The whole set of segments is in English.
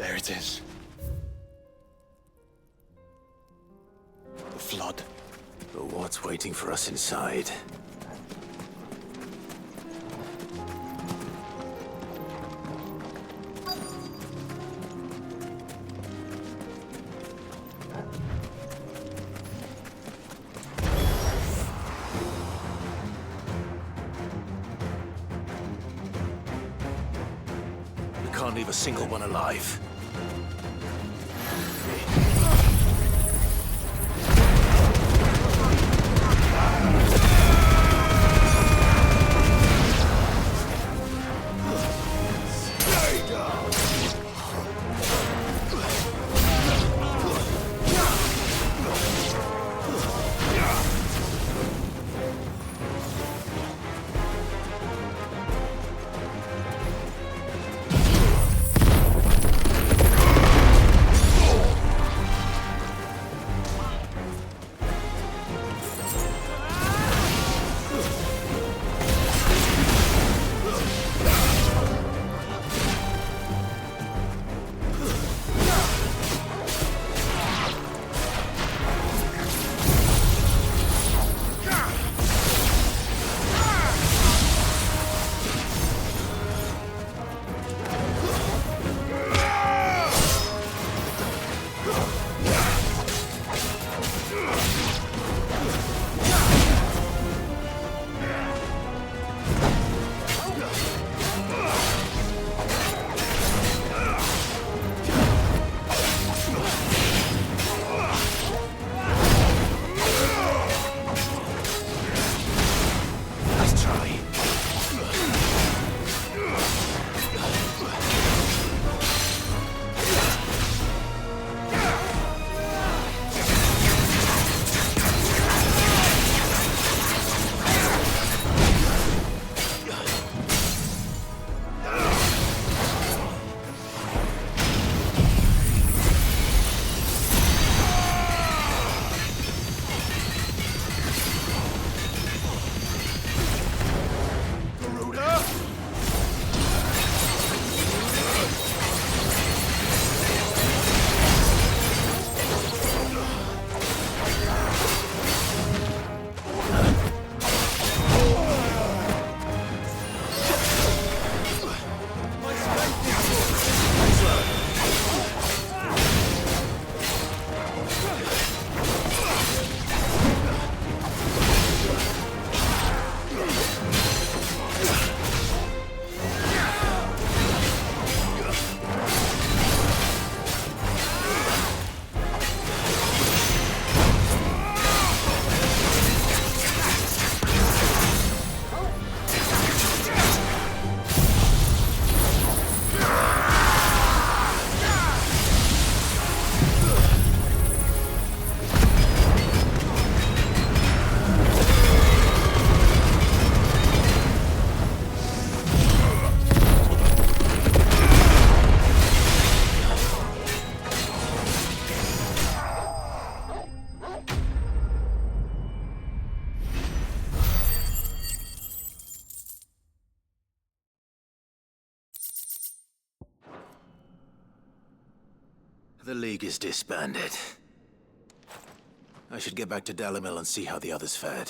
There it is. The flood. But what's waiting for us inside? We can't leave a single one alive. The League is disbanded. I should get back to Dalimil and see how the others fared.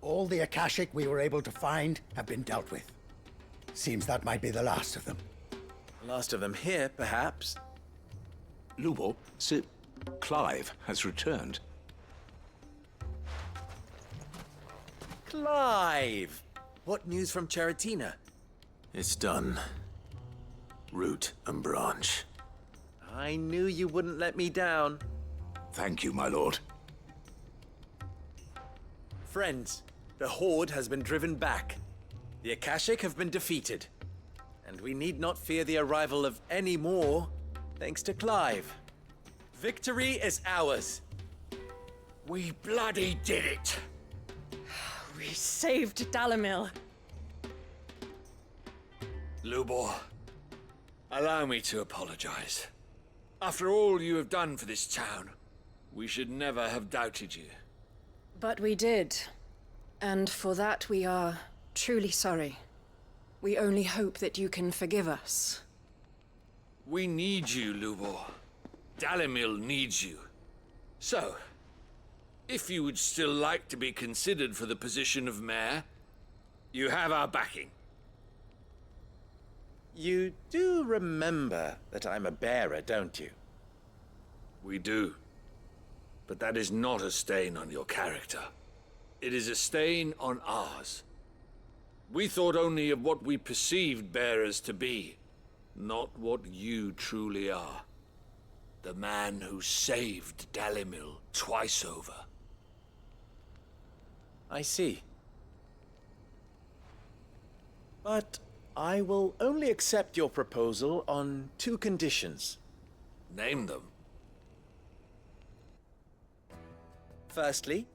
All the Akashic we were able to find have been dealt with. Seems that might be the last of them. Last of them here, perhaps. Lubo, Sir Clive has returned. Clive! What news from Charatina? It's done. Root and branch. I knew you wouldn't let me down. Thank you, my lord. Friends, the Horde has been driven back. The Akashic have been defeated. And we need not fear the arrival of any more, thanks to Clive. Victory is ours. We bloody did it! We saved Dalimil. Lubor, allow me to apologize. After all you have done for this town, we should never have doubted you. But we did. And for that we are truly sorry. We only hope that you can forgive us. We need you, Lubor. Dalimil needs you. So, if you would still like to be considered for the position of mayor, you have our backing. You do remember that I'm a bearer, don't you? We do. But that is not a stain on your character. It is a stain on ours. We thought only of what we perceived bearers to be, not what you truly are. The man who saved Dalimil twice over. I see. But I will only accept your proposal on 2 conditions. Name them. Firstly,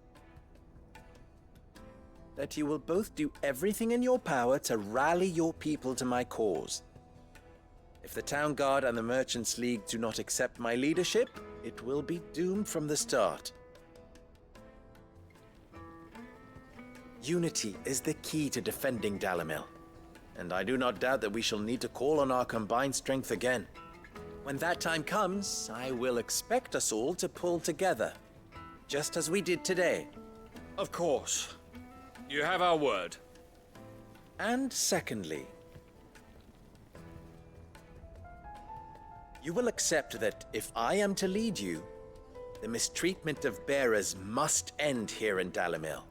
that you will both do everything in your power to rally your people to my cause. If the Town Guard and the Merchants League do not accept my leadership, it will be doomed from the start. Unity is the key to defending Dalimil, and I do not doubt that we shall need to call on our combined strength again. When that time comes, I will expect us all to pull together, just as we did today. Of course. You have our word. And secondly, you will accept that if I am to lead you, the mistreatment of bearers must end here in Dalimil.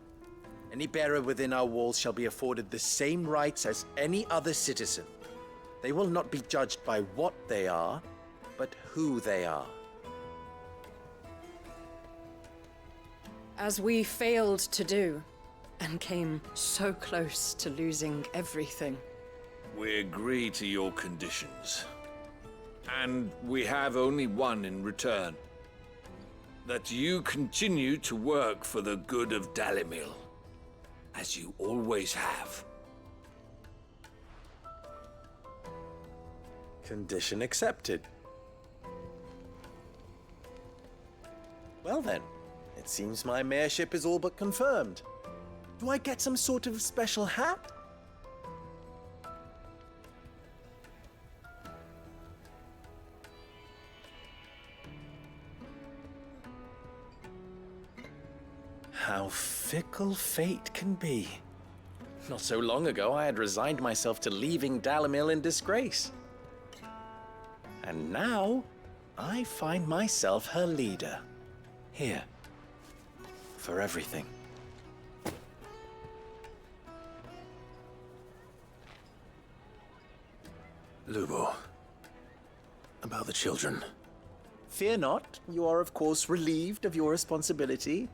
Any bearer within our walls shall be afforded the same rights as any other citizen. They will not be judged by what they are, but who they are. As we failed to do, and came so close to losing everything. We agree to your conditions. And we have only one in return. That you continue to work for the good of Dalimil, as you always have. Condition accepted. Well then, it seems my mayorship is all but confirmed. Do I get some sort of special hat? How fickle fate can be. Not so long ago, I had resigned myself to leaving Dalimil in disgrace. And now, I find myself her leader. Here. For everything. Lubor. About the children. Fear not. You are, of course, relieved of your responsibility.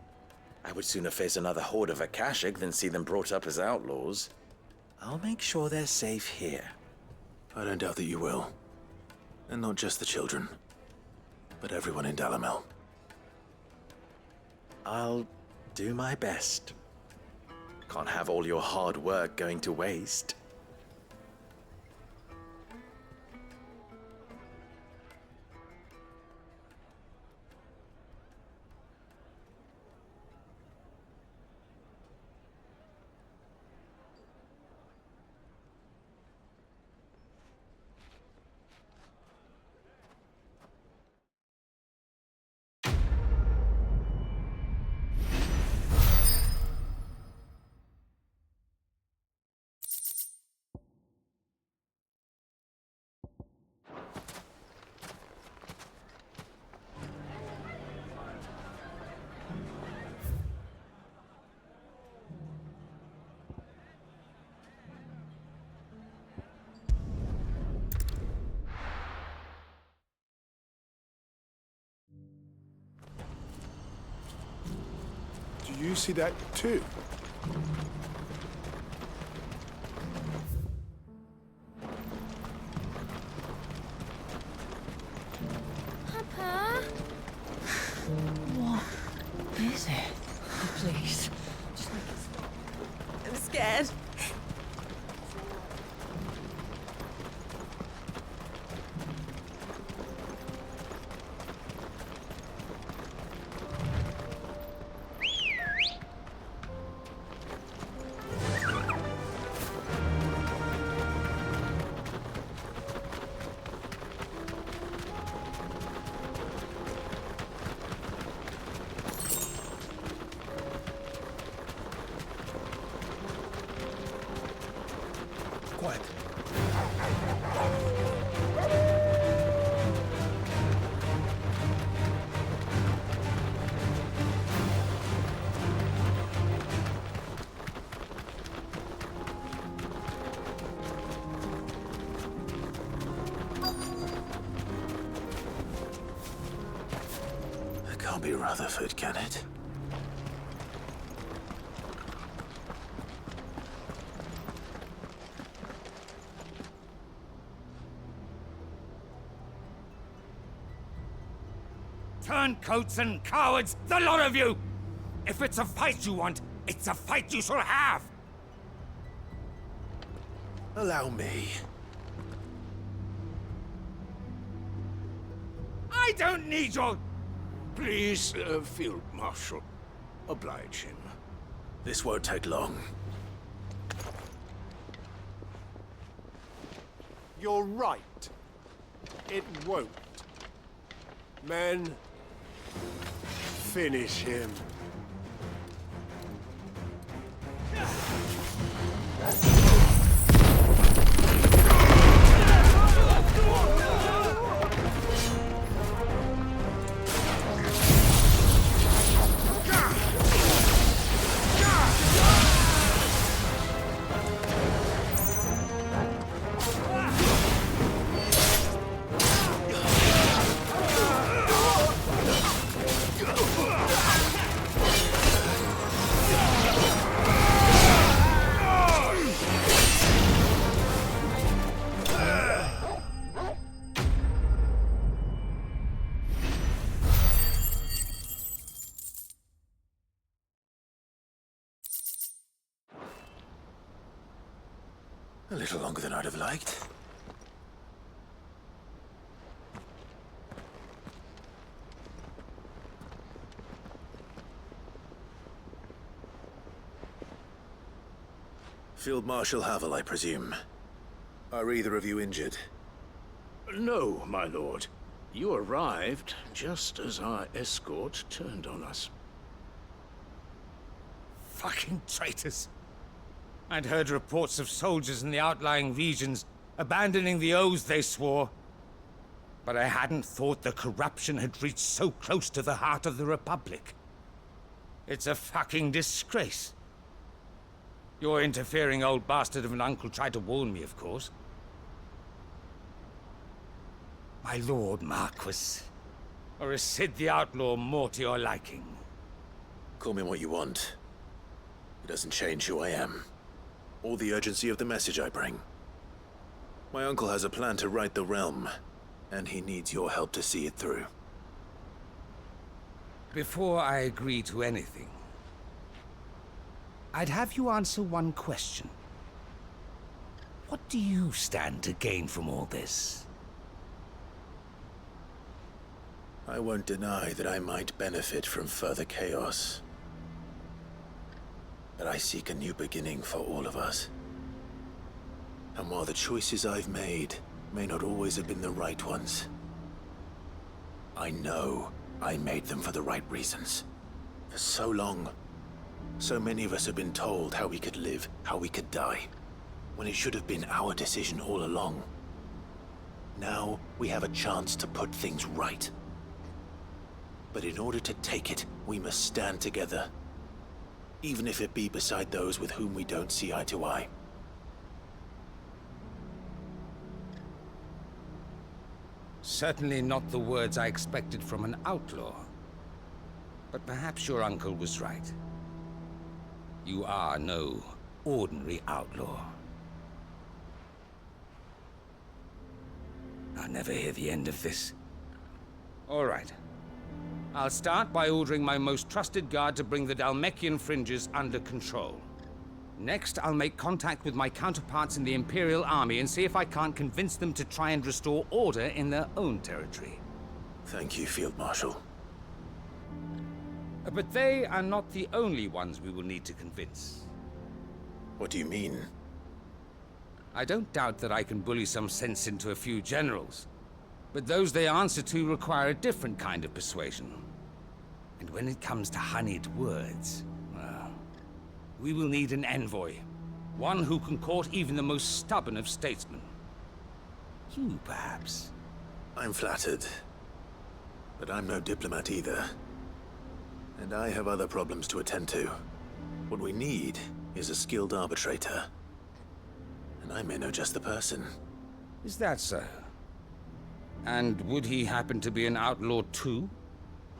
I would sooner face another horde of Akashic than see them brought up as outlaws. I'll make sure they're safe here. I don't doubt that you will. And not just the children, but everyone in Dalimil. I'll do my best. Can't have all your hard work going to waste. Do you see that too? Papa? What is it? Oh, please. Just make it stop. I'm scared. quiet. It can't be Rutherford, can it? Turncoats and cowards, the lot of you! If it's a fight you want, it's a fight you shall have! Allow me. I don't need your... Please, Field Marshal, oblige him. This won't take long. You're right. It won't. Men, finish him. A little longer than I'd have liked. Field Marshal Havel, I presume. Are either of you injured? No, my lord. You arrived just as our escort turned on us. Fucking traitors! I'd heard reports of soldiers in the outlying regions abandoning the oaths they swore. But I hadn't thought the corruption had reached so close to the heart of the Republic. It's a fucking disgrace. Your interfering old bastard of an uncle tried to warn me, of course. My Lord Marquis. Or is Sid the Outlaw more to your liking? Call me what you want. It doesn't change who I am, or the urgency of the message I bring. My uncle has a plan to right the realm, and he needs your help to see it through. Before I agree to anything, I'd have you answer one question. What do you stand to gain from all this? I won't deny that I might benefit from further chaos. But I seek a new beginning for all of us. And while the choices I've made may not always have been the right ones, I know I made them for the right reasons. For so long, so many of us have been told how we could live, how we could die, when it should have been our decision all along. Now we have a chance to put things right. But in order to take it, we must stand together. Even if it be beside those with whom we don't see eye to eye. Certainly not the words I expected from an outlaw. But perhaps your uncle was right. You are no ordinary outlaw. I'll never hear the end of this. All right. I'll start by ordering my most trusted guard to bring the Dhalmekian fringes under control. Next, I'll make contact with my counterparts in the Imperial Army and see if I can't convince them to try and restore order in their own territory. Thank you, Field Marshal. But they are not the only ones we will need to convince. What do you mean? I don't doubt that I can bully some sense into a few generals. But those they answer to require a different kind of persuasion. And when it comes to honeyed words, well, we will need an envoy. One who can court even the most stubborn of statesmen. You, perhaps. I'm flattered. But I'm no diplomat either. And I have other problems to attend to. What we need is a skilled arbitrator. And I may know just the person. Is that so? And would he happen to be an outlaw too?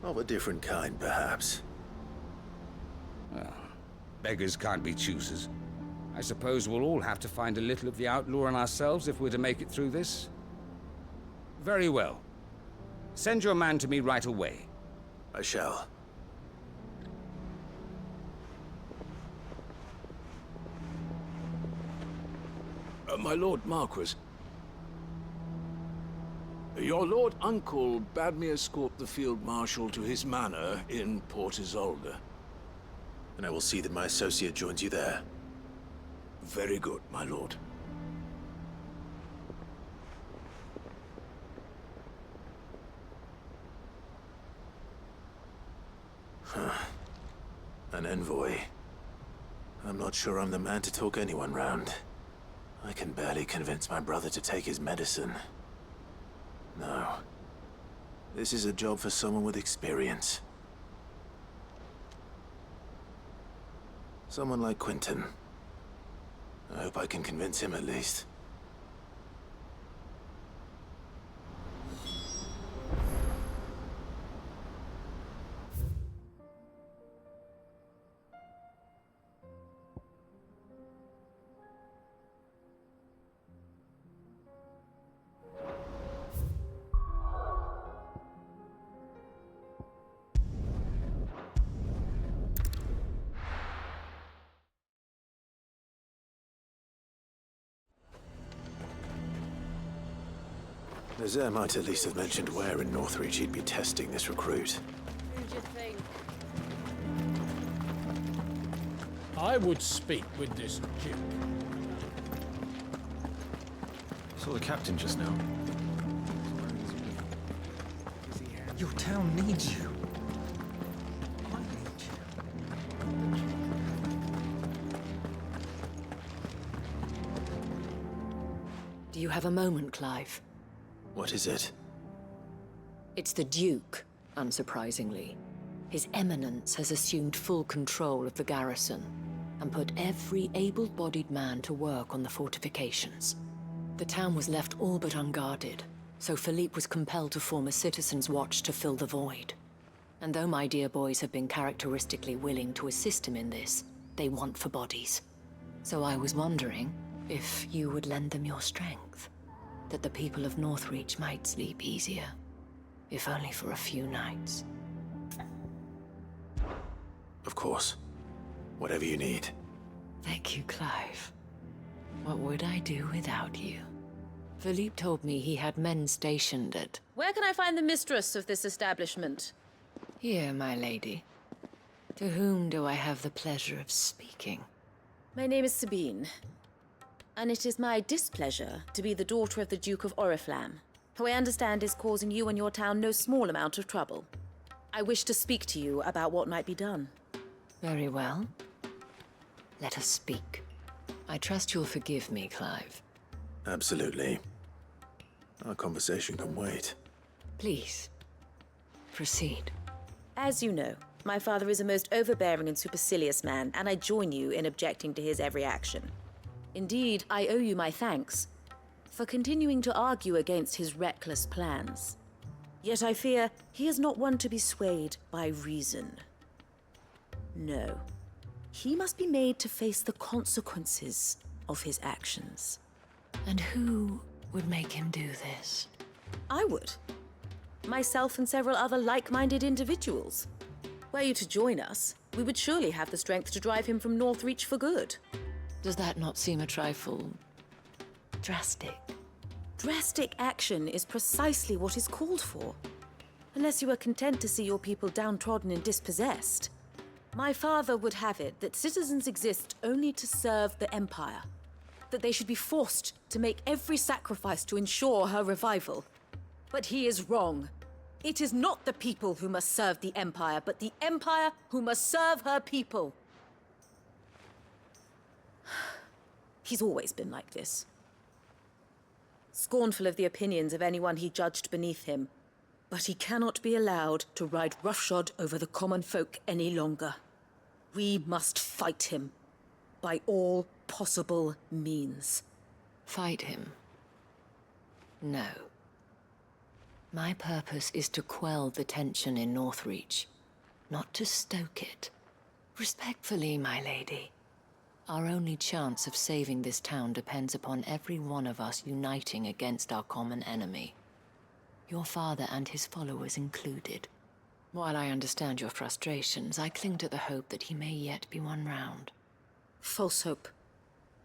Of a different kind, perhaps. Well, beggars can't be choosers. I suppose we'll all have to find a little of the outlaw in ourselves if we're to make it through this. Very well. Send your man to me right away. I shall. My Lord Marquis. Your Lord Uncle bade me escort the Field Marshal to his manor in Port Isolde. And I will see that my associate joins you there. Very good, my lord. An envoy. I'm not sure I'm the man to talk anyone round. I can barely convince my brother to take his medicine. No. This is a job for someone with experience. Someone like Quentin. I hope I can convince him at least. Nazaire might at least have mentioned where in Northreach he'd be testing this recruit. Who'd you think? I would speak with this Duke. Saw the captain just now. Your town needs you. I need you. Do you have a moment, Clive? What is it? It's the Duke, unsurprisingly. His Eminence has assumed full control of the garrison and put every able-bodied man to work on the fortifications. The town was left all but unguarded, so Philippe was compelled to form a citizens' watch to fill the void. And though my dear boys have been characteristically willing to assist him in this, they want for bodies. So I was wondering if you would lend them your strength, that the people of Northreach might sleep easier, if only for a few nights. Of course. Whatever you need. Thank you, Clive. What would I do without you? Philippe told me he had men stationed at... Where can I find the mistress of this establishment? Here, my lady. To whom do I have the pleasure of speaking? My name is Sabine, and it is my displeasure to be the daughter of the Duke of Oriflamme, who I understand is causing you and your town no small amount of trouble. I wish to speak to you about what might be done. Very well. Let us speak. I trust you'll forgive me, Clive. Absolutely. Our conversation can wait. Please, proceed. As you know, my father is a most overbearing and supercilious man, and I join you in objecting to his every action. Indeed, I owe you my thanks for continuing to argue against his reckless plans. Yet I fear he is not one to be swayed by reason. No. He must be made to face the consequences of his actions. And who would make him do this? I would. Myself and several other like-minded individuals. Were you to join us, we would surely have the strength to drive him from Northreach for good. Does that not seem a trifle... drastic? Drastic action is precisely what is called for. Unless you are content to see your people downtrodden and dispossessed. My father would have it that citizens exist only to serve the Empire. That they should be forced to make every sacrifice to ensure her revival. But he is wrong. It is not the people who must serve the Empire, but the Empire who must serve her people. He's always been like this. Scornful of the opinions of anyone he judged beneath him. But he cannot be allowed to ride roughshod over the common folk any longer. We must fight him by all possible means. Fight him? No. My purpose is to quell the tension in Northreach, not to stoke it. Respectfully, my lady. Our only chance of saving this town depends upon every one of us uniting against our common enemy. Your father and his followers included. While I understand your frustrations, I cling to the hope that he may yet be won round. False hope,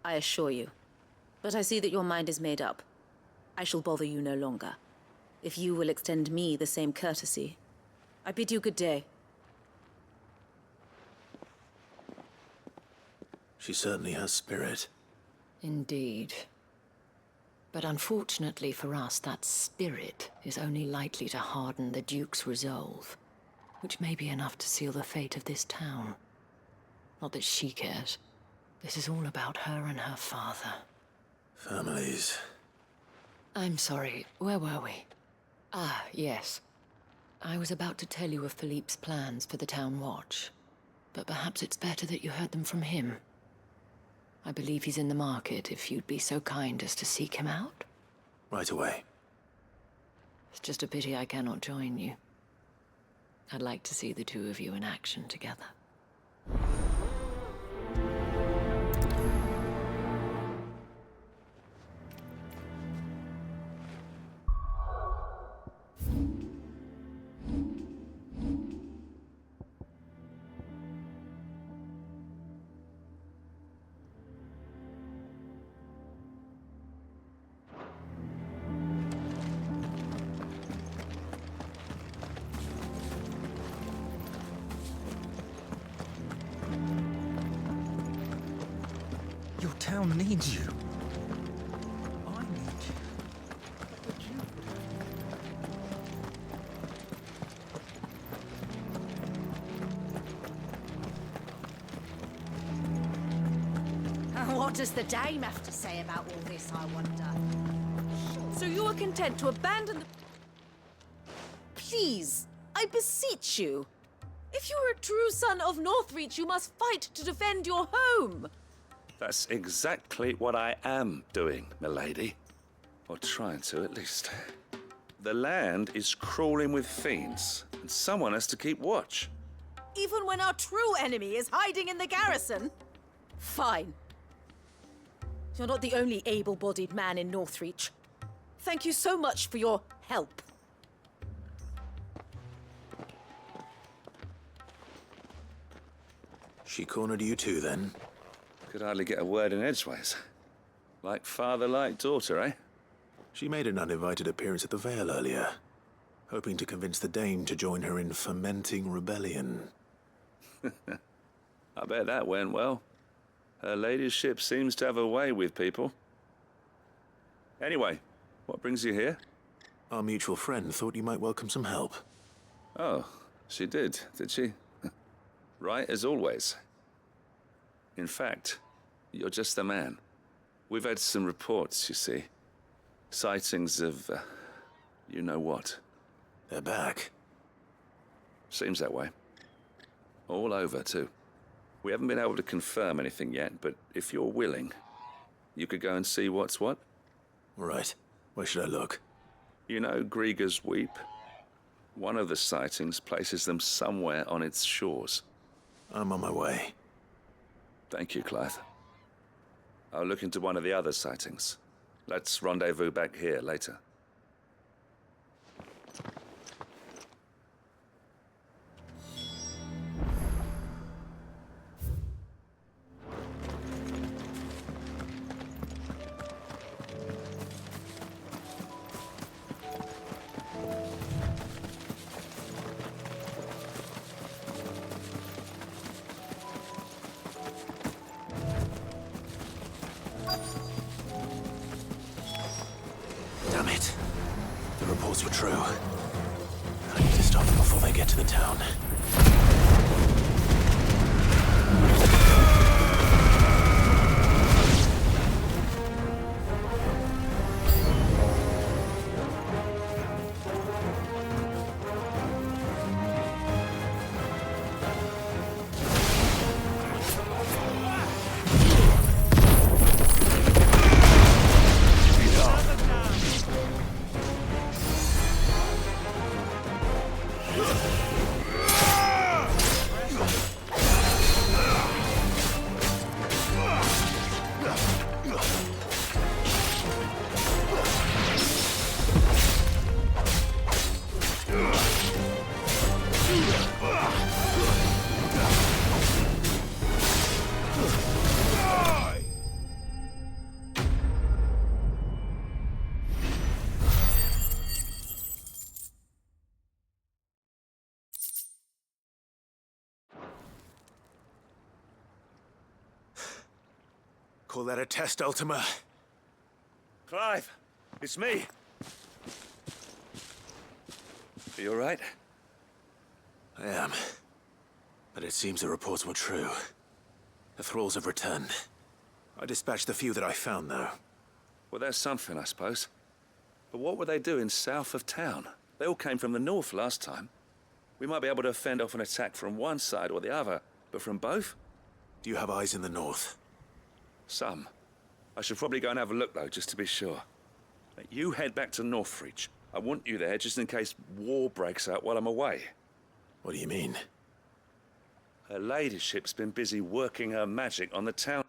I assure you. But I see that your mind is made up. I shall bother you no longer. If you will extend me the same courtesy, I bid you good day. She certainly has spirit. Indeed. But unfortunately for us, that spirit is only likely to harden the Duke's resolve, which may be enough to seal the fate of this town. Not that she cares. This is all about her and her father. Families. I'm sorry, where were we? Ah, yes. I was about to tell you of Philippe's plans for the town watch, but perhaps it's better that you heard them from him. I believe he's in the market, if you'd be so kind as to seek him out. Right away. It's just a pity I cannot join you. I'd like to see the two of you in action together. Your town needs you. I need you. What does the dame have to say about all this, I wonder? So you are content to abandon the... Please, I beseech you. If you are a true son of Northreach, you must fight to defend your home. That's exactly what I am doing, milady. Or trying to, at least. The land is crawling with fiends, and someone has to keep watch. Even when our true enemy is hiding in the garrison? Fine. You're not the only able-bodied man in Northreach. Thank you so much for your help. She cornered you too, then? Could hardly get a word in edgeways. Like father, like daughter, eh? She made an uninvited appearance at the Vale earlier, hoping to convince the Dame to join her in fomenting rebellion. I bet that went well. Her ladyship seems to have a way with people. Anyway, what brings you here? Our mutual friend thought you might welcome some help. Oh, she did she? Right as always. In fact, you're just the man. We've had some reports, you see. Sightings of, you know what. They're back. Seems that way. All over, too. We haven't been able to confirm anything yet, but if you're willing, you could go and see what's what. Right. Where should I look? You know Grieger's Weep? One of the sightings places them somewhere on its shores. I'm on my way. Thank you, Clive. I'll look into one of the other sightings. Let's rendezvous back here later. Damn it. The reports were true. I need to stop them before they get to the town. Call that a test, Ultima? Clive, it's me. Are you all right? I am. But it seems the reports were true. The thralls have returned. I dispatched the few that I found, though. Well, that's something, I suppose. But what were they doing south of town? They all came from the north last time. We might be able to fend off an attack from one side or the other, but from both? Do you have eyes in the north? Some. I should probably go and have a look, though, just to be sure. You head back to Northreach. I want you there just in case war breaks out while I'm away. What do you mean? Her ladyship's been busy working her magic on the town.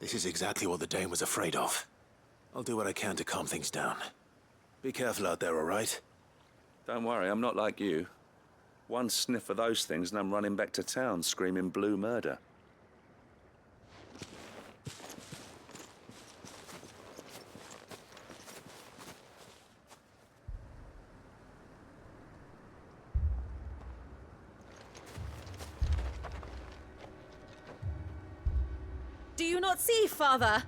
This is exactly what the Dane was afraid of. I'll do what I can to calm things down. Be careful out there, all right? Don't worry, I'm not like you. One sniff of those things and I'm running back to town screaming blue murder. Do you not see, Father?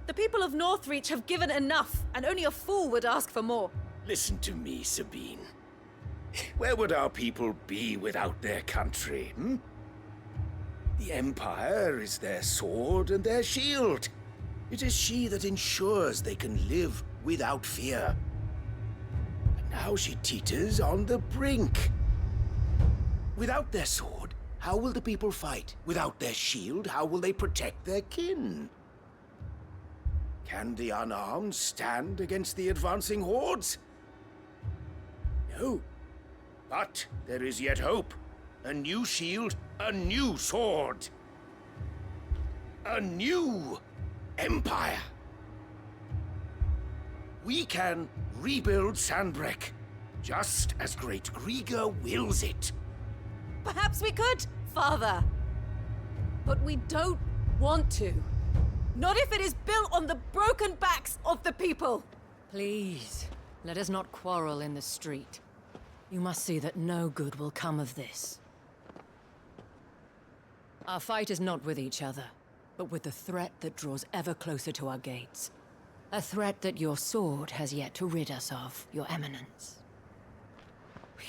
The people of Northreach have given enough, and only a fool would ask for more. Listen to me, Sabine. Where would our people be without their country, The Empire is their sword and their shield. It is she that ensures they can live without fear. And now she teeters on the brink. Without their sword, how will the people fight? Without their shield, how will they protect their kin? Can the unarmed stand against the advancing hordes? No. But there is yet hope. A new shield, a new sword. A new empire. We can rebuild Sanbreque, just as Great Griga wills it. Perhaps we could, Father. But we don't want to. Not if it is built on the broken backs of the people. Please, let us not quarrel in the street. You must see that no good will come of this. Our fight is not with each other, but with the threat that draws ever closer to our gates. A threat that your sword has yet to rid us of, Your Eminence.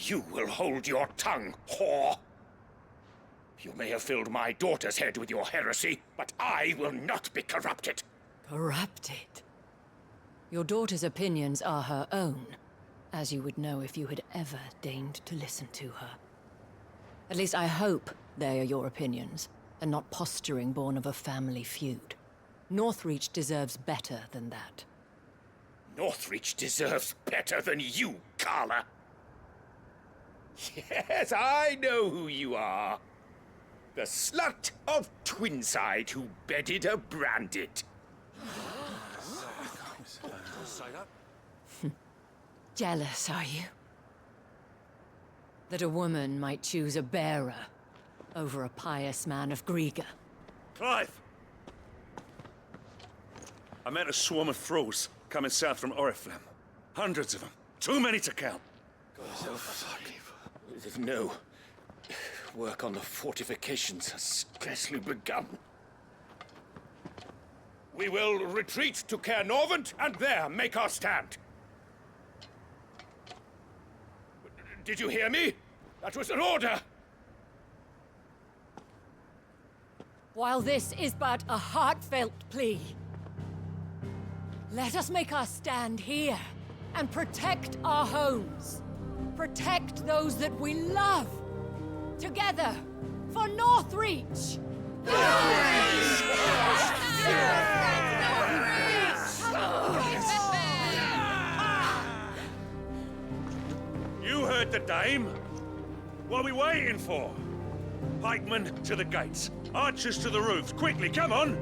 You will hold your tongue, whore! You may have filled my daughter's head with your heresy, but I will not be corrupted. Corrupted? Your daughter's opinions are her own, as you would know if you had ever deigned to listen to her. At least I hope they are your opinions, and not posturing born of a family feud. Northreach deserves better than that. Northreach deserves better than you, Carla. Yes, I know who you are. The slut of Twinside who bedded a Branded. Jealous, are you? That a woman might choose a bearer over a pious man of Griga. Clive! I met a swarm of thralls coming south from Oriflame. Hundreds of them. Too many to count. Oh, fuck. No. Work on the fortifications has scarcely begun. We will retreat to Caer Norvent and there make our stand. Did you hear me? That was an order! While this is but a heartfelt plea, let us make our stand here and protect our homes. Protect those that we love. Together, for Northreach! You heard the dame. What are we waiting for? Pikemen to the gates. Archers to the roofs. Quickly, come on!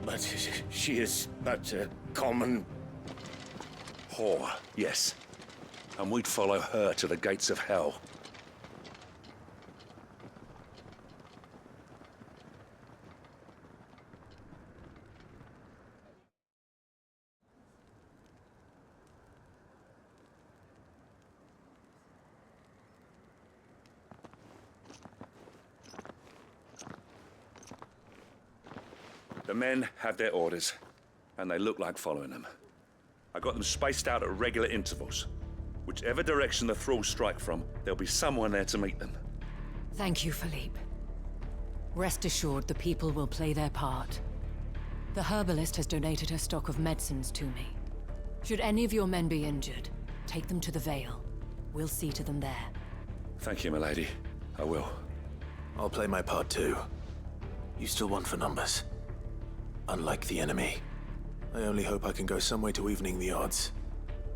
But she is but a common... whore, yes. And we'd follow her to the gates of hell. The men have their orders, and they look like following them. I got them spaced out at regular intervals. Whichever direction the thralls strike from, there'll be someone there to meet them. Thank you, Philippe. Rest assured, the people will play their part. The herbalist has donated her stock of medicines to me. Should any of your men be injured, take them to the Vale. We'll see to them there. Thank you, milady. I will. I'll play my part too. You still want for numbers. Unlike the enemy. I only hope I can go some way to evening the odds.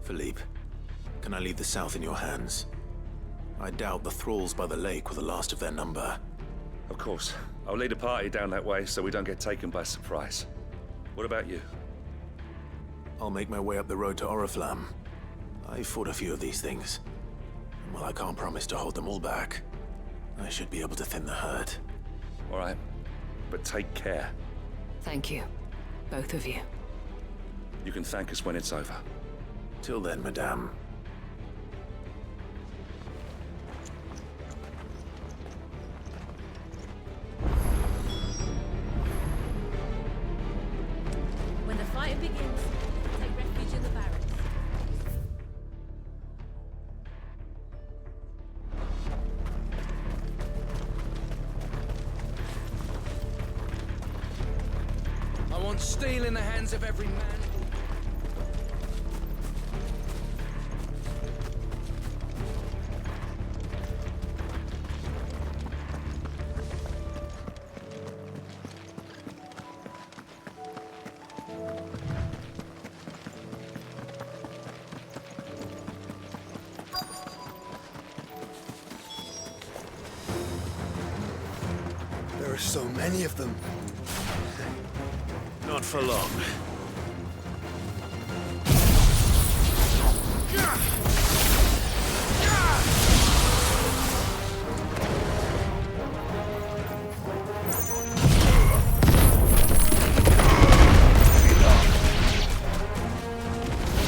Philippe, can I leave the south in your hands? I doubt the thralls by the lake were the last of their number. Of course. I'll lead a party down that way so we don't get taken by surprise. What about you? I'll make my way up the road to Oriflamme. I fought a few of these things. And while I can't promise to hold them all back, I should be able to thin the herd. All right. But take care. Thank you. Both of you. You can thank us when it's over. Till then, madame. When the fighting begins, take refuge in the barracks. I want steel in the hands of every man. There are so many of them. Not for long.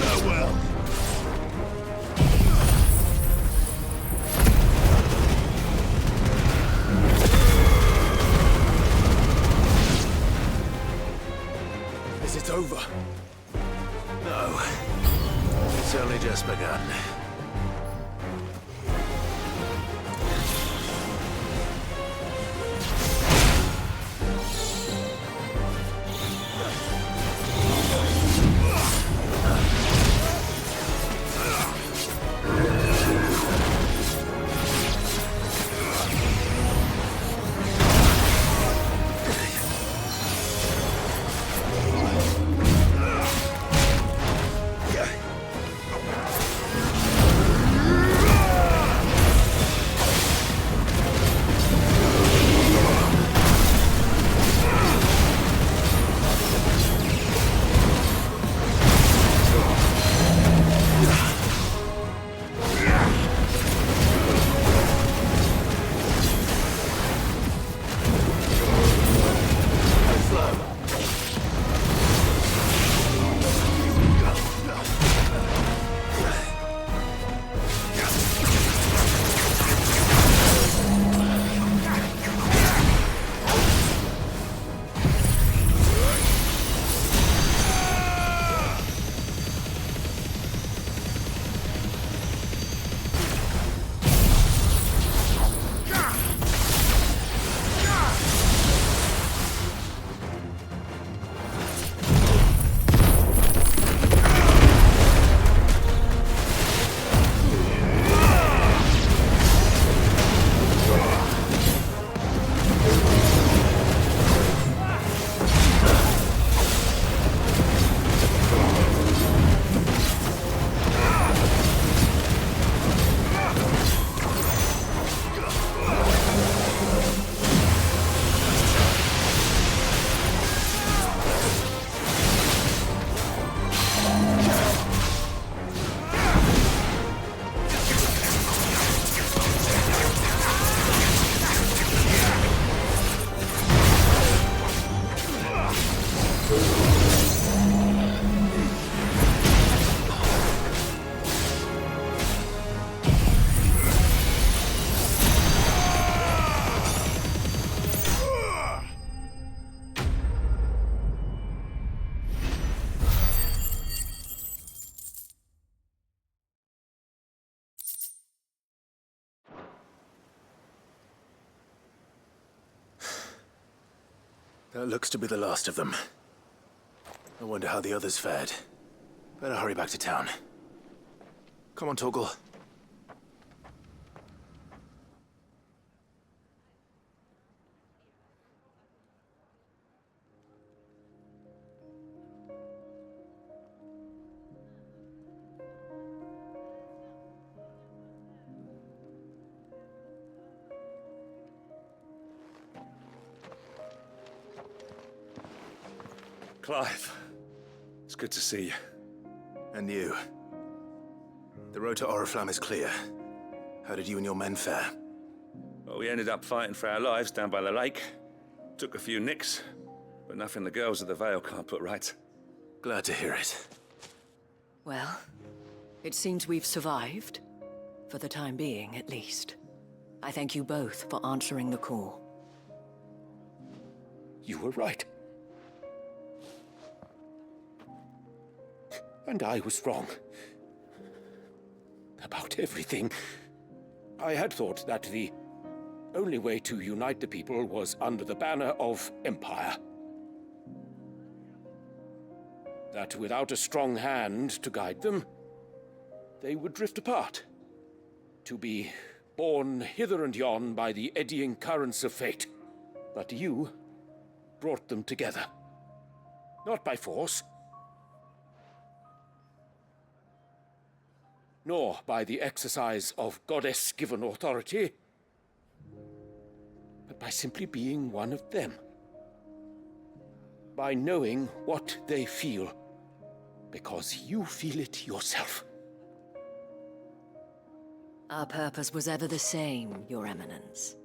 Farewell. Is it over? No. It's only just begun. That looks to be the last of them. I wonder how the others fared. Better hurry back to town. Come on, Torgal. Clive, it's good to see you. And you. The road to Oriflamme is clear. How did you and your men fare? Well, we ended up fighting for our lives down by the lake. Took a few nicks, but nothing the girls of the Vale can't put right. Glad to hear it. Well, it seems we've survived. For the time being, at least. I thank you both for answering the call. You were right. And I was wrong. About everything. I had thought that the only way to unite the people was under the banner of Empire. That without a strong hand to guide them, they would drift apart. To be borne hither and yon by the eddying currents of fate. But you brought them together. Not by force, nor by the exercise of goddess-given authority, but by simply being one of them. By knowing what they feel, because you feel it yourself. Our purpose was ever the same, Your Eminence.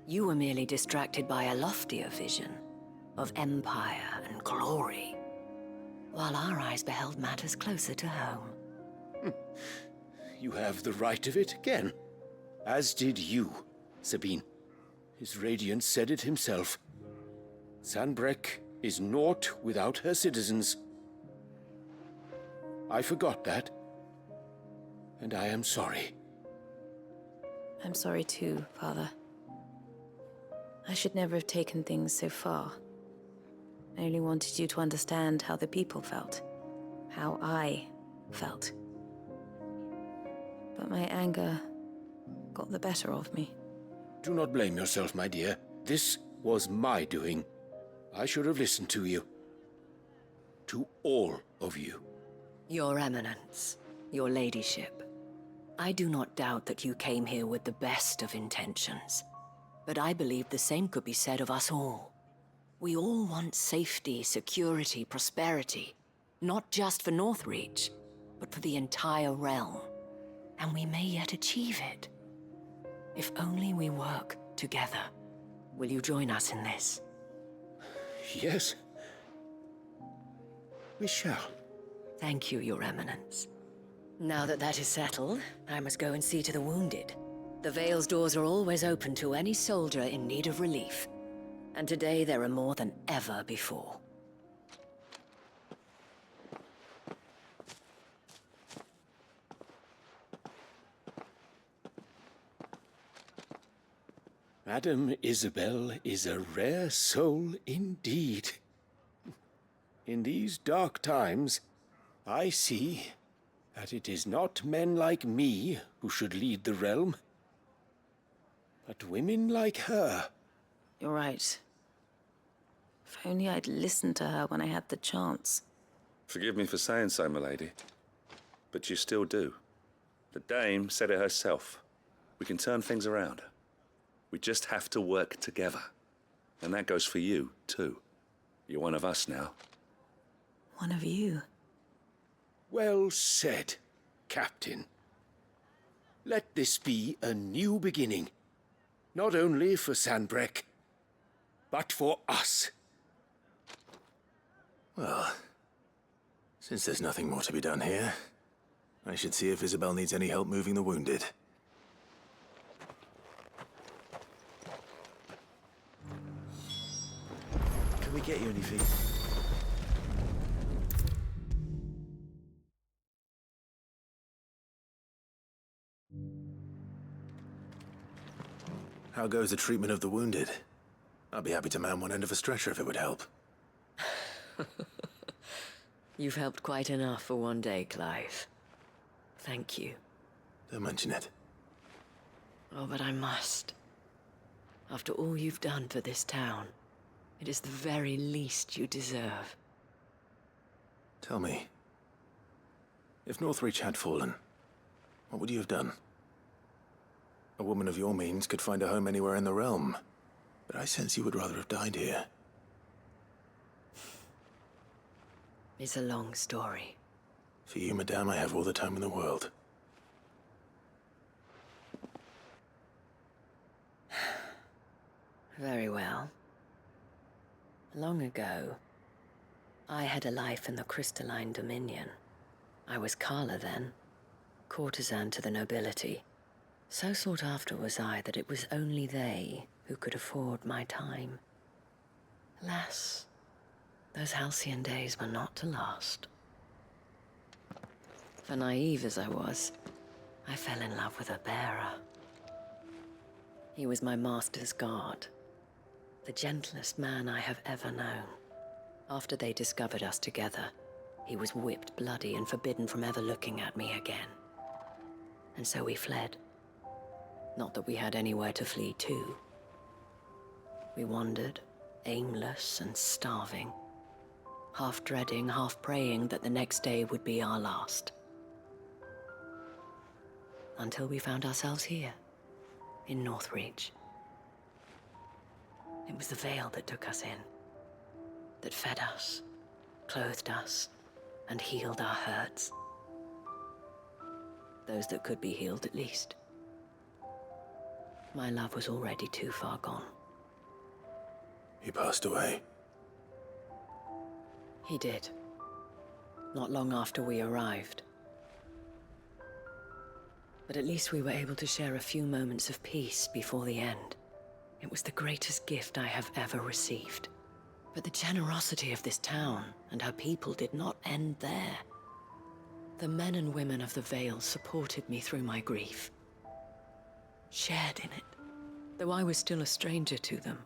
You were merely distracted by a loftier vision of empire and glory, while our eyes beheld matters closer to home. You have the right of it again. As did you, Sabine. His Radiance said it himself. Sanbreque is naught without her citizens. I forgot that, and I am sorry. I'm sorry too, Father. I should never have taken things so far. I only wanted you to understand how the people felt. How I felt. But my anger got the better of me. Do not blame yourself, my dear. This was my doing. I should have listened to you. To all of you. Your Eminence, your Ladyship, I do not doubt that you came here with the best of intentions. But I believe the same could be said of us all. We all want safety, security, prosperity. Not just for Northreach, but for the entire realm. And we may yet achieve it. If only we work together. Will you join us in this? Yes. We shall. Thank you, Your Eminence. Now that that is settled, I must go and see to the wounded. The Vale's doors are always open to any soldier in need of relief. And today there are more than ever before. Madame Isabel is a rare soul indeed. In these dark times, I see that it is not men like me who should lead the realm, but women like her. You're right. If only I'd listened to her when I had the chance. Forgive me for saying so, milady, but you still do. The Dame said it herself. We can turn things around. We just have to work together. And that goes for you, too. You're one of us now. One of you. Well said, Captain. Let this be a new beginning. Not only for Sanbreque, but for us. Well, since there's nothing more to be done here, I should see if Isabel needs any help moving the wounded. Can we get you anything? How goes the treatment of the wounded? I'd be happy to man one end of a stretcher if it would help. You've helped quite enough for one day, Clive. Thank you. Don't mention it. Oh, but I must. After all you've done for this town, it is the very least you deserve. Tell me, if Northreach had fallen, what would you have done? A woman of your means could find a home anywhere in the realm, but I sense you would rather have died here. It's a long story. For you, madame, I have all the time in the world. Very well. Long ago, I had a life in the Crystalline Dominion. I was Carla then, courtesan to the nobility. So sought after was I that it was only they who could afford my time. Alas, those halcyon days were not to last. For naive as I was, I fell in love with a bearer. He was my master's guard, the gentlest man I have ever known. After they discovered us together, he was whipped bloody and forbidden from ever looking at me again. And so we fled. Not that we had anywhere to flee to. We wandered, aimless and starving, half dreading, half praying that the next day would be our last. Until we found ourselves here, in Northreach. It was the Veil that took us in, that fed us, clothed us, and healed our hurts. Those that could be healed, at least. My love was already too far gone. He passed away. He did. Not long after we arrived. But at least we were able to share a few moments of peace before the end. It was the greatest gift I have ever received. But the generosity of this town and her people did not end there. The men and women of the Vale supported me through my grief. Shared in it, though I was still a stranger to them.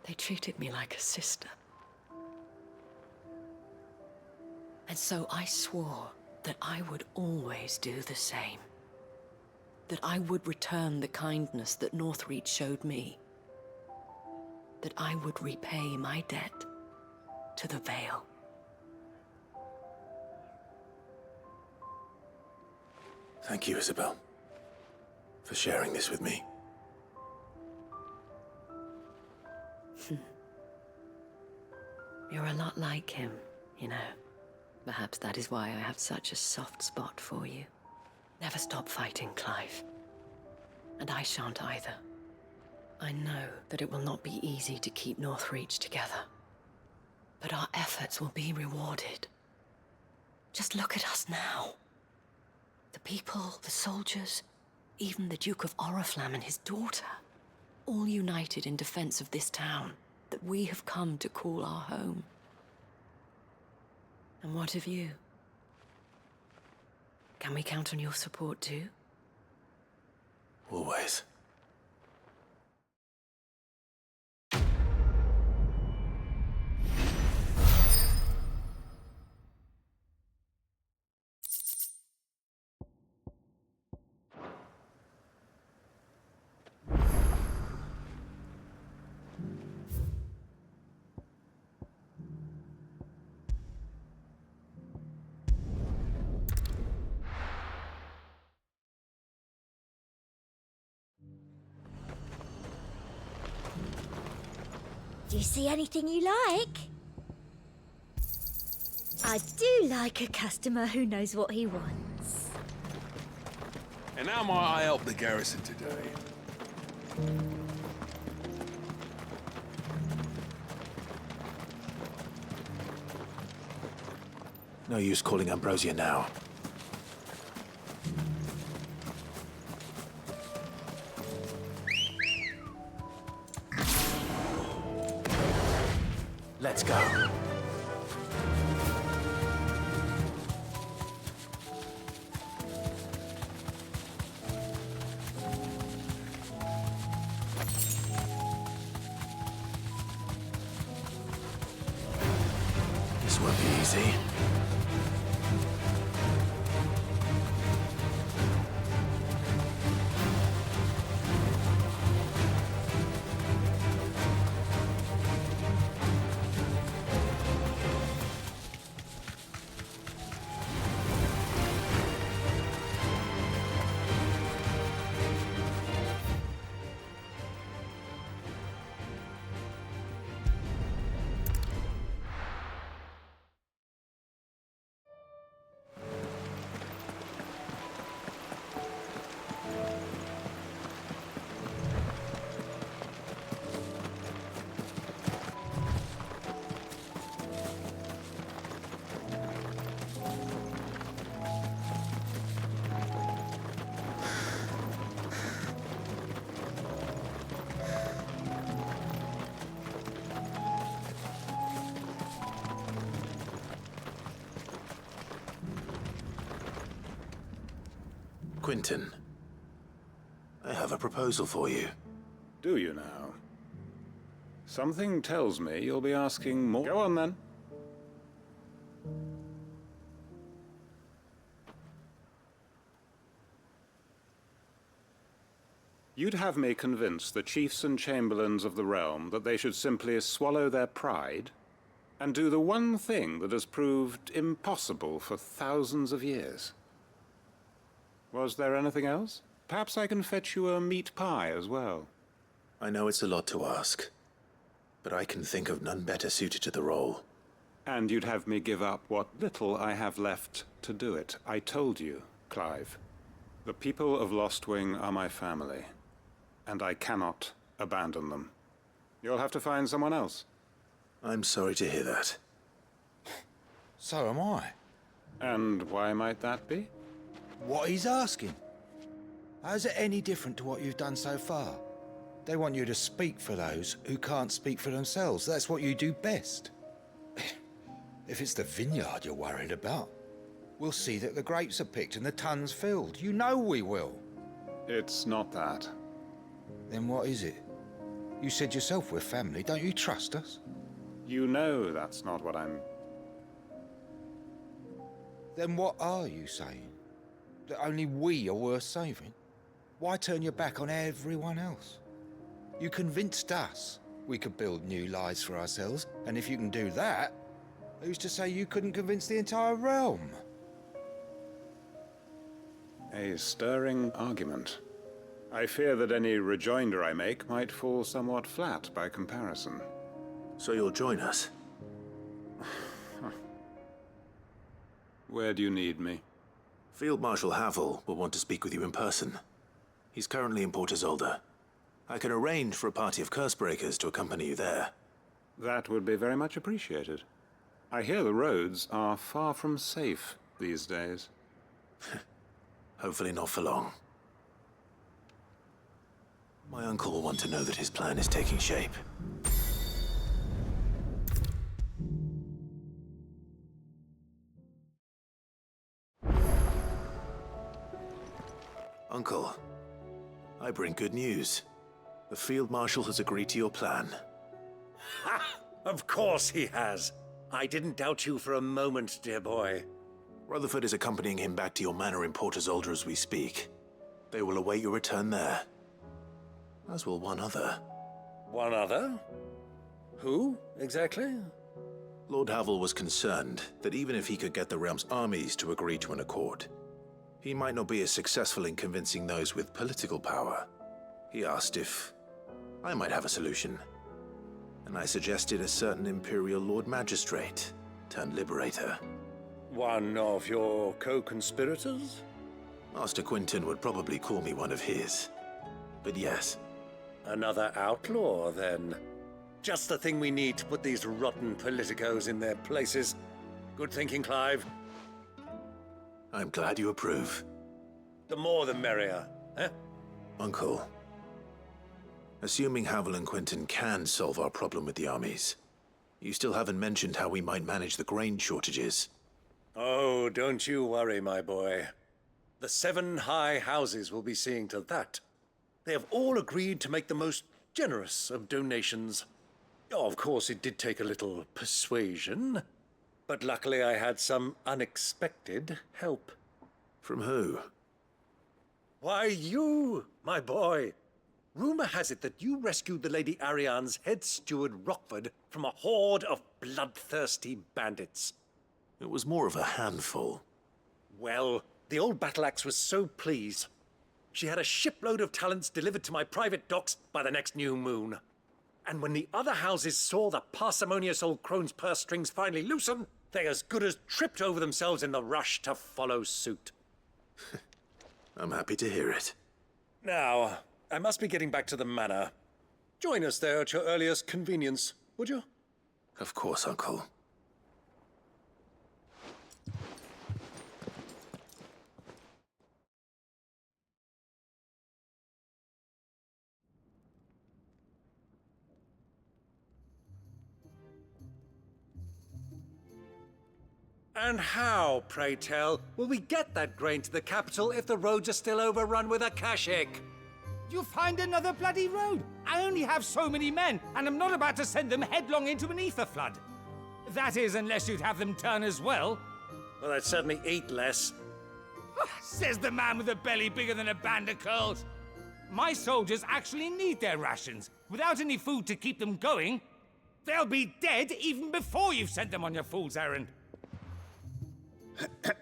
They treated me like a sister. And so I swore that I would always do the same. That I would return the kindness that Northreach showed me. That I would repay my debt to the Vale. Thank you, Isabel, for sharing this with me. You're a lot like him, you know. Perhaps that is why I have such a soft spot for you. Never stop fighting, Clive. And I shan't either. I know that it will not be easy to keep Northreach together. But our efforts will be rewarded. Just look at us now. The people, the soldiers, even the Duke of Oriflamme and his daughter, all united in defense of this town that we have come to call our home. And what of you? Can we count on your support too? Always. Do you see anything you like? I do like a customer who knows what he wants. And how might I help the garrison today? No use calling Ambrosia now. Let's go. This won't be easy. Quinton, I have a proposal for you. Do you now? Something tells me you'll be asking more. Go on then. You'd have me convince the chiefs and chamberlains of the realm that they should simply swallow their pride and do the one thing that has proved impossible for thousands of years. Was there anything else? Perhaps I can fetch you a meat pie as well. I know it's a lot to ask, but I can think of none better suited to the role. And you'd have me give up what little I have left to do it. I told you, Clive. The people of Lostwing are my family, and I cannot abandon them. You'll have to find someone else. I'm sorry to hear that. So am I. And why might that be? What he's asking. How's it any different to what you've done so far? They want you to speak for those who can't speak for themselves. That's what you do best. If it's the vineyard you're worried about, we'll see that the grapes are picked and the tons filled. You know we will. It's not that. Then what is it? You said yourself we're family. Don't you trust us? You know that's not what I'm... Then what are you saying? That only we are worth saving? Why turn your back on everyone else? You convinced us we could build new lives for ourselves, and if you can do that, who's to say you couldn't convince the entire realm? A stirring argument. I fear that any rejoinder I make might fall somewhat flat by comparison. So you'll join us? Where do you need me? Field Marshal Havel will want to speak with you in person. He's currently in Port Isolde. I can arrange for a party of Cursebreakers to accompany you there. That would be very much appreciated. I hear the roads are far from safe these days. Hopefully not for long. My uncle will want to know that his plan is taking shape. Uncle, I bring good news. The Field Marshal has agreed to your plan. Ha! Of course he has. I didn't doubt you for a moment, dear boy. Rutherford is accompanying him back to your manor in Port Isolde as we speak. They will await your return there. As will one other. One other? Who, exactly? Lord Havel was concerned that even if he could get the realm's armies to agree to an accord, he might not be as successful in convincing those with political power. He asked if I might have a solution, and I suggested a certain Imperial Lord Magistrate turned Liberator. One of your co-conspirators? Master Quinton would probably call me one of his, but yes. Another outlaw, then. Just the thing we need to put these rotten politicos in their places. Good thinking, Clive. I'm glad you approve. The more the merrier, eh? Uncle, assuming Havel and Quinton can solve our problem with the armies, you still haven't mentioned how we might manage the grain shortages. Oh, don't you worry, my boy. The 7 high houses will be seeing to that. They have all agreed to make the most generous of donations. Oh, of course, it did take a little persuasion, But luckily I had some unexpected help. From who? Why, you, my boy. Rumor has it that you rescued the Lady Ariane's head steward Rockford from a horde of bloodthirsty bandits. It was more of a handful. Well, the old battle axe was so pleased. She had a shipload of talents delivered to my private docks by the next new moon. And when the other houses saw the parsimonious old crone's purse strings finally loosen, they as good as tripped over themselves in the rush to follow suit. I'm happy to hear it. Now, I must be getting back to the manor. Join us there at your earliest convenience, would you? Of course, Uncle. And how, pray tell, will we get that grain to the capital if the roads are still overrun with Akashic? You find another bloody road. I only have so many men, and I'm not about to send them headlong into an ether flood. That is, unless you'd have them turn as well. Well, I'd certainly eat less. Says the man with a belly bigger than a band of curls. My soldiers actually need their rations. Without any food to keep them going, they'll be dead even before you've sent them on your fool's errand.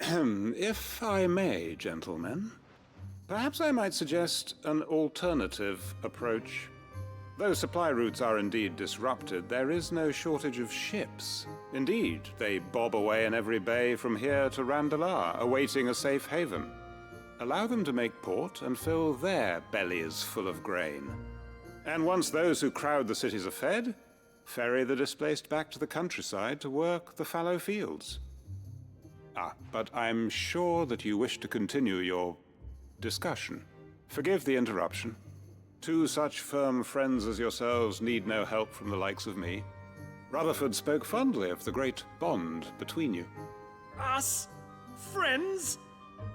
If I may, gentlemen, perhaps I might suggest an alternative approach. Though supply routes are indeed disrupted, there is no shortage of ships. Indeed, they bob away in every bay from here to Randalar, awaiting a safe haven. Allow them to make port and fill their bellies full of grain. And once those who crowd the cities are fed, ferry the displaced back to the countryside to work the fallow fields. But I'm sure that you wish to continue your discussion. Forgive the interruption. Two such firm friends as yourselves need no help from the likes of me. Rutherford spoke fondly of the great bond between you. Us? Friends?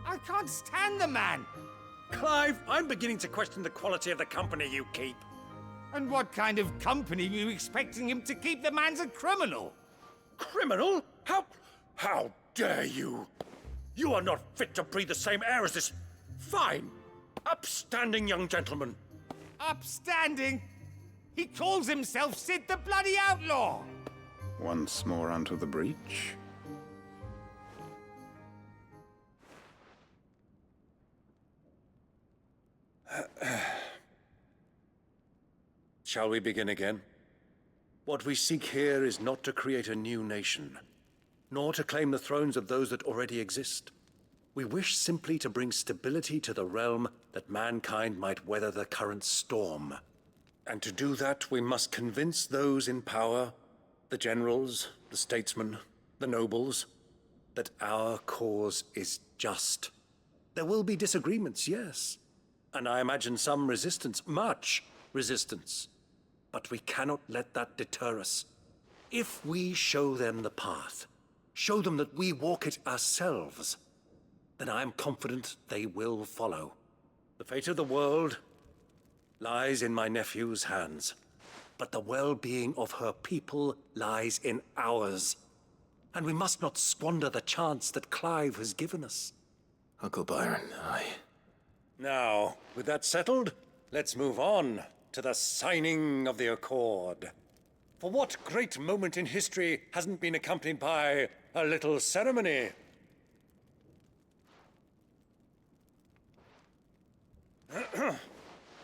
I can't stand the man! Clive, I'm beginning to question the quality of the company you keep. And what kind of company were you expecting him to keep? The man's a criminal! Criminal? How dare you? You are not fit to breathe the same air as this fine, upstanding young gentleman. Upstanding? He calls himself Sid the Bloody Outlaw! Once more onto the breach. Shall we begin again? What we seek here is not to create a new nation, nor to claim the thrones of those that already exist. We wish simply to bring stability to the realm that mankind might weather the current storm. And to do that, we must convince those in power, the generals, the statesmen, the nobles, that our cause is just. There will be disagreements, yes, and I imagine some resistance, much resistance. But we cannot let that deter us. If we show them the path, show them that we walk it ourselves, then I am confident they will follow. The fate of the world lies in my nephew's hands, but the well-being of her people lies in ours. And we must not squander the chance that Clive has given us. Uncle Byron, Now, with that settled, let's move on to the signing of the Accord. For what great moment in history hasn't been accompanied by a little ceremony?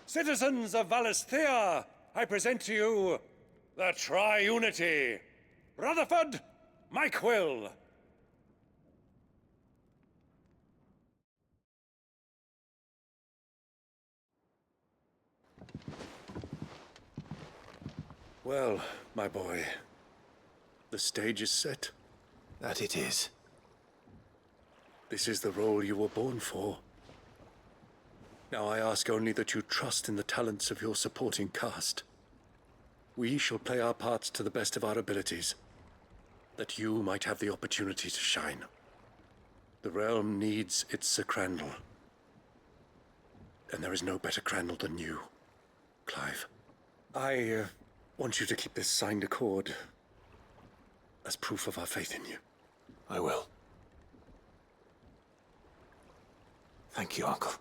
Citizens of Valisthea, I present to you the Triunity. Rutherford, Mike Will. Well, my boy, the stage is set. That it is. This is the role you were born for. Now I ask only that you trust in the talents of your supporting cast. We shall play our parts to the best of our abilities, that you might have the opportunity to shine. The realm needs its Sir Crandall. And there is no better Crandall than you, Clive. I want you to keep this signed accord as proof of our faith in you. I will. Thank you, Uncle.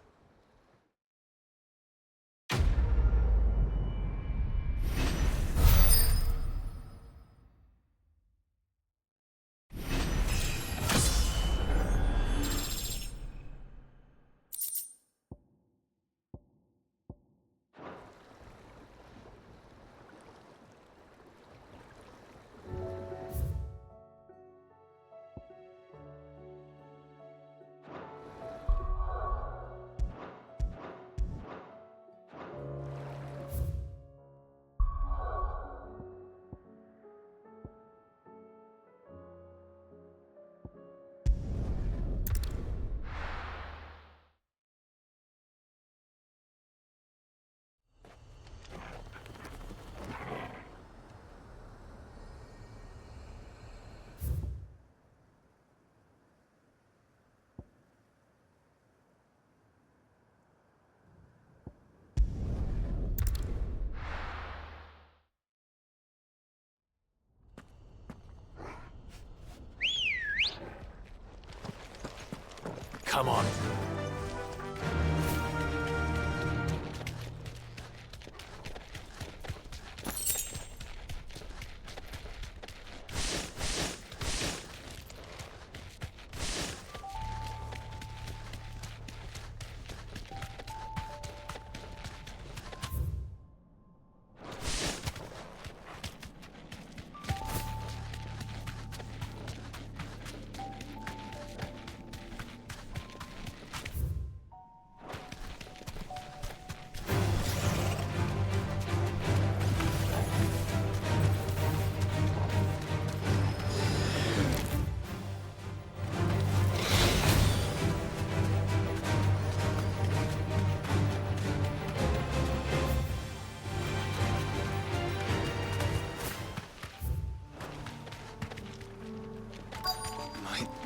Come on.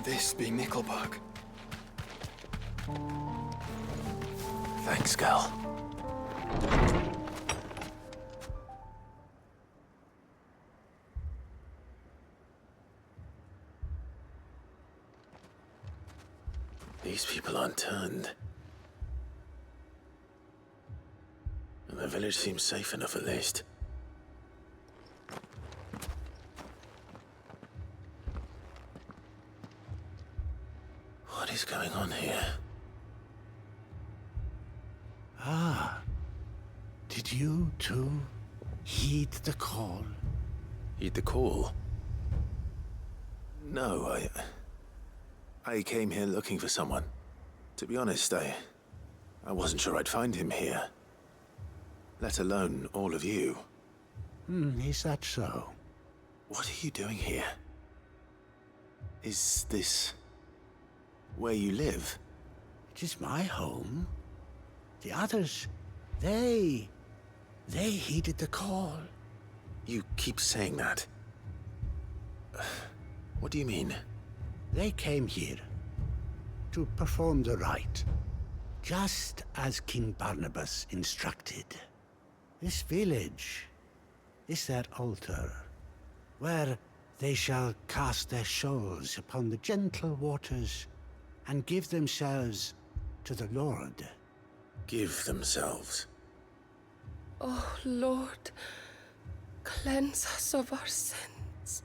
This be Nickelbug. Thanks, Gal. These people aren't turned. And the village seems safe enough at least. What is going on here? Ah, did you too heed the call? Heed the call? No, I came here looking for someone. To be honest, I wasn't sure I'd find him here. Let alone all of you. Is that so? What are you doing here? Is this where you live? It is my home. The others, they heeded the call. You keep saying that. What do you mean? They came here to perform the rite, just as King Barnabas instructed. This village is their altar, where they shall cast their shoals upon the gentle waters and give themselves to the Lord. Give themselves? Oh, Lord, cleanse us of our sins.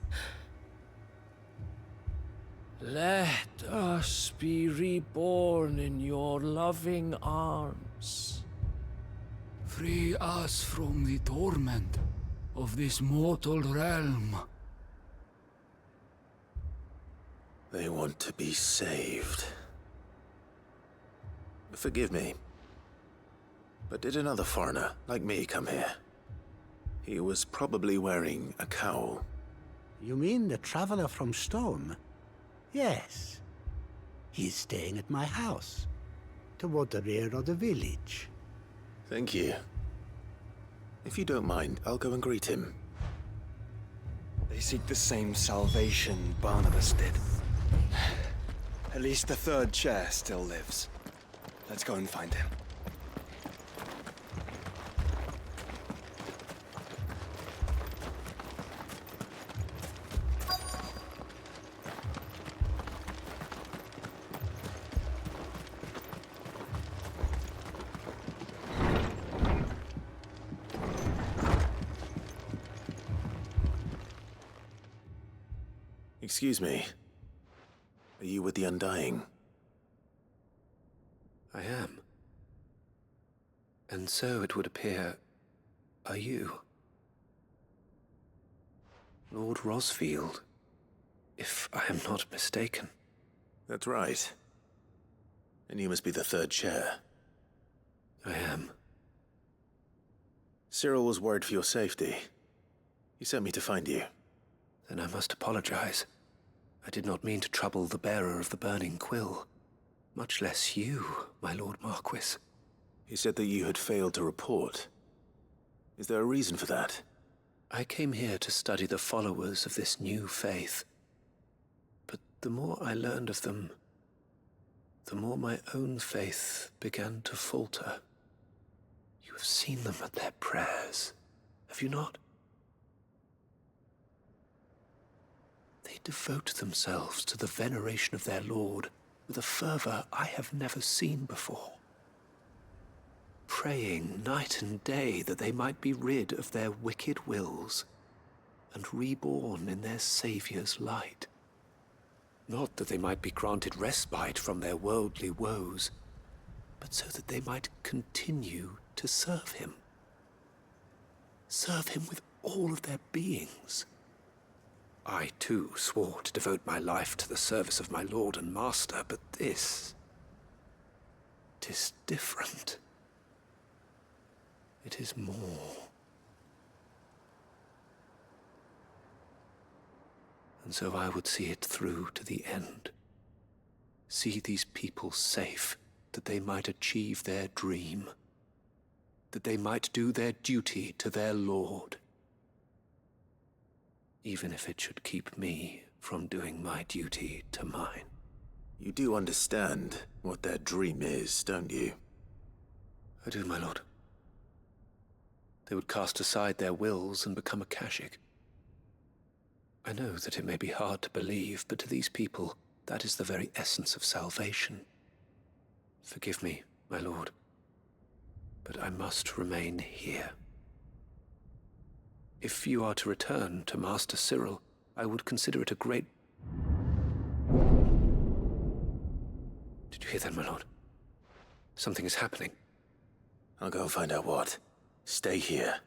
Let us be reborn in your loving arms. Free us from the torment of this mortal realm. They want to be saved. Forgive me, but did another foreigner like me come here? He was probably wearing a cowl. You mean the traveler from Storm? Yes. He's staying at my house, toward the rear of the village. Thank you. If you don't mind, I'll go and greet him. They seek the same salvation Barnabas did. At least the third chair still lives. Let's go and find him. Excuse me. Are you with the Undying? I am. And so it would appear, are you. Lord Rosfield, if I am not mistaken. That's right. And you must be the third chair. I am. Cyril was worried for your safety. He sent me to find you. Then I must apologize. I did not mean to trouble the bearer of the burning quill. Much less you, my Lord Marquis. He said that you had failed to report. Is there a reason for that? I came here to study the followers of this new faith. But the more I learned of them, the more my own faith began to falter. You have seen them at their prayers, have you not? They devote themselves to the veneration of their Lord with a fervor I have never seen before. Praying night and day that they might be rid of their wicked wills and reborn in their Saviour's light. Not that they might be granted respite from their worldly woes, but so that they might continue to serve him. Serve him with all of their beings. I, too, swore to devote my life to the service of my Lord and Master, but this... 'tis different. It is more. And so I would see it through to the end. See these people safe, that they might achieve their dream. That they might do their duty to their Lord. Even if it should keep me from doing my duty to mine. You do understand what their dream is, don't you? I do, my lord. They would cast aside their wills and become Akashic. I know that it may be hard to believe, but to these people, that is the very essence of salvation. Forgive me, my lord, but I must remain here. If you are to return to Master Cyril, I would consider it a great... Did you hear that, my lord? Something is happening. I'll go and find out what. Stay here.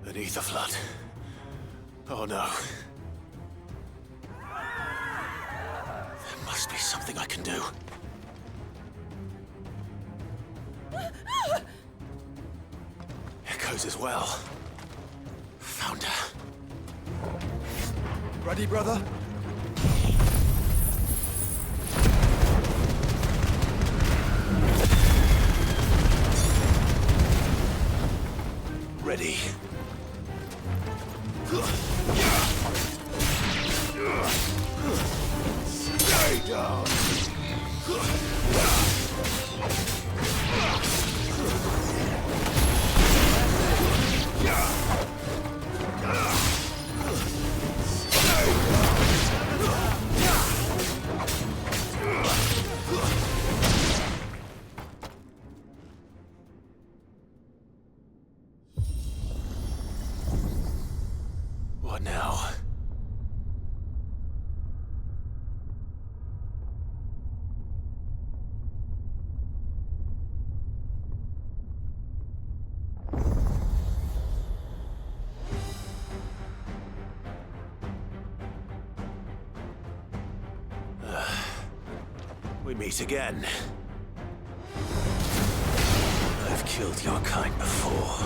An ether flood. Oh no. There must be something I can do. Echoes as well. Found her. Ready, brother? Ready. Stay down. What now? We meet again. I've killed your kind before.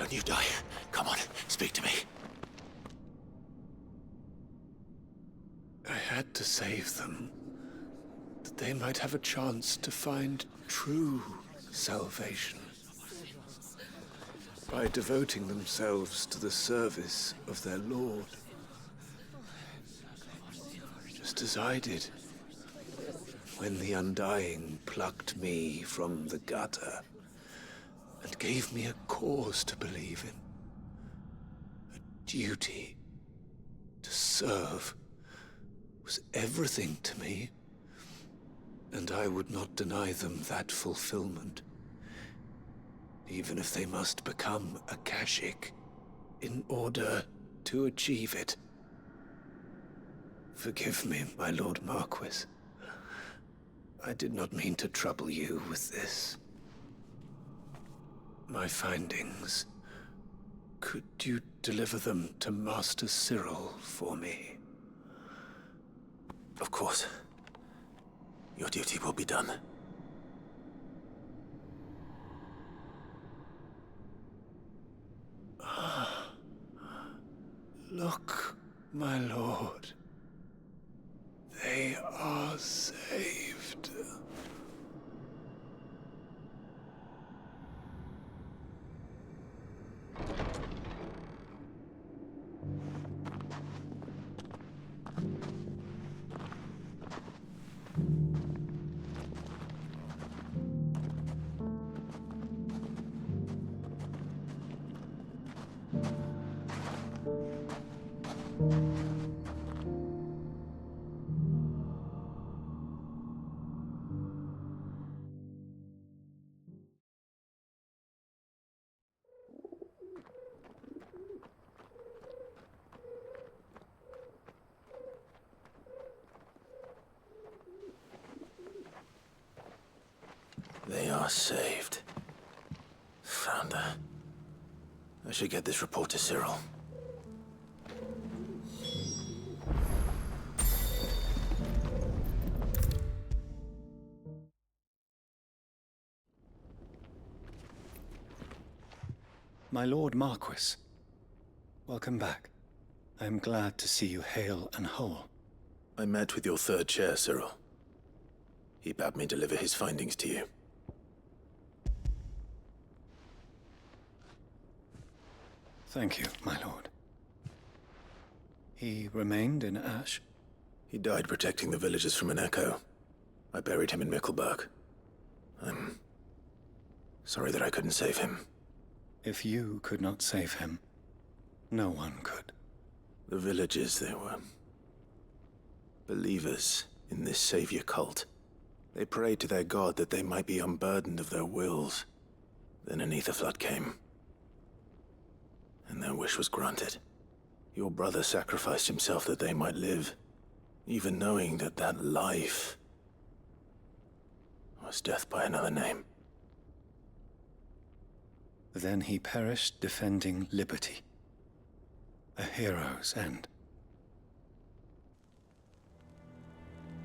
don't you die. Come on, speak to me. I had to save them, that they might have a chance to find true salvation. By devoting themselves to the service of their Lord. Just as I did when the Undying plucked me from the gutter and gave me a cause to believe in. A duty to serve was everything to me, and I would not deny them that fulfillment, even if they must become a Kashik in order to achieve it. Forgive me, my Lord Marquis. I did not mean to trouble you with this. My findings. Could you deliver them to Master Cyril for me? Of course. Your duty will be done. Look, my lord. They are saved. They are saved. Founder. I should get this report to Cyril. My Lord Marquis, welcome back. I am glad to see you hale and whole. I met with your third chair, Cyril. He bade me deliver his findings to you. Thank you, my lord. He remained in Ash? He died protecting the villagers from an echo. I buried him in Mickleburg. I'm sorry that I couldn't save him. If you could not save him, no one could. The villagers, they were believers in this savior cult. They prayed to their god that they might be unburdened of their wills. Then an ether flood came, and their wish was granted. Your brother sacrificed himself that they might live, even knowing that that life was death by another name. Then he perished defending liberty. A hero's end.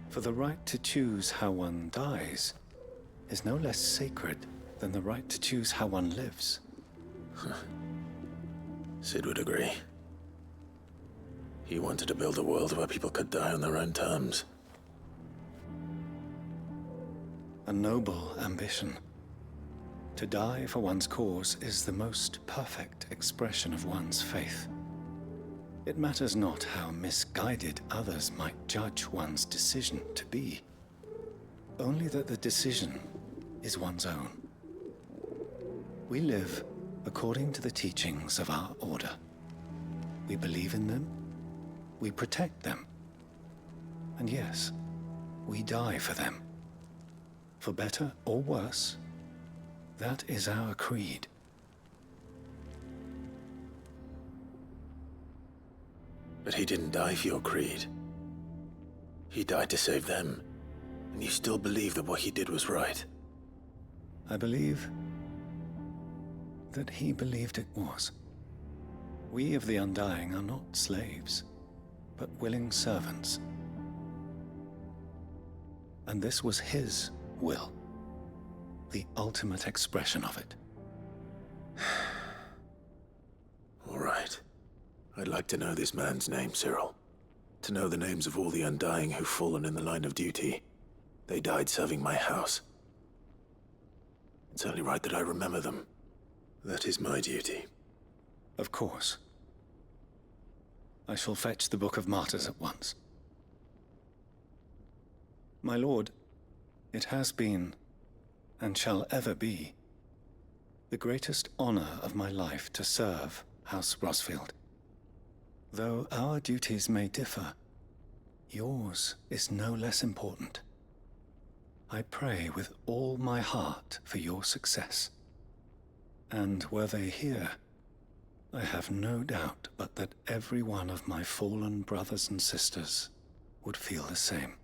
For the right to choose how one dies is no less sacred than the right to choose how one lives. Sid would agree. He wanted to build a world where people could die on their own terms. A noble ambition. To die for one's cause is the most perfect expression of one's faith. It matters not how misguided others might judge one's decision to be, only that the decision is one's own. We live according to the teachings of our order. We believe in them, we protect them, and yes, we die for them. For better or worse, that is our creed. But he didn't die for your creed. He died to save them, and you still believe that what he did was right. I believe that he believed it was. We of the Undying are not slaves, but willing servants. And this was his will, the ultimate expression of it. I'd like to know this man's name, Cyril. To know the names of all the Undying who've fallen in the line of duty. They died serving my house. It's only right that I remember them. That is my duty. Of course. I shall fetch the Book of Martyrs at once. My lord, it has been, and shall ever be, the greatest honor of my life to serve House Rosfield. Though our duties may differ, yours is no less important. I pray with all my heart for your success. And were they here, I have no doubt but that every one of my fallen brothers and sisters would feel the same.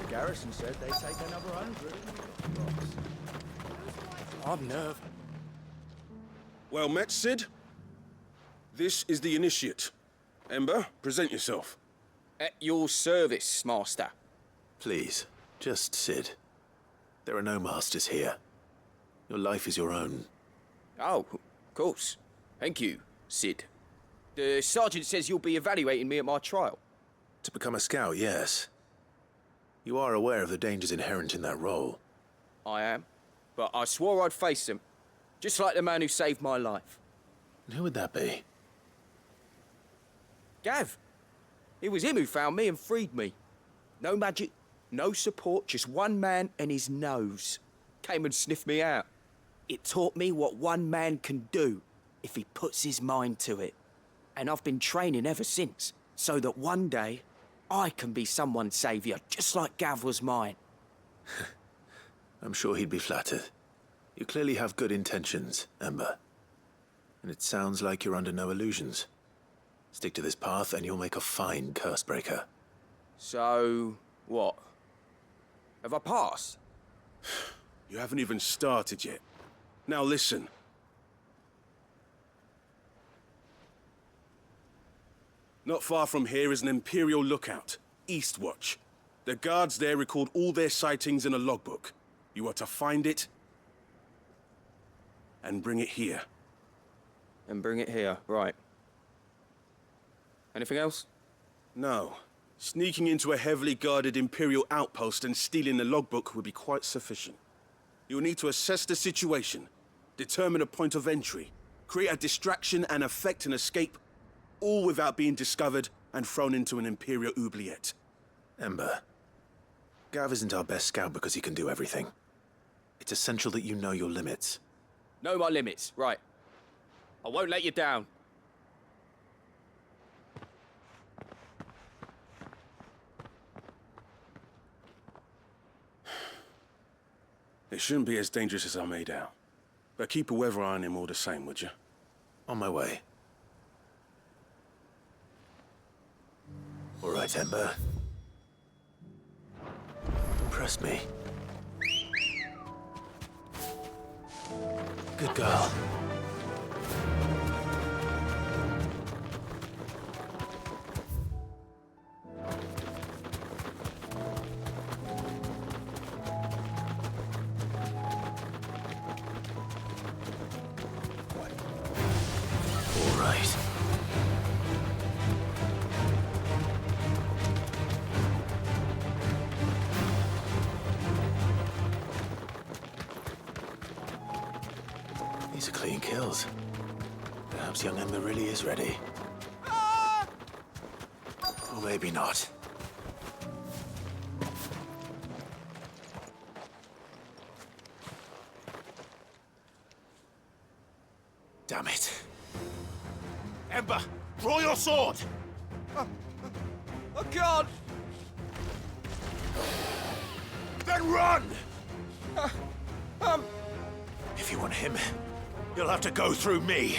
Garrison said they'd take another 100. I'm nervous. Well met, Cid. This is the initiate. Ember, present yourself. At your service, master. Please, just Cid. There are no masters here. Your life is your own. Oh, of course. Thank you, Cid. The sergeant says you'll be evaluating me at my trial. To become a scout, yes. You are aware of the dangers inherent in that role. I am. But I swore I'd face them. Just like the man who saved my life. And who would that be? Gav. It was him who found me and freed me. No magic, no support, just one man and his nose. Came and sniffed me out. It taught me what one man can do if he puts his mind to it. And I've been training ever since, so that one day I can be someone's saviour, just like Gav was mine. I'm sure he'd be flattered. You clearly have good intentions, Ember. And it sounds like you're under no illusions. Stick to this path and you'll make a fine Cursebreaker. So, what? Have I passed? You haven't even started yet. Now listen. Not far from here is an Imperial lookout, Eastwatch. The guards there record all their sightings in a logbook. You are to find it and bring it here. And bring it here, right. Anything else? No. Sneaking into a heavily guarded Imperial outpost and stealing the logbook would be quite sufficient. You'll need to assess the situation, determine a point of entry, create a distraction and effect an escape, all without being discovered and thrown into an Imperial oubliette. Ember, Gav isn't our best scout because he can do everything. It's essential that you know your limits. Know my limits, right. I won't let you down. It shouldn't be as dangerous as I made out. But keep a weather eye on him all the same, would you? On my way. All right, Ember. Impress me. Good girl. All right. These are clean kills. Perhaps young Ember really is ready. Or maybe not. Damn it. Ember, draw your sword! I can't! Then run! If you want him, you'll have to go through me.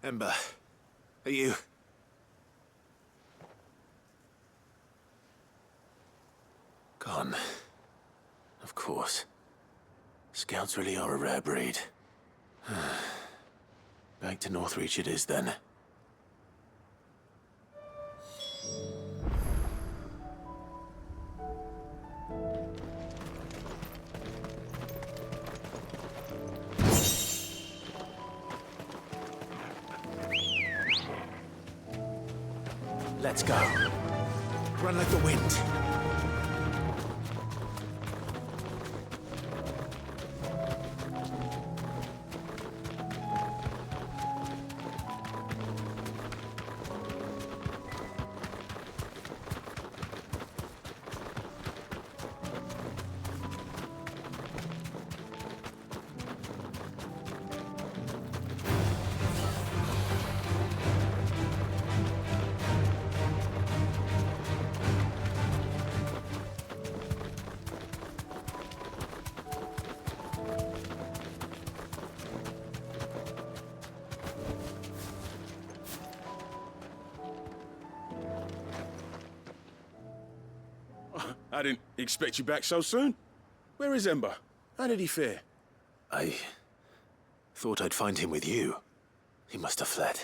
Ember, are you... Gone. Of course. Scouts really are a rare breed. Back to Northreach it is then. Let's go. Run like the wind. I didn't expect you back so soon. Where is Ember? How did he fare? I thought I'd find him with you. He must have fled.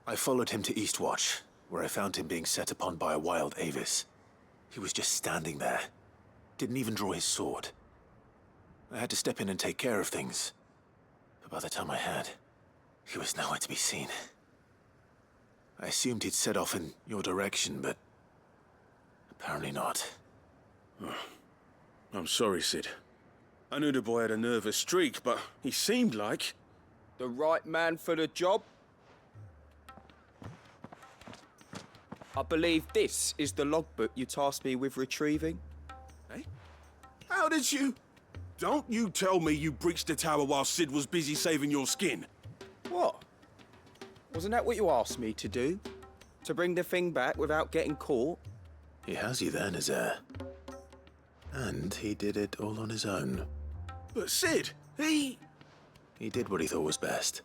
I followed him to Eastwatch, where I found him being set upon by a wild Avis. He was just standing there. Didn't even draw his sword. I had to step in and take care of things. But by the time I had, he was nowhere to be seen. I assumed he'd set off in your direction, but apparently not. I'm sorry, Cid. I knew the boy had a nervous streak, but he seemed like... The right man for the job? I believe this is the logbook you tasked me with retrieving. Eh? How did you... Don't you tell me you breached the tower while Cid was busy saving your skin. What? Wasn't that what you asked me to do? To bring the thing back without getting caught? He has you there, Nazair. And he did it all on his own. But Cid, he did what he thought was best.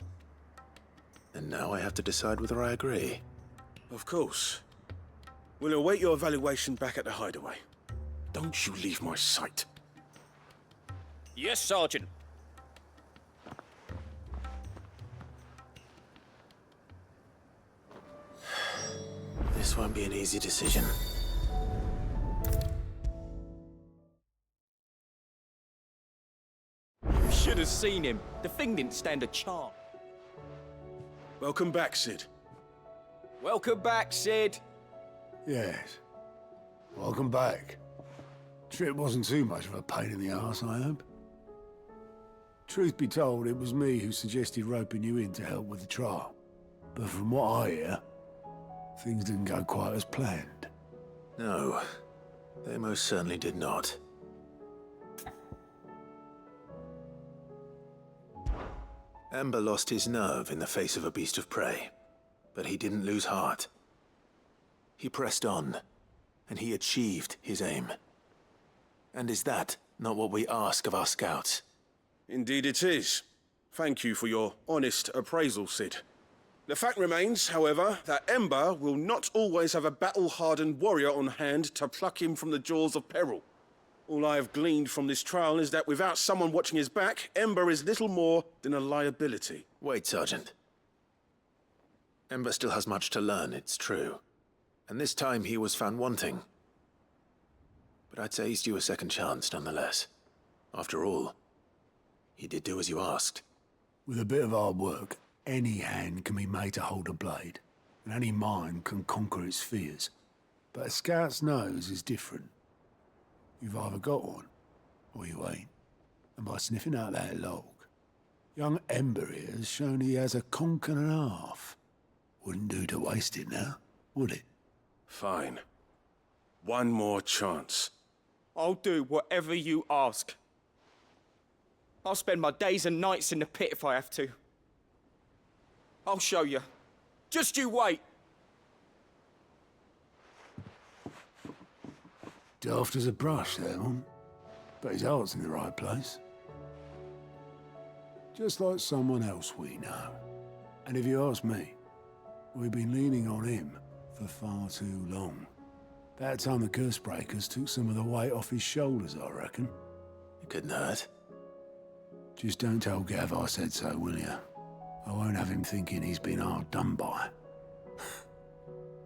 And now I have to decide whether I agree. Of course. We'll await your evaluation back at the hideaway. Don't you leave my sight. Yes, Sergeant. This won't be an easy decision. You should have seen him. The thing didn't stand a chance. Welcome back, Cid. Welcome back, Cid. Yes. Welcome back. Trip wasn't too much of a pain in the arse, I hope. Truth be told, it was me who suggested roping you in to help with the trial. But from what I hear, things didn't go quite as planned. No, they most certainly did not. Ember lost his nerve in the face of a beast of prey, but he didn't lose heart. He pressed on, and he achieved his aim. And is that not what we ask of our scouts? Indeed it is. Thank you for your honest appraisal, Cid. The fact remains, however, that Ember will not always have a battle-hardened warrior on hand to pluck him from the jaws of peril. All I have gleaned from this trial is that without someone watching his back, Ember is little more than a liability. Wait, Sergeant. Ember still has much to learn, it's true. And this time he was found wanting. But I'd say he's due a second chance, nonetheless. After all, he did do as you asked. With a bit of hard work, any hand can be made to hold a blade, and any mind can conquer its fears. But a scout's nose is different. You've either got one, or you ain't. And by sniffing out that log, young Ember here has shown he has a conch and a half. Wouldn't do to waste it now, would it? Fine. One more chance. I'll do whatever you ask. I'll spend my days and nights in the pit if I have to. I'll show you. Just you wait. Daft as a brush, that one. But his heart's in the right place. Just like someone else we know. And if you ask me, we've been leaning on him for far too long. About time the Cursebreakers took some of the weight off his shoulders, I reckon. It couldn't hurt. Just don't tell Gav I said so, will you? I won't have him thinking he's been hard done by.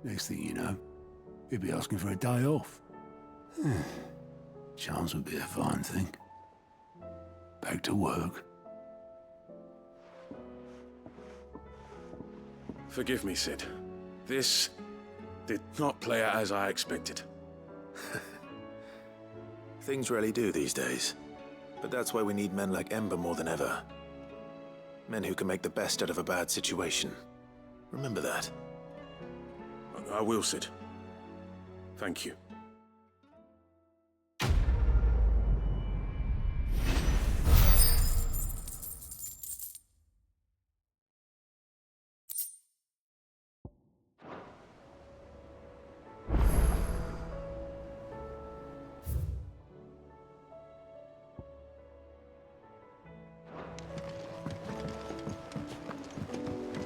Next thing you know, he'll be asking for a day off. Chance would be a fine thing. Back to work. Forgive me, Cid. This did not play out as I expected. Things rarely do these days. But that's why we need men like Ember more than ever. Men who can make the best out of a bad situation. Remember that. I will, Cid. Thank you.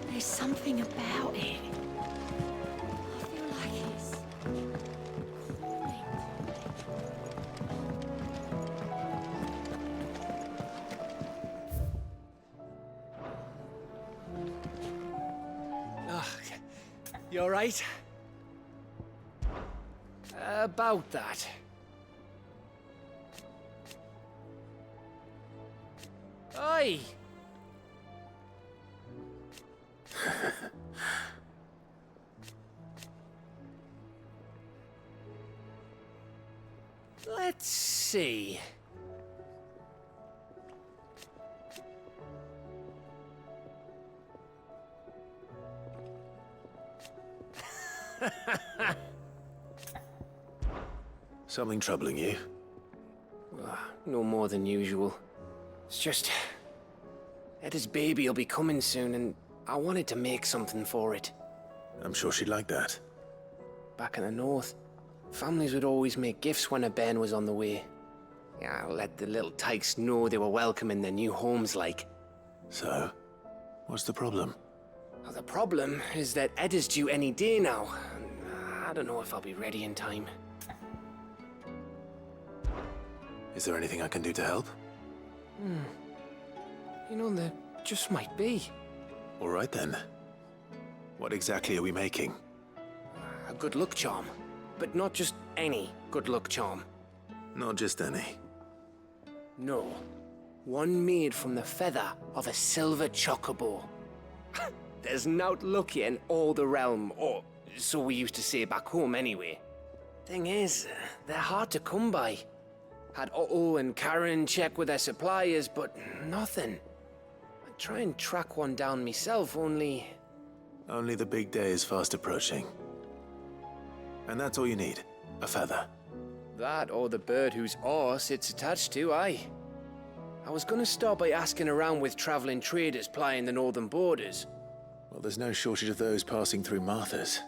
There's something about it. I feel like it's calling. You all right? About that. Oi! Let's see. Something troubling you? No more than usual. It's just... Etta's baby will be coming soon, and I wanted to make something for it. I'm sure she'd like that. Back in the north, families would always make gifts when a bairn was on the way. Yeah, let the little tykes know they were welcome in their new homes, like. So, what's the problem? Well, the problem is that Etta's due any day now. I don't know if I'll be ready in time. Is there anything I can do to help? You know, there just might be. All right then. What exactly are we making? A good luck charm. But not just any good luck charm. Not just any. No. One made from the feather of a silver chocobo. There's naught luckier in all the realm, or so we used to say back home anyway. Thing is, they're hard to come by. Had Otto and Karen check with their suppliers, but nothing. I'd try and track one down myself, only... Only the big day is fast approaching. And that's all you need, a feather. That or the bird whose horse it's attached to, aye. I was gonna start by asking around with traveling traders plying the northern borders. Well, there's no shortage of those passing through Martha's.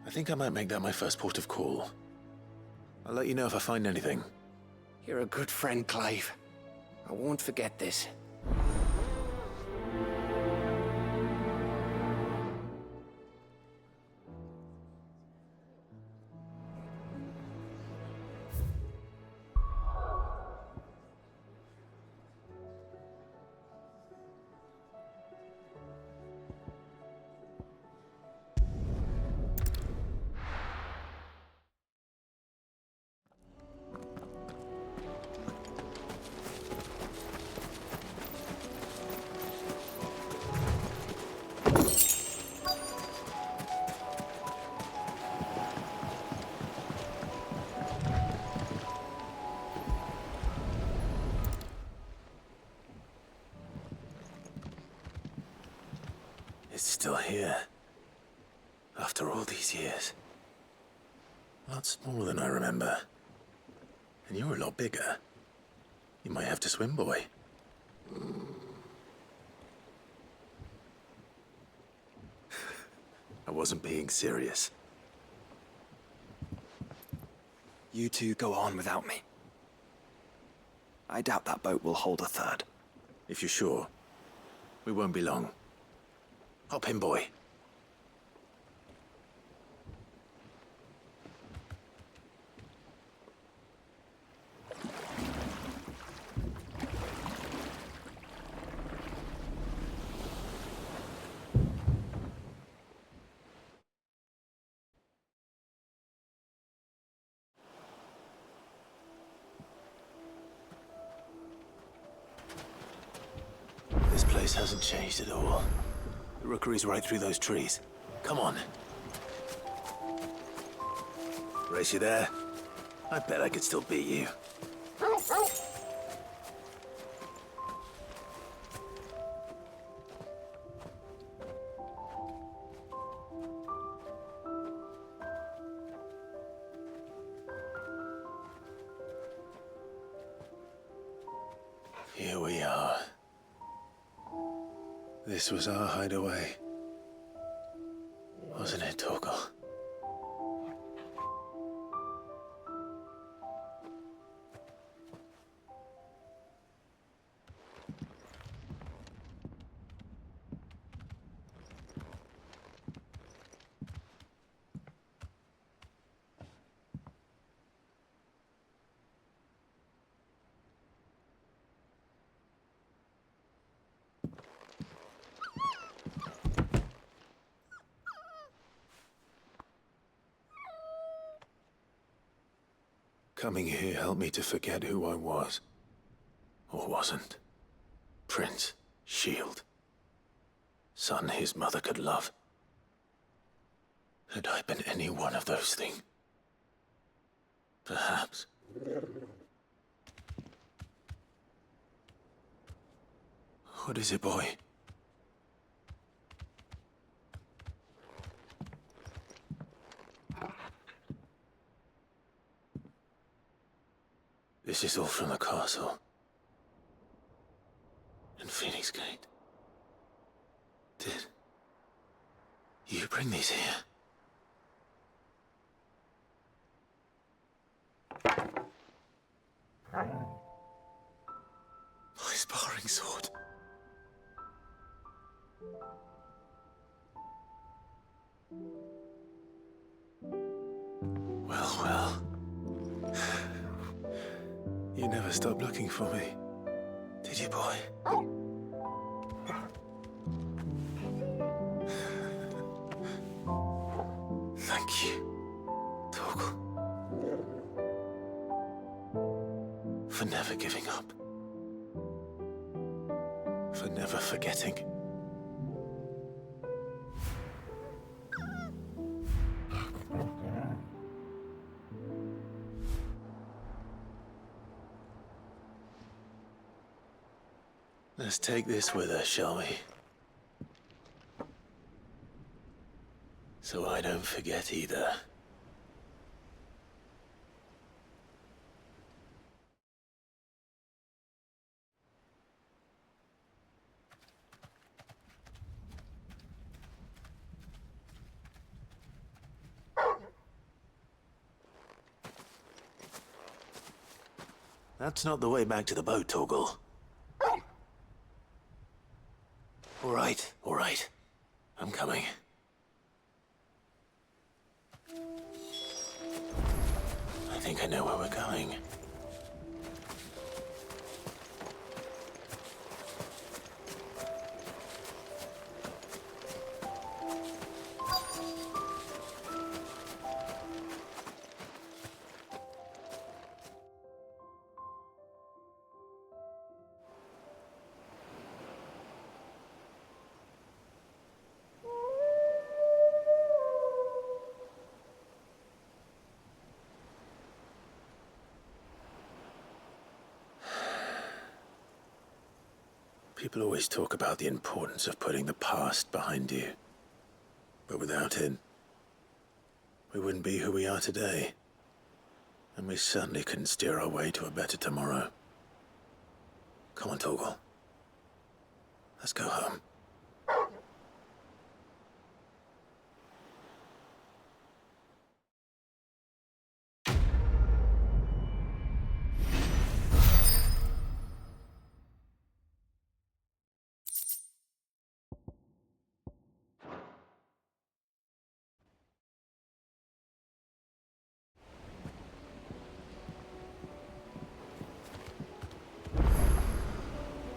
I think I might make that my first port of call. I'll let you know if I find anything. You're a good friend, Clive. I won't forget this. It's still here. After all these years. A lot smaller than I remember. And you're a lot bigger. You might have to swim, boy. I wasn't being serious. You two go on without me. I doubt that boat will hold a third. If you're sure, we won't be long. Hop in, boy. This place hasn't changed at all. The rookery's right through those trees. Come on. Race you there? I bet I could still beat you. Here we are. This was our hideaway. Wasn't it, Torgal? Coming here helped me to forget who I was. Or wasn't. Prince, Shield. Son his mother could love. Had I been any one of those things? Perhaps. What is it, boy? This is all from the castle. And Phoenix Gate. Did you bring these here? My sparring sword. Well, well. You never stopped looking for me, did you, boy? Thank you, Torgal. For never giving up. For never forgetting. Let's take this with us, shall we? So I don't forget either. That's not the way back to the boat, Torgal. All right. I'm coming. I think I know where we're going. People always talk about the importance of putting the past behind you. But without it, we wouldn't be who we are today. And we certainly couldn't steer our way to a better tomorrow. Come on, Torgal. Let's go home.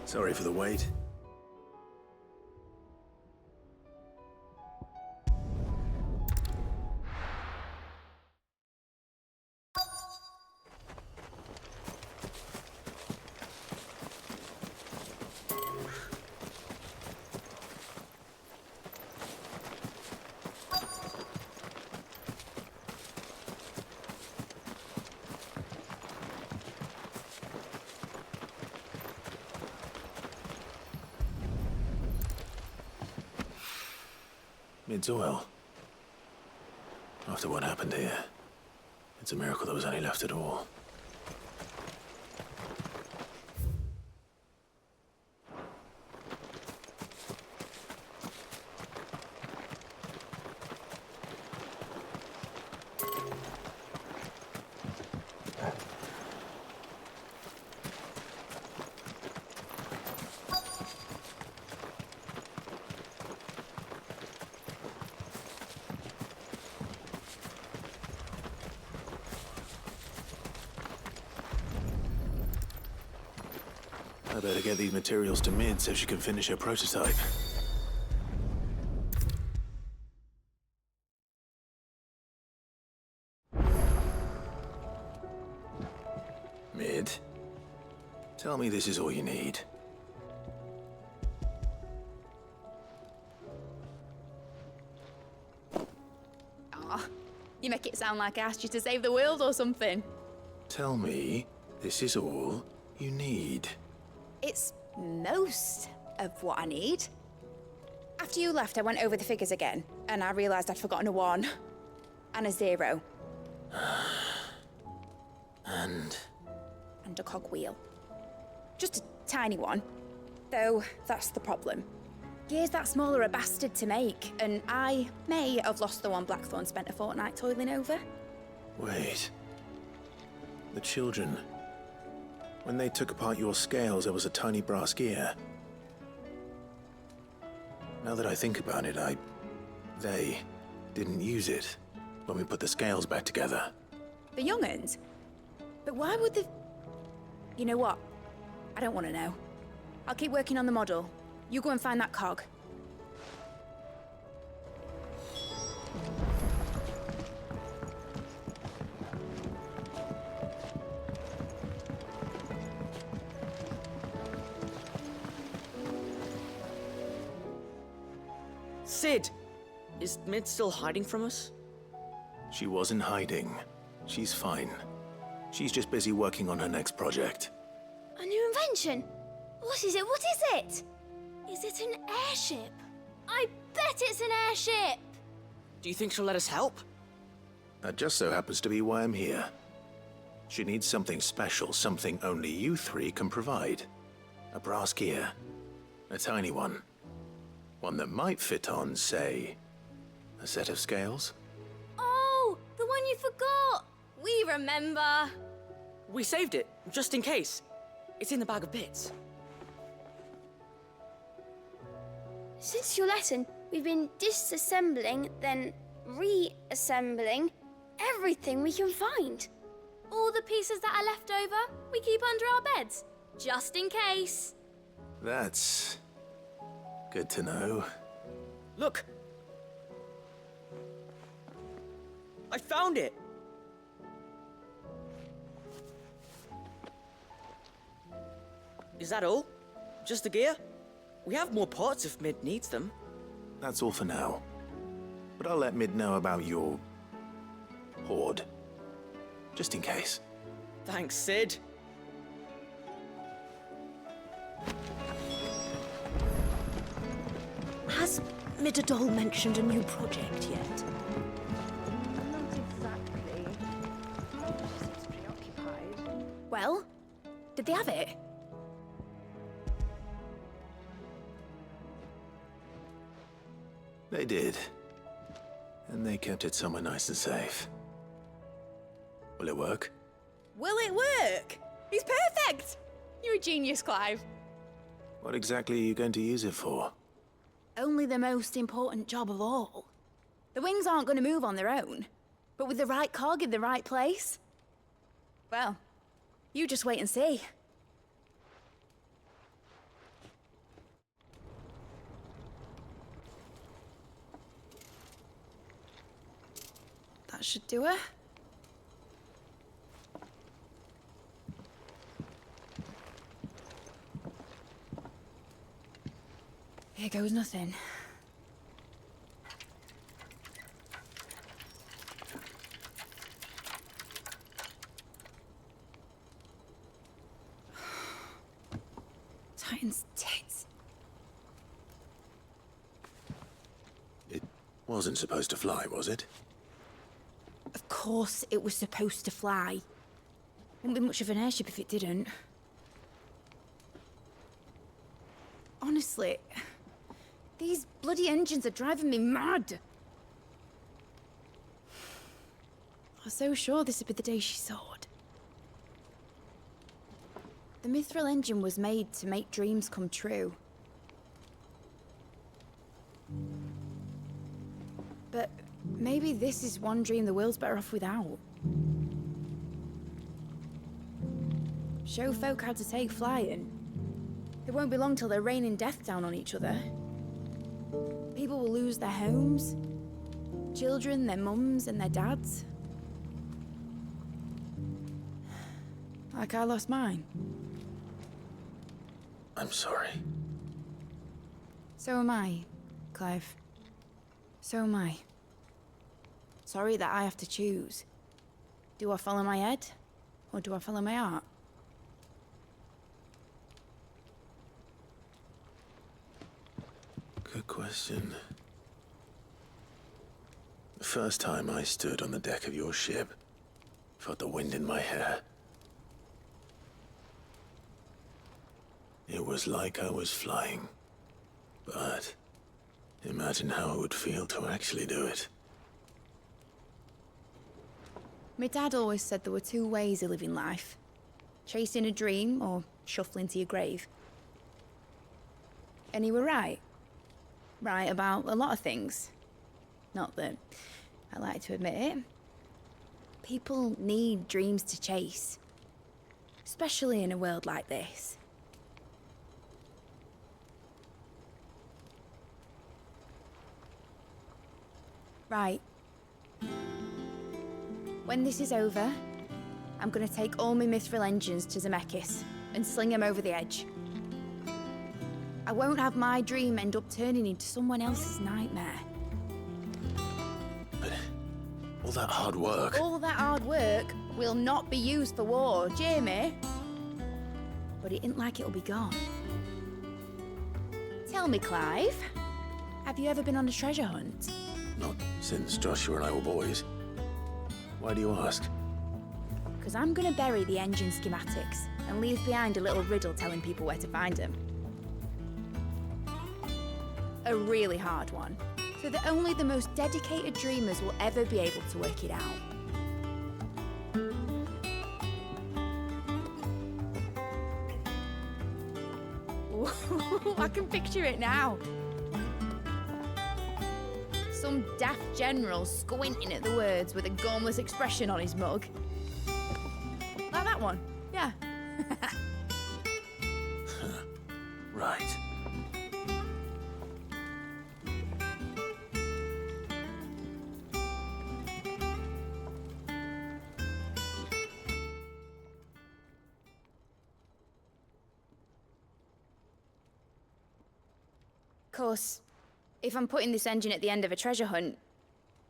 Sorry for the wait. It's oil. After what happened here, it's a miracle there was any left at all. I better get these materials to Mid so she can finish her prototype. Mid, tell me this is all you need. Aw, you make it sound like I asked you to save the world or something. Tell me this is all you need. It's most of what I need. After you left, I went over the figures again, and I realized I'd forgotten a 1 and a 0. And a cogwheel. Just a tiny one. Though, that's the problem. Gears that small are a bastard to make, and I may have lost the one Blackthorn spent a fortnight toiling over. Wait. The children. When they took apart your scales, there was a tiny brass gear. Now that I think about it, they didn't use it when we put the scales back together. The young'uns? But why would the... You know what? I don't want to know. I'll keep working on the model. You go and find that cog. Cid! Is Mid still hiding from us? She wasn't hiding. She's fine. She's just busy working on her next project. A new invention? What is it? What is it? Is it an airship? I bet it's an airship! Do you think she'll let us help? That just so happens to be why I'm here. She needs something special, something only you three can provide. A brass gear. A tiny one. One that might fit on, say, a set of scales? Oh, the one you forgot! We remember! We saved it, just in case. It's in the bag of bits. Since your lesson, we've been disassembling, then reassembling everything we can find. All the pieces that are left over, we keep under our beds, just in case. That's good to know. Look! I found it! Is that all? Just the gear? We have more parts if Mid needs them. That's all for now. But I'll let Mid know about your hoard. Just in case. Thanks, Sid. Has Midadol mentioned a new project yet? Not exactly. She seems preoccupied. Well, did they have it? They did. And they kept it somewhere nice and safe. Will it work? Will it work? He's perfect! You're a genius, Clive. What exactly are you going to use it for? Only the most important job of all. The wings aren't going to move on their own, but with the right cog in the right place. Well, you just wait and see. That should do it. Here goes nothing. Titan's tits. It wasn't supposed to fly, was it? Of course it was supposed to fly. Wouldn't be much of an airship if it didn't. Honestly, these bloody engines are driving me mad. I was so sure this would be the day she soared. The Mithril engine was made to make dreams come true. But maybe this is one dream the world's better off without. Show folk how to take flying. It won't be long till they're raining death down on each other. People will lose their homes, children, their mums and their dads. Like I lost mine. I'm sorry. So am I, Clive. So am I. Sorry that I have to choose. Do I follow my head, or do I follow my heart? Good question. The first time I stood on the deck of your ship, felt the wind in my hair. It was like I was flying. But imagine how it would feel to actually do it. My dad always said there were two ways of living life. Chasing a dream or shuffling to your grave. And he were right. Right about a lot of things. Not that I like to admit it. People need dreams to chase. Especially in a world like this. Right. When this is over, I'm gonna take all my Mithril engines to Zemeckis and sling them over the edge. I won't have my dream end up turning into someone else's nightmare. But all that hard work... All that hard work will not be used for war, Jamie. But it ain't like it'll be gone. Tell me, Clive, have you ever been on a treasure hunt? Not since Joshua and I were boys. Why do you ask? Because I'm going to bury the engine schematics and leave behind a little riddle telling people where to find them. A really hard one, so that only the most dedicated dreamers will ever be able to work it out. Ooh, I can picture it now. Some daft general squinting at the words with a gormless expression on his mug. Like that one, yeah. Right. Of course, if I'm putting this engine at the end of a treasure hunt,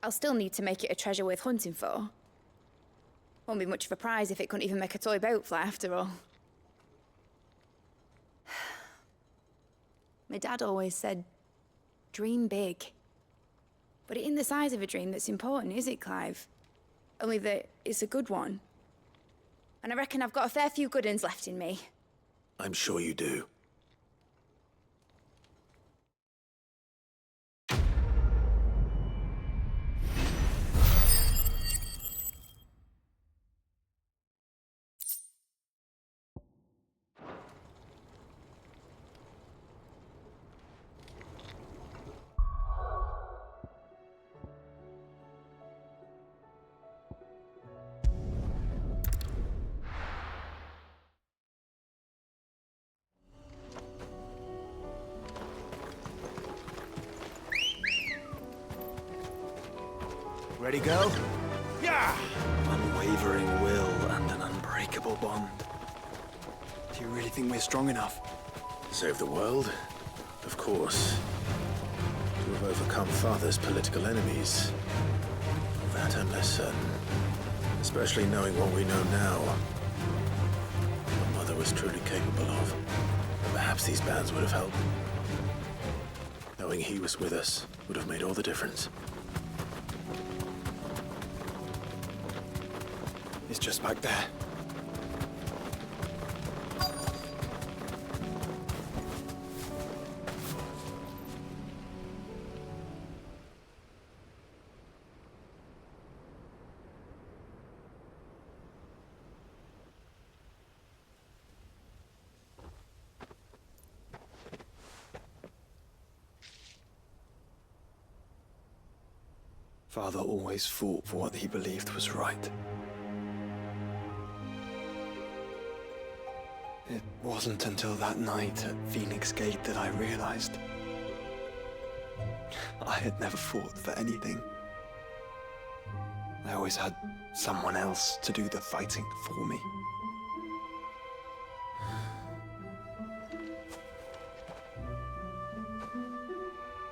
I'll still need to make it a treasure worth hunting for. Won't be much of a prize if it couldn't even make a toy boat fly after all. My dad always said, dream big. But it ain't the size of a dream that's important, is it, Clive? Only that it's a good one. And I reckon I've got a fair few good uns left in me. I'm sure you do. Ready, go? Yeah! Unwavering will and an unbreakable bond. Do you really think we're strong enough? Save the world? Of course. To have overcome Father's political enemies. That I'm less certain. Especially knowing what we know now. What Mother was truly capable of. Perhaps these bands would have helped. Knowing he was with us would have made all the difference. It's just back there. Father always fought for what he believed was right. It wasn't until that night at Phoenix Gate that I realized I had never fought for anything. I always had someone else to do the fighting for me.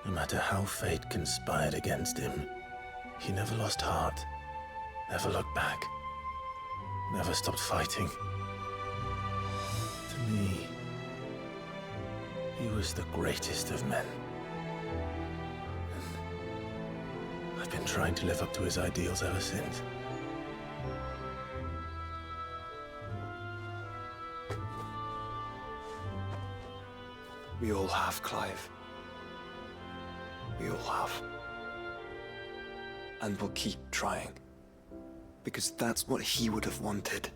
No matter how fate conspired against him, he never lost heart, never looked back, never stopped fighting. To me, he was the greatest of men. And I've been trying to live up to his ideals ever since. We all have, Clive. We all have. And we'll keep trying. Because that's what he would have wanted.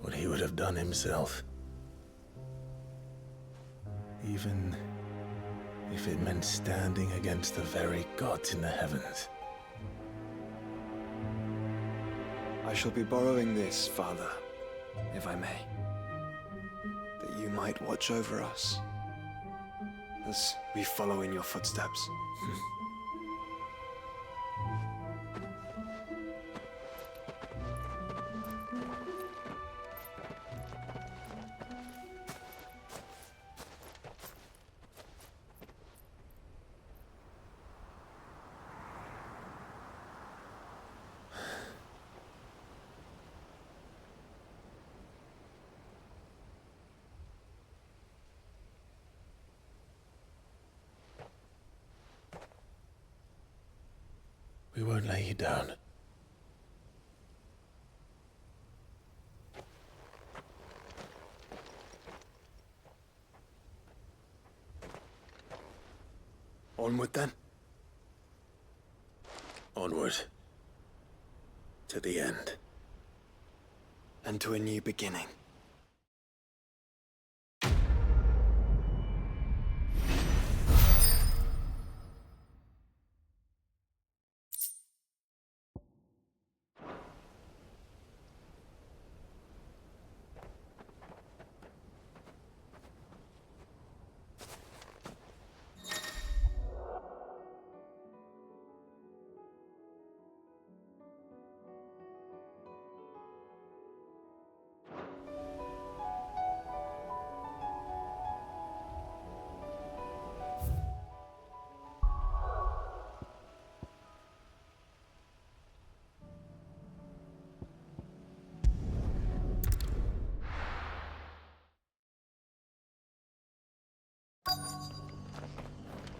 What he would have done himself. Even if it meant standing against the very gods in the heavens. I shall be borrowing this, Father, if I may. That you might watch over us as we follow in your footsteps. We won't lay you down. Onward, then. Onward. To the end. And to a new beginning.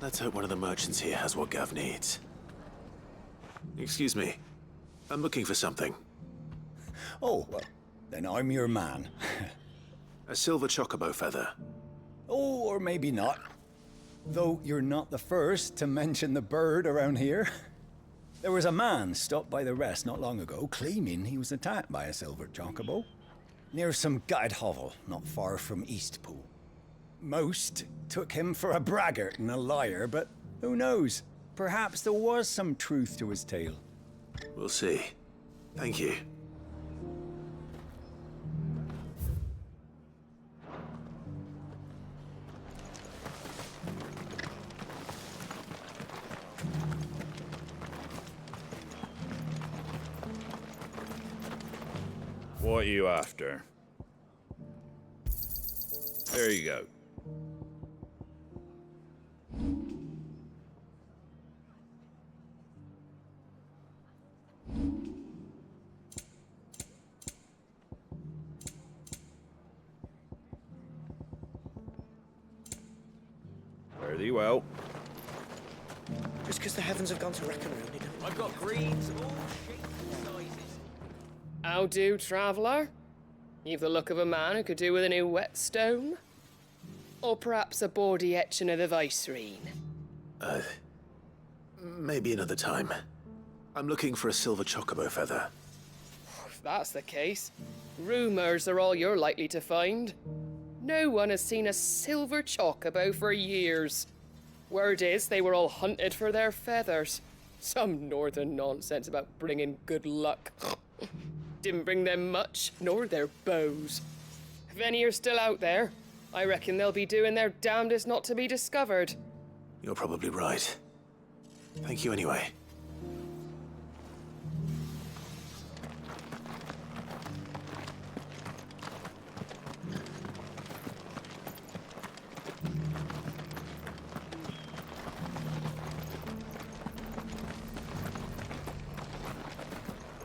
Let's hope one of the merchants here has what Gav needs. Excuse me. I'm looking for something. Oh, well, then I'm your man. A silver chocobo feather. Oh, or maybe not. Though you're not the first to mention the bird around here. There was a man stopped by the rest not long ago, claiming he was attacked by a silver chocobo. Near some gutted hovel, not far from Eastpool. Most took him for a braggart and a liar, but who knows? Perhaps there was some truth to his tale. We'll see. Thank you. What are you after? There you go. Fare thee well. Just because the heavens have gone to wreck and ruin it. I've got greens of all shapes and sizes. How do, traveller? You've the look of a man who could do with a new whetstone. Or perhaps a bawdy etching of the Vicereine. Maybe another time. I'm looking for a silver chocobo feather. If that's the case, rumours are all you're likely to find. No one has seen a silver chocobo for years. Word is they were all hunted for their feathers. Some northern nonsense about bringing good luck. Didn't bring them much, nor their bows. If any are still out there, I reckon they'll be doing their damnedest not to be discovered. You're probably right. Thank you anyway.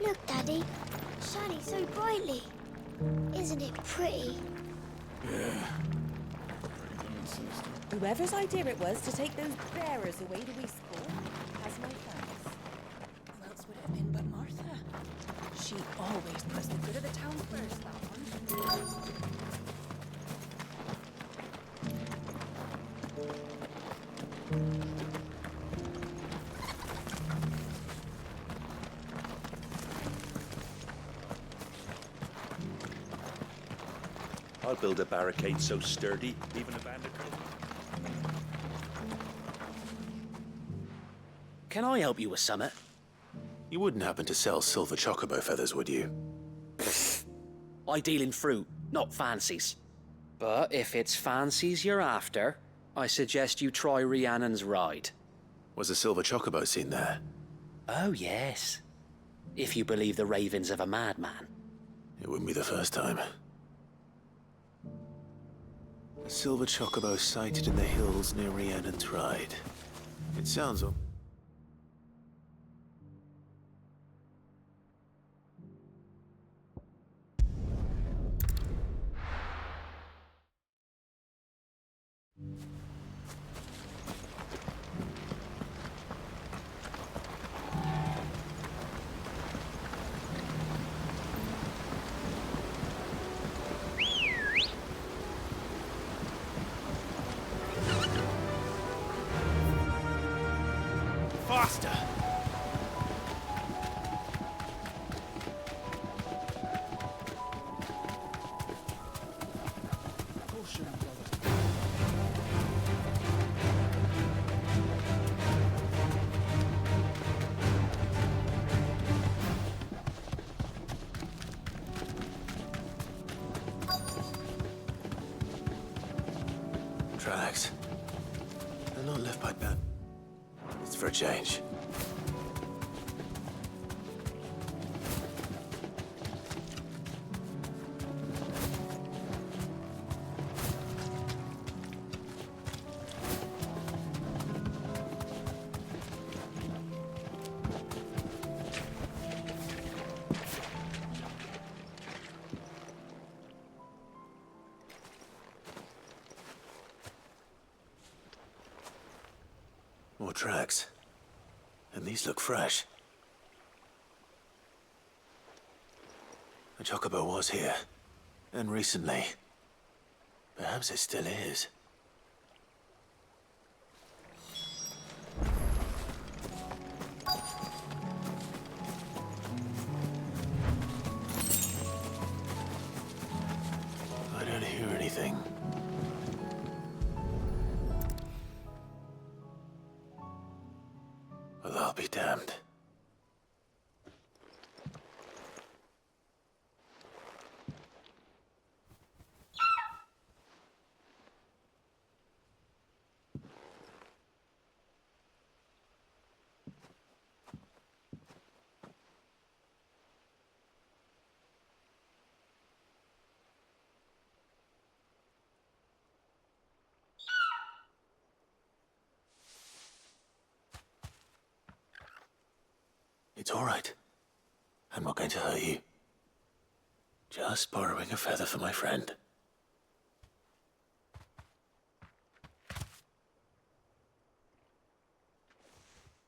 Look, Daddy. Shining so brightly. Isn't it pretty? Yeah. Whoever's idea it was to take those bearers away to Eastpool has my thanks. Who else would it have been but Martha? She always puts the good of the town first, that one. I'll build a barricade so sturdy, even a bandit could. Can I help you with summit? You wouldn't happen to sell silver chocobo feathers, would you? I deal in fruit, not fancies. But if it's fancies you're after, I suggest you try Rhiannon's ride. Was a silver chocobo seen there? Oh, yes. If you believe the ravings of a madman. It wouldn't be the first time. A silver chocobo sighted in the hills near Rhiannon's Ride. It sounds... for a change. More tracks. And these look fresh. The Chocobo was here. And recently. Perhaps it still is. I don't hear anything. Well, I'll be damned. It's all right. I'm not going to hurt you. Just borrowing a feather for my friend.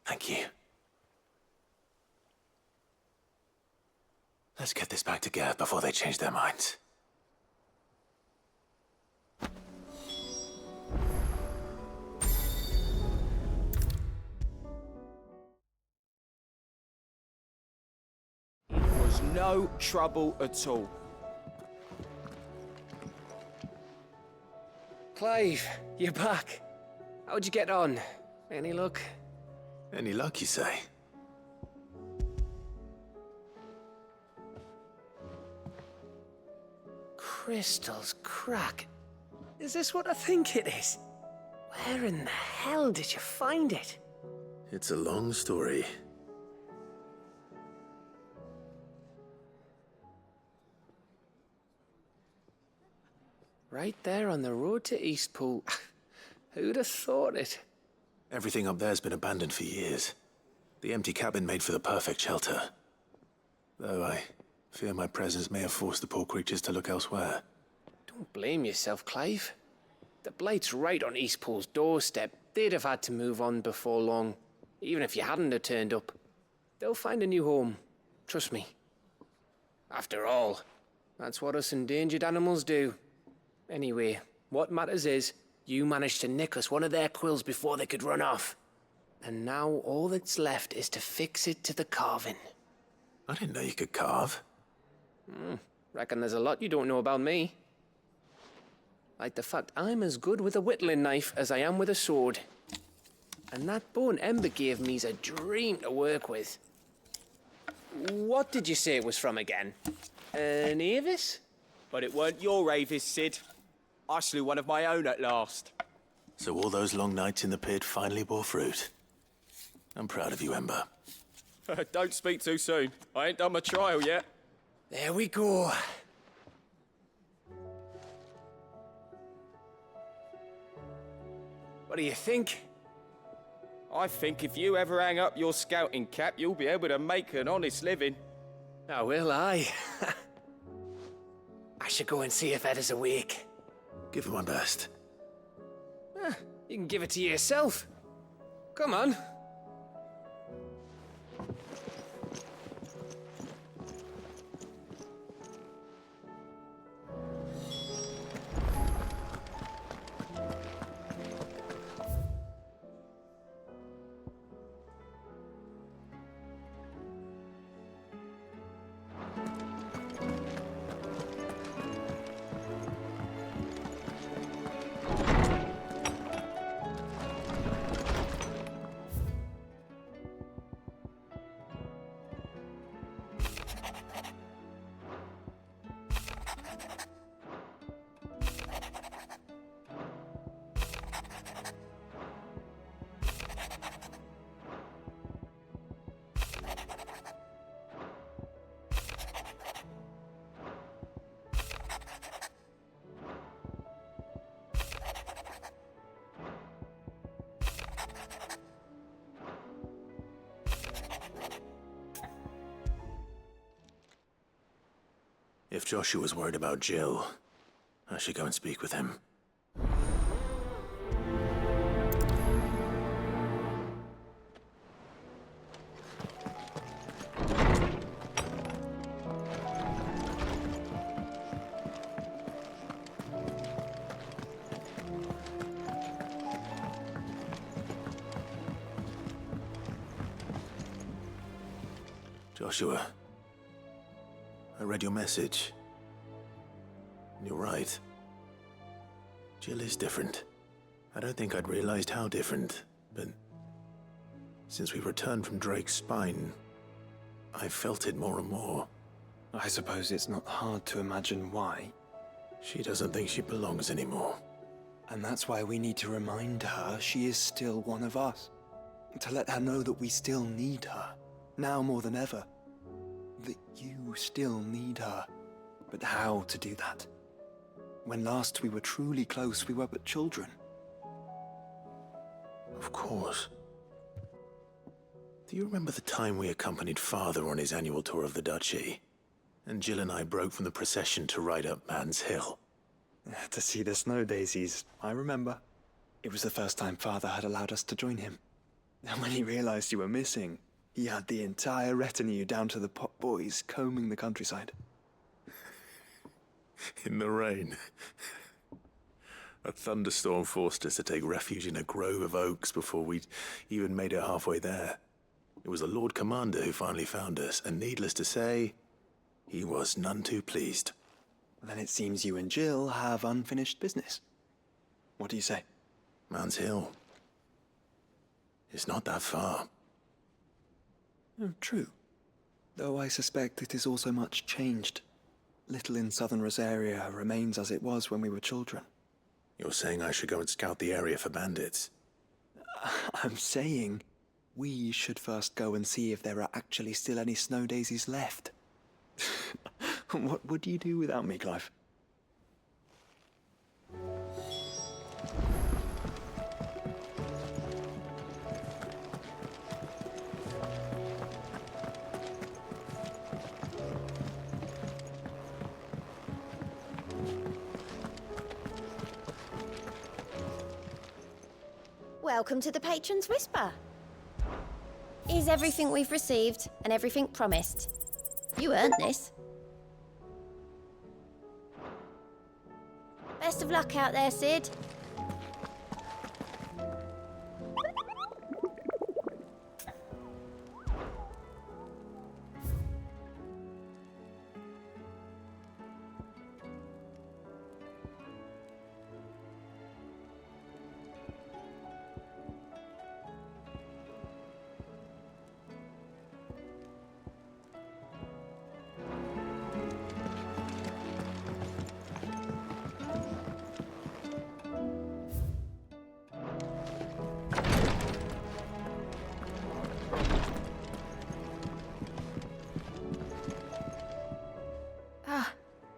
Thank you. Let's get this back to Gareth before they change their minds. No trouble at all. Clive, you're back. How'd you get on? Any luck? Any luck, you say? Crystal's crack. Is this what I think it is? Where in the hell did you find it? It's a long story. Right there on the road to Eastpool. Who'd have thought it? Everything up there's been abandoned for years. The empty cabin made for the perfect shelter. Though I fear my presence may have forced the poor creatures to look elsewhere. Don't blame yourself, Clive. The Blight's right on Eastpool's doorstep. They'd have had to move on before long, even if you hadn't have turned up. They'll find a new home. Trust me. After all, that's what us endangered animals do. Anyway, what matters is, you managed to nick us one of their quills before they could run off. And now all that's left is to fix it to the carving. I didn't know you could carve. Reckon there's a lot you don't know about me. Like the fact I'm as good with a whittling knife as I am with a sword. And that bone Ember gave me's a dream to work with. What did you say it was from again? An Avis? But it weren't your Avis, Sid. I slew one of my own at last. So all those long nights in the pit finally bore fruit. I'm proud of you, Ember. Don't speak too soon. I ain't done my trial yet. There we go. What do you think? I think if you ever hang up your scouting cap, you'll be able to make an honest living. Oh, will I? I should go and see if Ed is awake. Give it my best. You can give it to yourself. Come on. If Joshua's worried about Jill, I should go and speak with him. Joshua, I read your message. You're right. Jill is different. I don't think I'd realized how different, but since we returned from Drake's Spine, I've felt it more and more. I suppose it's not hard to imagine why. She doesn't think she belongs anymore. And that's why we need to remind her she is still one of us. To let her know that we still need her, now more than ever. That you still need her. But how to do that? When last we were truly close, we were but children. Of course. Do you remember the time we accompanied Father on his annual tour of the Duchy? And Jill and I broke from the procession to ride up Man's Hill. To see the snow daisies, I remember. It was the first time Father had allowed us to join him. And when he realized you were missing, he had the entire retinue down to the pot boys combing the countryside. In the rain. A thunderstorm forced us to take refuge in a grove of oaks before we'd even made it halfway there. It was the Lord Commander who finally found us, and needless to say, he was none too pleased. Then it seems you and Jill have unfinished business. What do you say? Man's Hill. It's not that far. Oh, true. Though I suspect it is also much changed. Little in southern Rosaria remains as it was when we were children. You're saying I should go and scout the area for bandits? I'm saying we should first go and see if there are actually still any snow daisies left. What would you do without me, Clive? Welcome to the Patron's Whisper. Is everything we've received and everything promised? You earned this. Best of luck out there, Sid.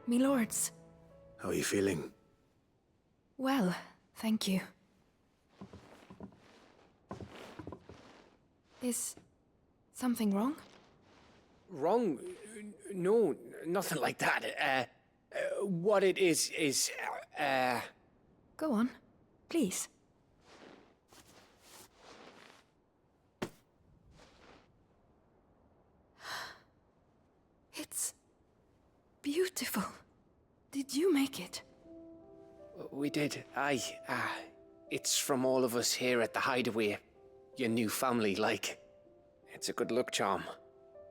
Me lords. How are you feeling? Well, thank you. Is something wrong? Wrong? No, nothing like that. What it is, Go on, please. It's beautiful. Did you make it? We did. Aye. It's from all of us here at the Hideaway. Your new family, like. It's a good luck charm.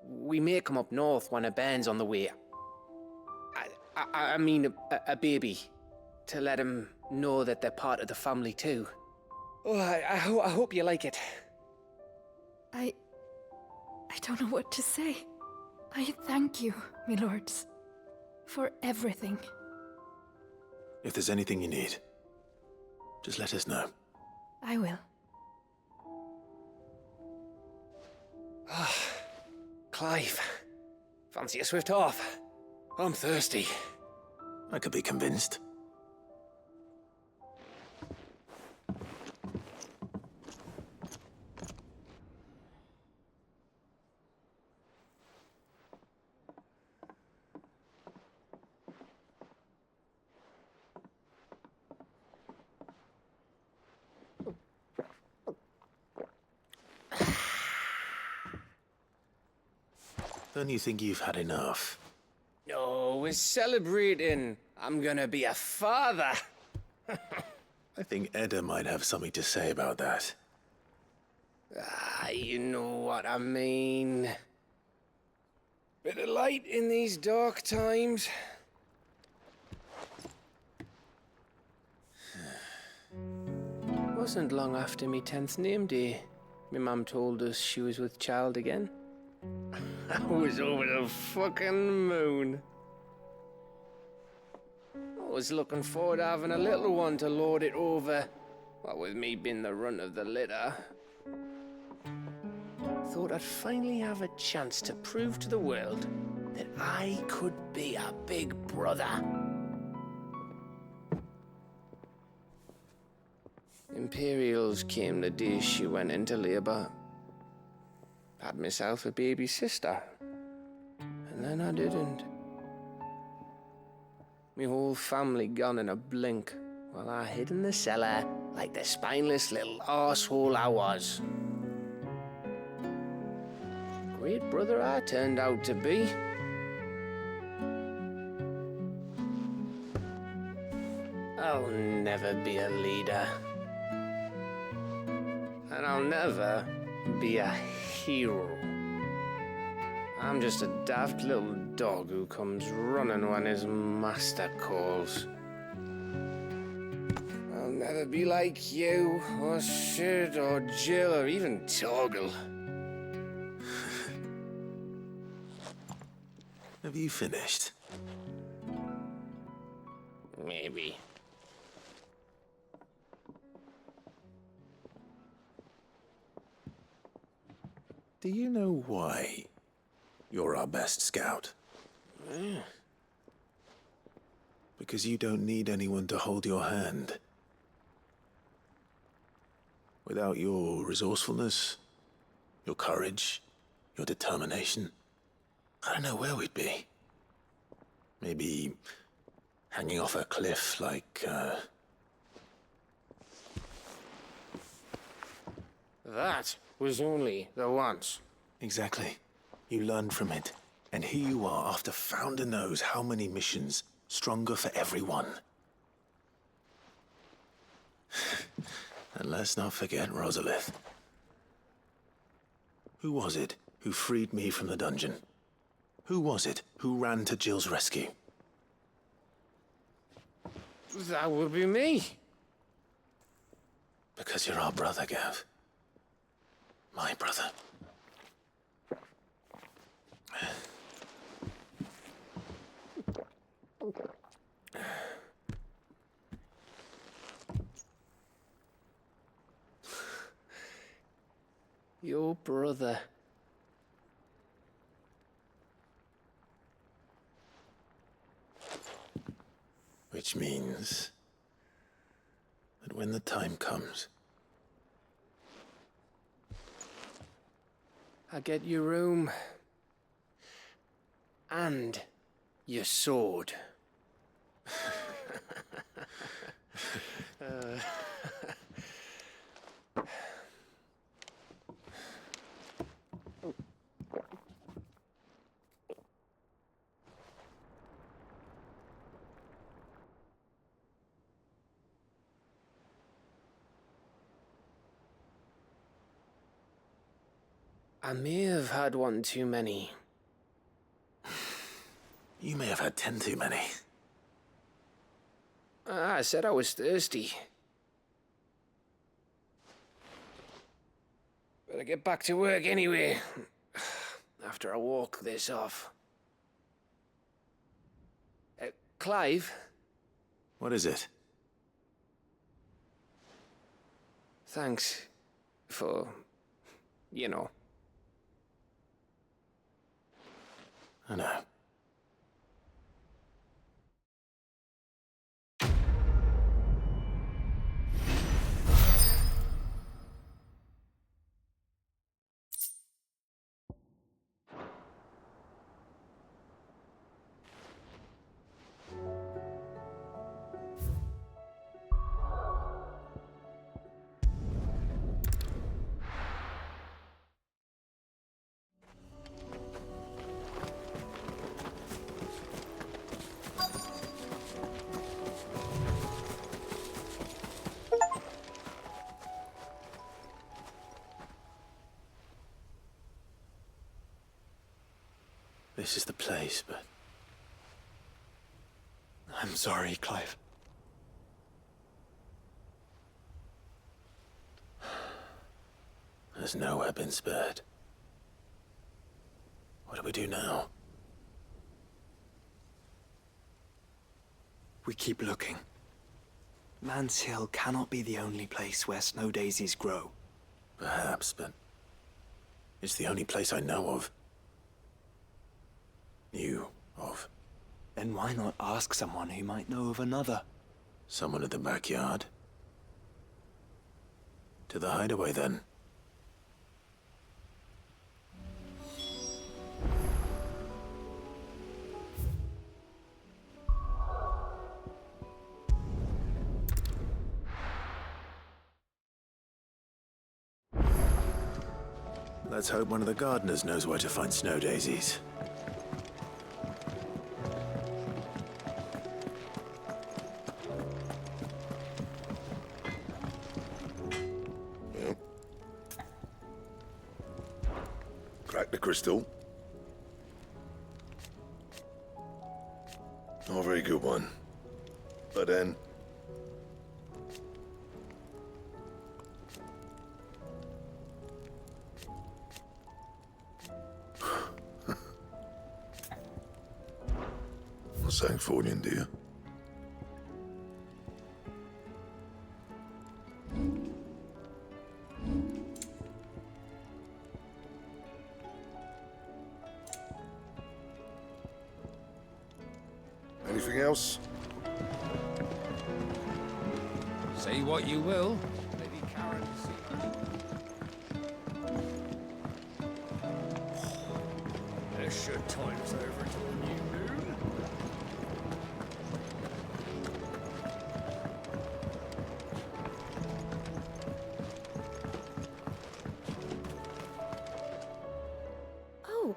We may come up north when a band's on the way. I mean a baby. To let him know that they're part of the family too. Oh, I hope you like it. I don't know what to say. I thank you, my lords, for everything. If there's anything you need, just let us know. I will. Clive, fancy a swift off? I'm thirsty. I could be convinced. Don't you think you've had enough? No, we're celebrating. I'm gonna be a father. I think Edda might have something to say about that. Ah, you know what I mean. Bit of light in these dark times. Wasn't long after me 10th name day, my mum told us she was with child again. I was over the fucking moon. I was looking forward to having a little one to lord it over, what with me being the runt of the litter. Thought I'd finally have a chance to prove to the world that I could be a big brother. Imperials came the day she went into labour. Had myself a baby sister, and then I didn't. Me whole family gone in a blink, while I hid in the cellar like the spineless little arsehole I was. Great brother I turned out to be. I'll never be a leader. And I'll never be a hero. I'm just a daft little dog who comes running when his master calls. I'll never be like you, or Sid, or Jill, or even Torgal. Have you finished? Maybe. Do you know why you're our best scout? Yeah. Because you don't need anyone to hold your hand. Without your resourcefulness, your courage, your determination, I don't know where we'd be. Maybe hanging off a cliff like, That was only the once. Exactly. You learned from it. And here you are after Founder knows how many missions, stronger for everyone. And let's not forget Rosalith. Who was it who freed me from the dungeon? Who was it who ran to Jill's rescue? That would be me. Because you're our brother, Gav. My brother. Your brother. Which means that when the time comes, I get your room. And your sword. I may have had one too many. you may have had 10 too many. I said I was thirsty. Better get back to work anyway, after I walk this off. Clive? What is it? Thanks for, you know. I know. this is the place, but... I'm sorry, Clive. There's nowhere been spared. What do we do now? We keep looking. Man's Hill cannot be the only place where snow daisies grow. Perhaps, but... it's the only place I know of. Knew of. Then why not ask someone who might know of another? Someone in the backyard? To the hideaway, then. Let's hope one of the gardeners knows where to find snow daisies. Crack the crystal. Not a very good one. But then... Not saying fortune, do you? Anything else? Say what you will. Lady Karen. There's sure time's over to the new moon. Oh.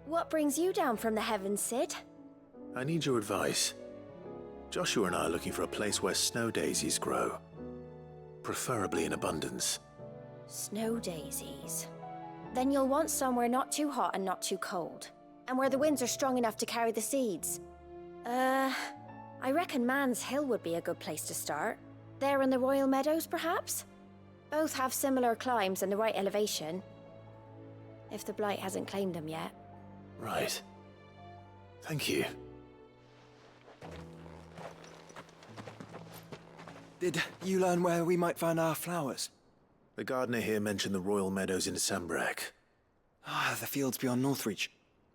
What brings you down from the heavens, Sid? I need your advice. Joshua and I are looking for a place where snow daisies grow. Preferably in abundance. Snow daisies. Then you'll want somewhere not too hot and not too cold. And where the winds are strong enough to carry the seeds. I reckon Man's Hill would be a good place to start. There in the Royal Meadows, perhaps? Both have similar climbs and the right elevation. If the Blight hasn't claimed them yet. Right. Thank you. Did you learn where we might find our flowers? The gardener here mentioned the Royal Meadows in Sambrak. Ah, the fields beyond Northreach.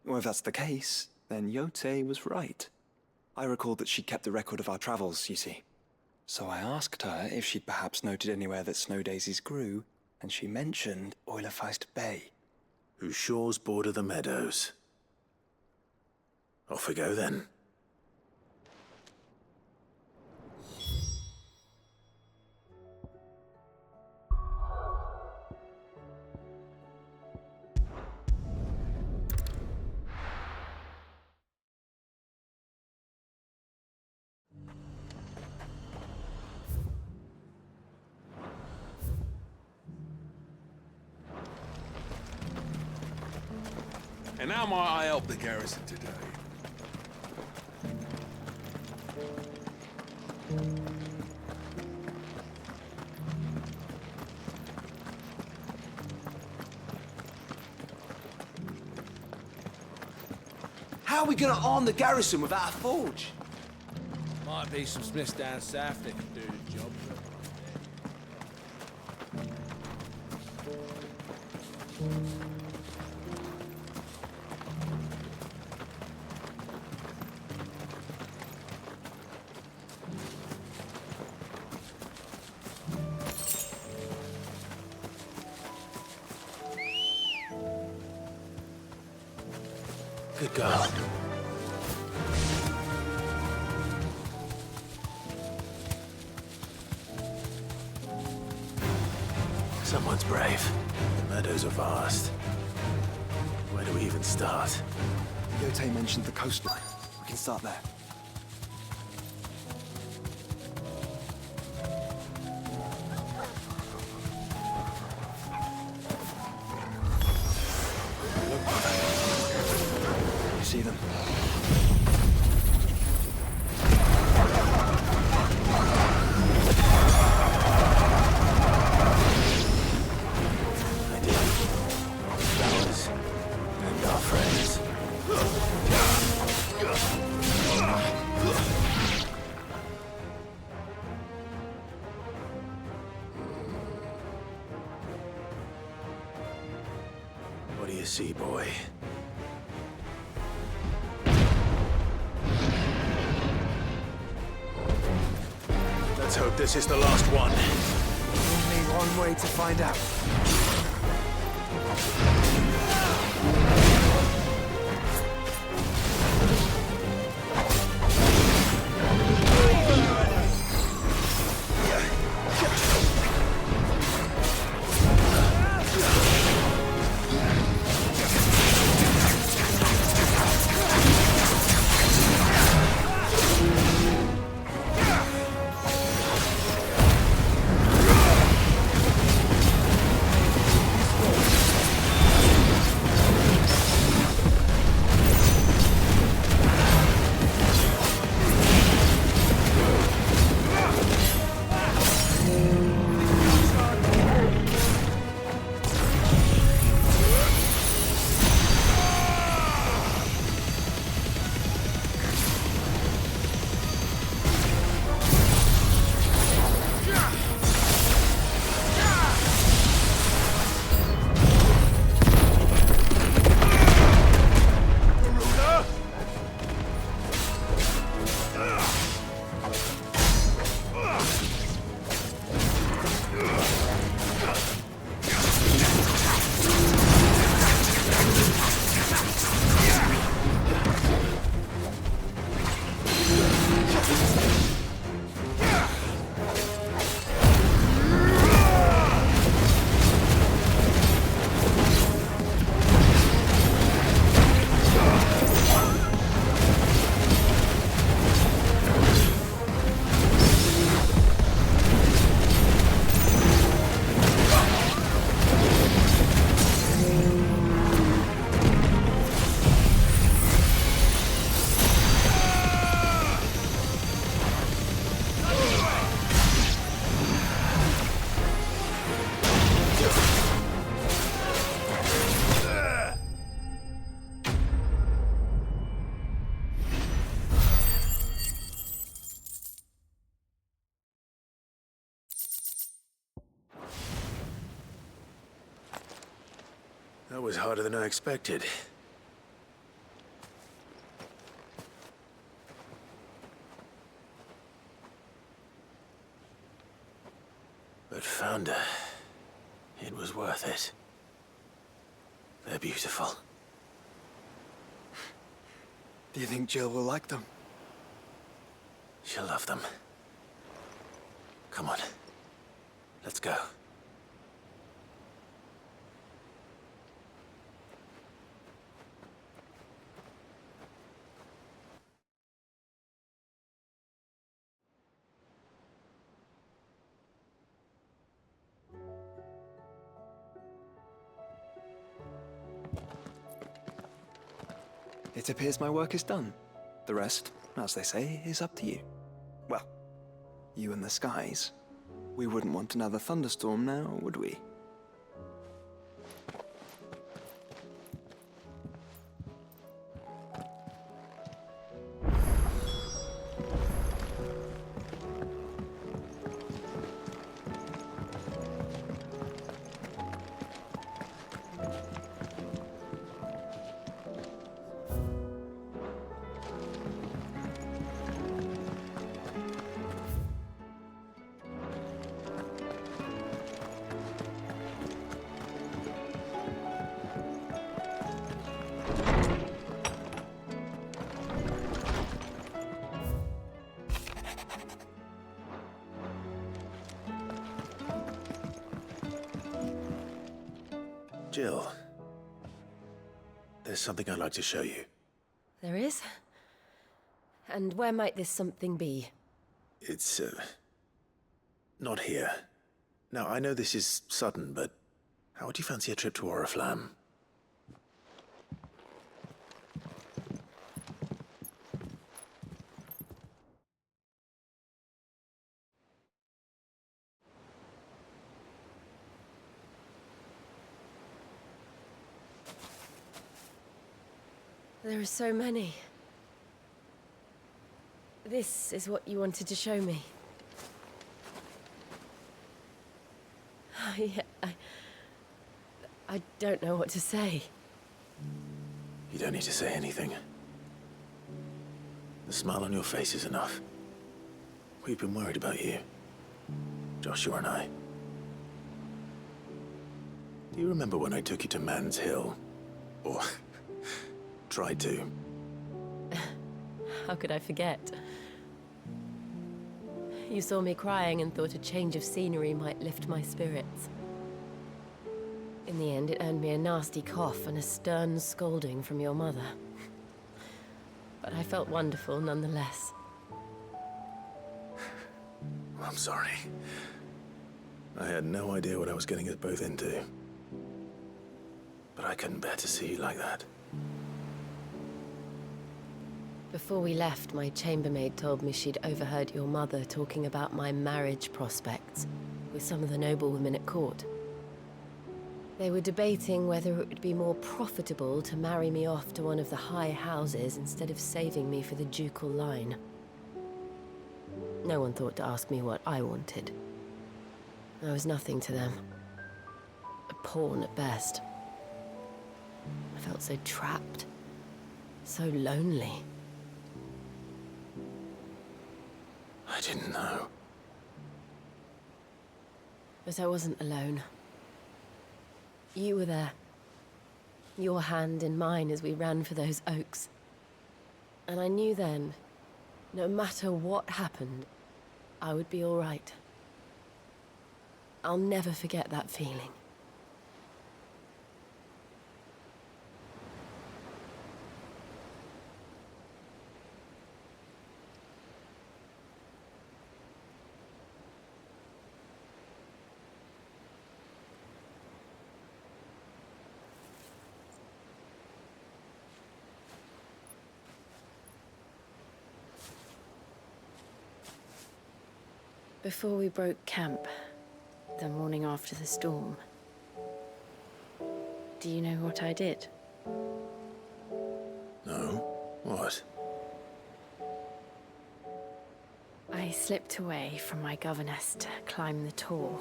Well, if that's the case, then Yote was right. I recalled that she'd kept the record of our travels, you see. So I asked her if she'd perhaps noted anywhere that snow daisies grew, and she mentioned Oilafeist Bay. Whose shores border the meadows. Off we go, then. And how might I help the garrison today? How are we gonna arm the garrison without a forge? Might be some smiths down south that can do the job. Good girl. Someone's brave. The meadows are vast. Where do we even start? Yote mentioned the coastline. We can start there. see them. I did. Ours and our friends. What do you see, boy? Let's hope this is the last one. Only one way to find out. That was harder than I expected. But found her. It was worth it. They're beautiful. Do you think Jill will like them? She'll love them. Come on. Let's go. It appears my work is done. The rest, as they say, is up to you. Well, you and the skies. We wouldn't want another thunderstorm now, would we? Jill, there's something I'd like to show you. There is? And where might this something be? It's, not here. Now, I know this is sudden, but how would you fancy a trip to Oriflamme? There are so many. This is what you wanted to show me. I don't know what to say. You don't need to say anything. The smile on your face is enough. We've been worried about you, Joshua and I. Do you remember when I took you to Man's Hill? Or tried to? How could I forget? You saw me crying and thought a change of scenery might lift my spirits. In the end, it earned me a nasty cough and a stern scolding from your mother. But I felt wonderful nonetheless. I'm sorry. I had no idea what I was getting us both into. But I couldn't bear to see you like that. Before we left, my chambermaid told me she'd overheard your mother talking about my marriage prospects with some of the noblewomen at court. They were debating whether it would be more profitable to marry me off to one of the high houses instead of saving me for the ducal line. No one thought to ask me what I wanted. I was nothing to them. A pawn at best. I felt so trapped. So lonely. I didn't know. But I wasn't alone. You were there. Your hand in mine as we ran for those oaks. And I knew then, no matter what happened, I would be all right. I'll never forget that feeling. Before we broke camp, the morning after the storm, do you know what I did? No? What? I slipped away from my governess to climb the tor.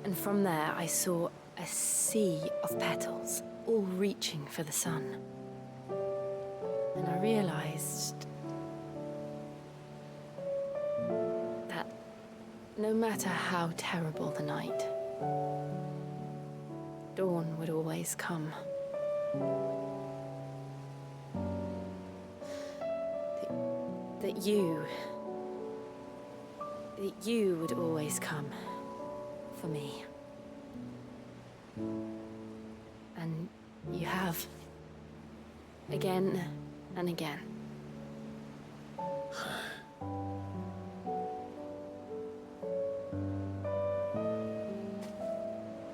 And from there I saw a sea of petals, all reaching for the sun. And I realized that no matter how terrible the night, dawn would always come. That you would always come for me. And you have. Again and again.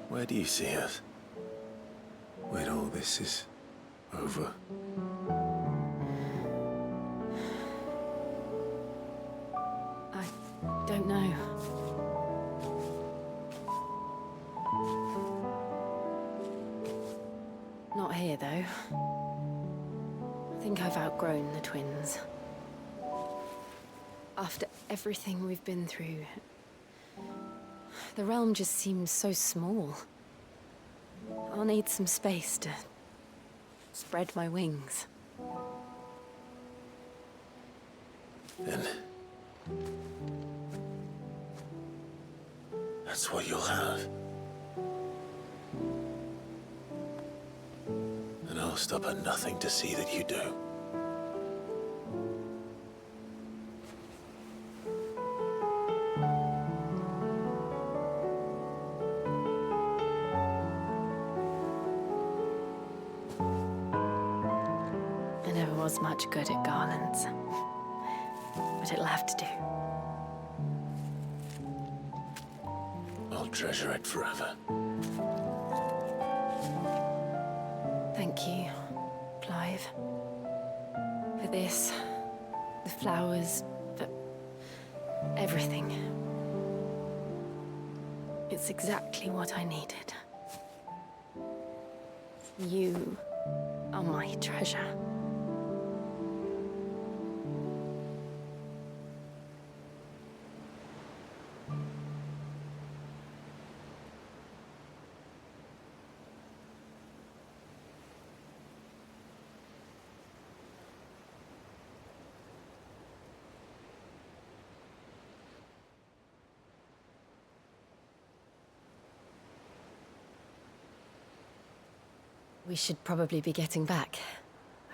Where do you see us? When all this is over? I don't know. Not here, though. I think I've outgrown the twins. After everything we've been through, the realm just seems so small. I'll need some space to spread my wings. Then that's what you'll have. And I'll stop at nothing to see that you do. I never was much good at garlands, but it'll have to do. I'll treasure it forever. Thank you, Clive. For this, the flowers, for everything. It's exactly what I needed. You are found my treasure. We should probably be getting back.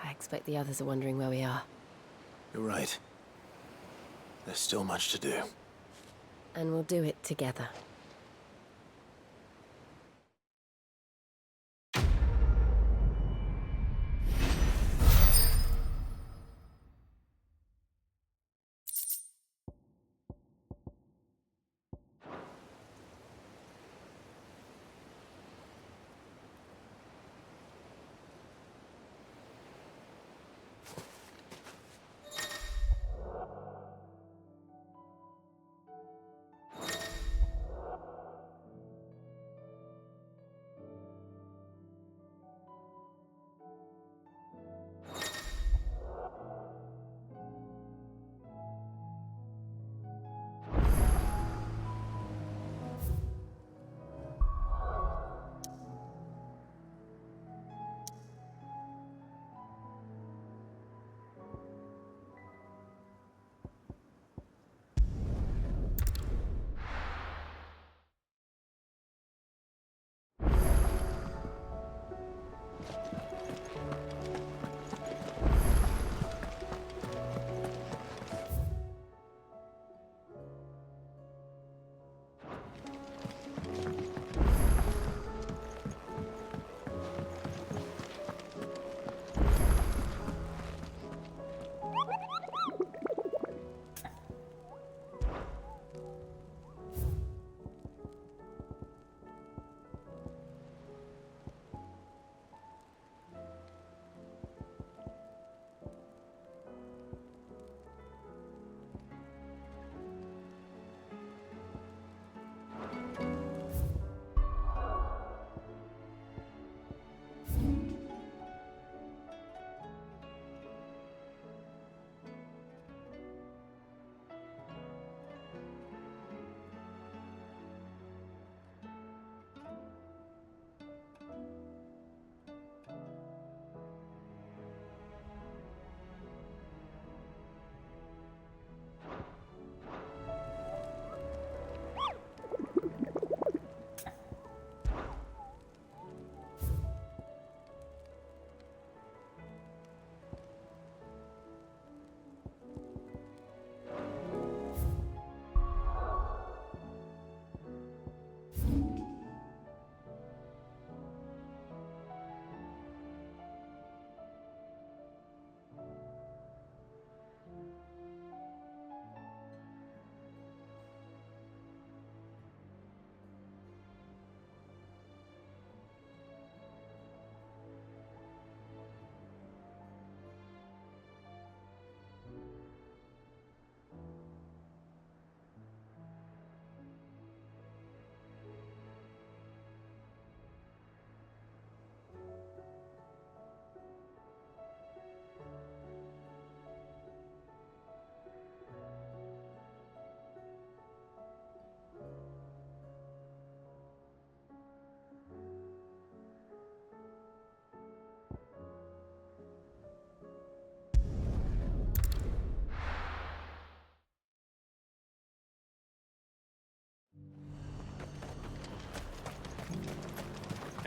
I expect the others are wondering where we are. You're right. There's still much to do. And we'll do it together.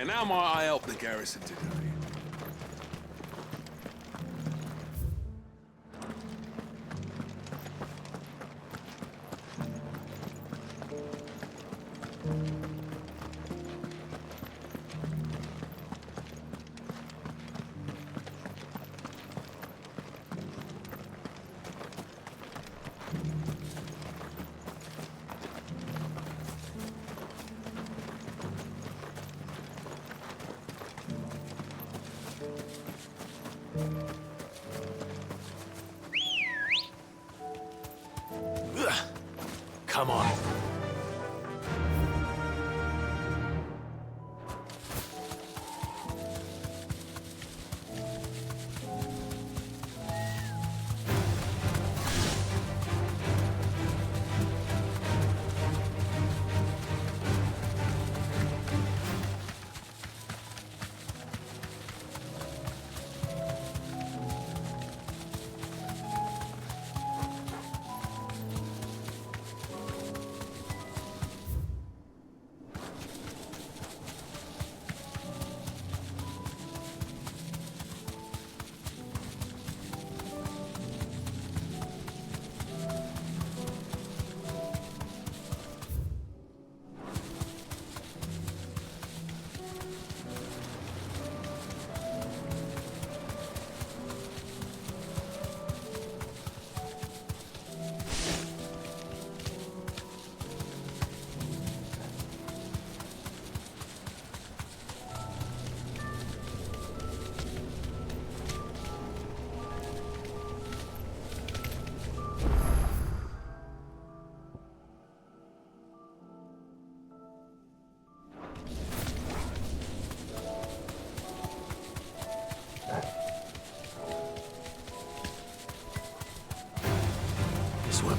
And how might I help the garrison today? Come on.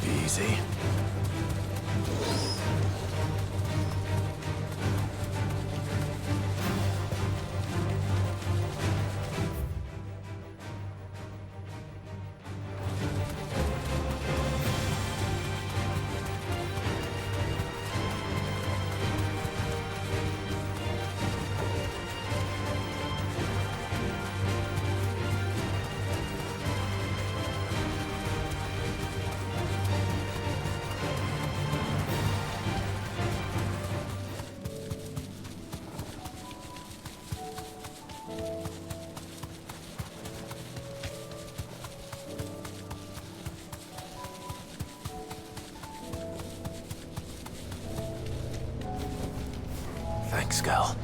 be easy. Thanks, girl.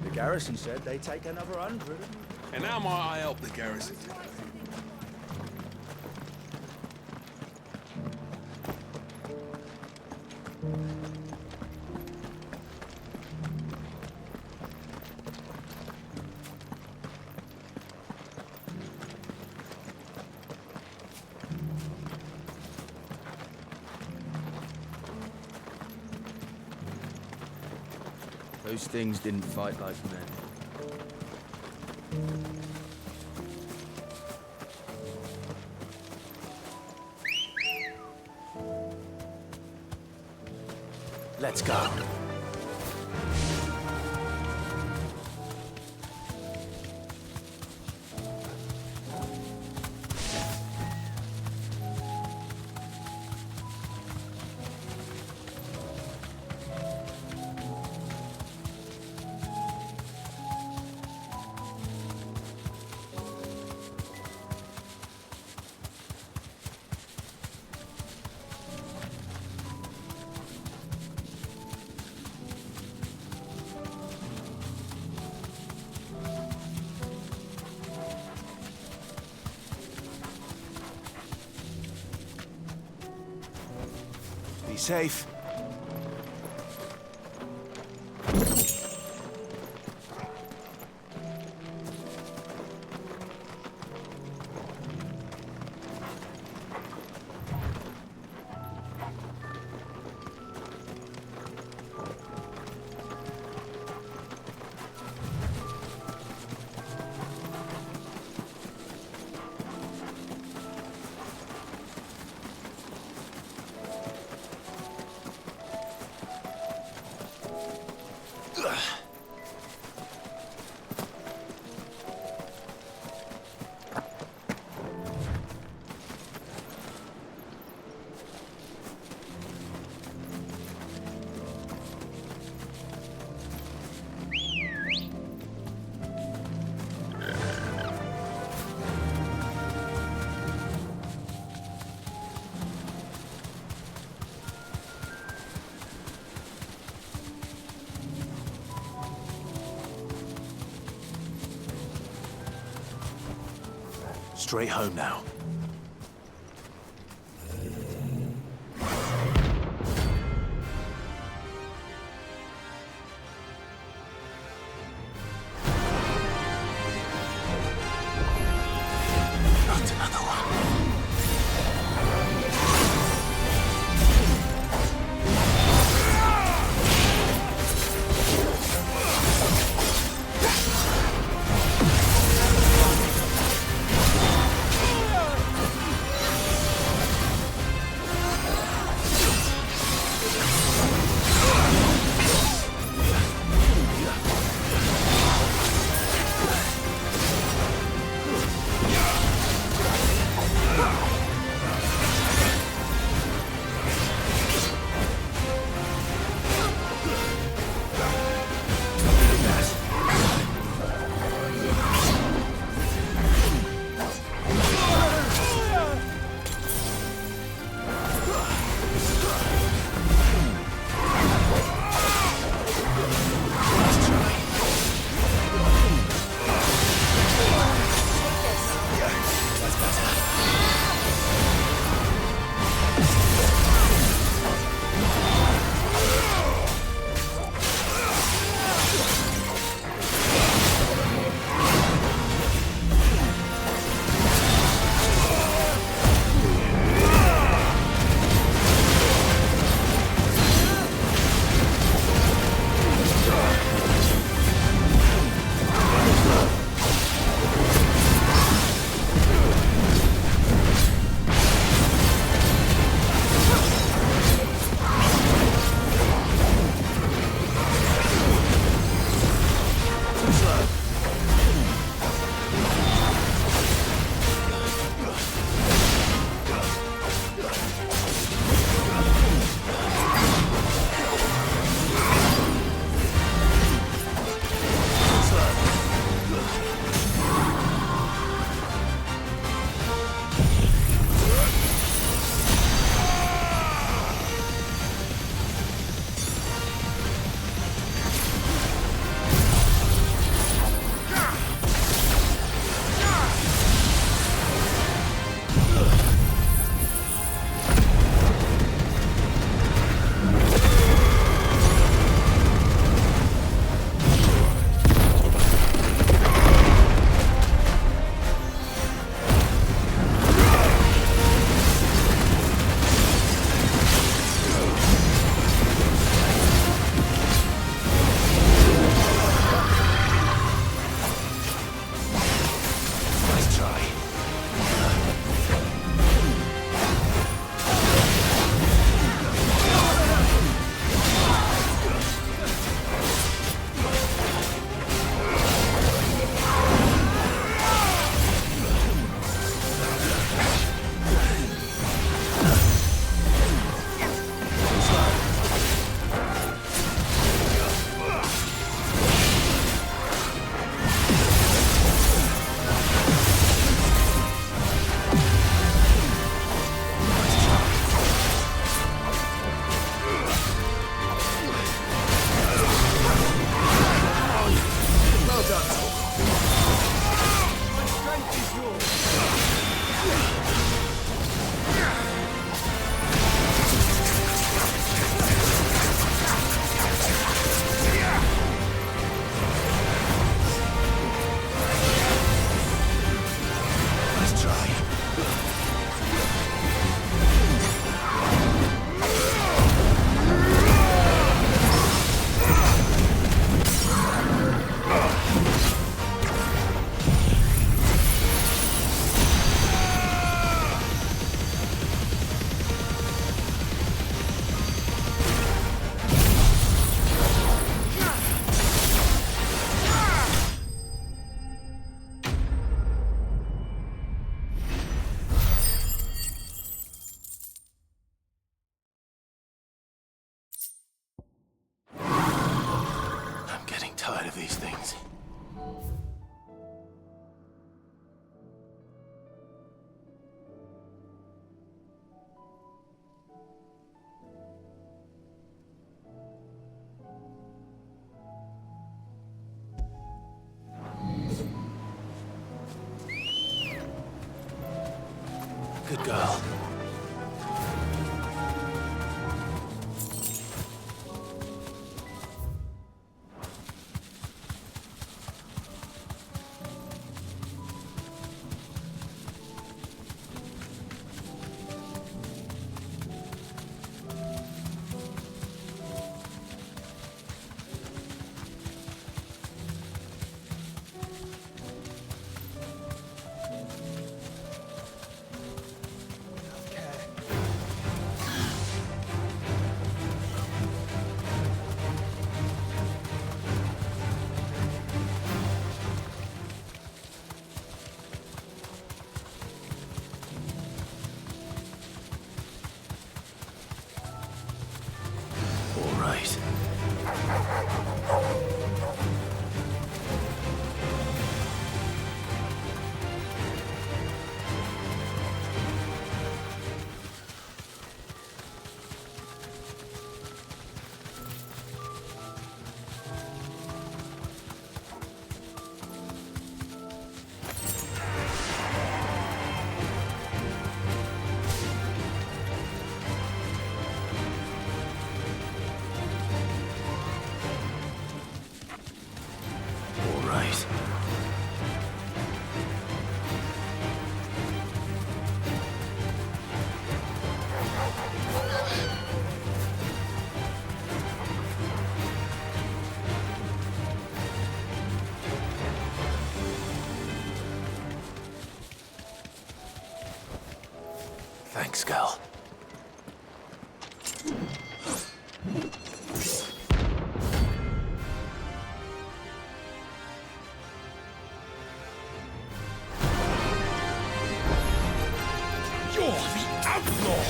The garrison said they'd take another 100. And how might I help the garrison today? Those things didn't fight like men. Let's go. Be safe. Straight home now. Not another one. tired of these things. Good girl. All right. All right. Thanks, girl. You're the outlaw!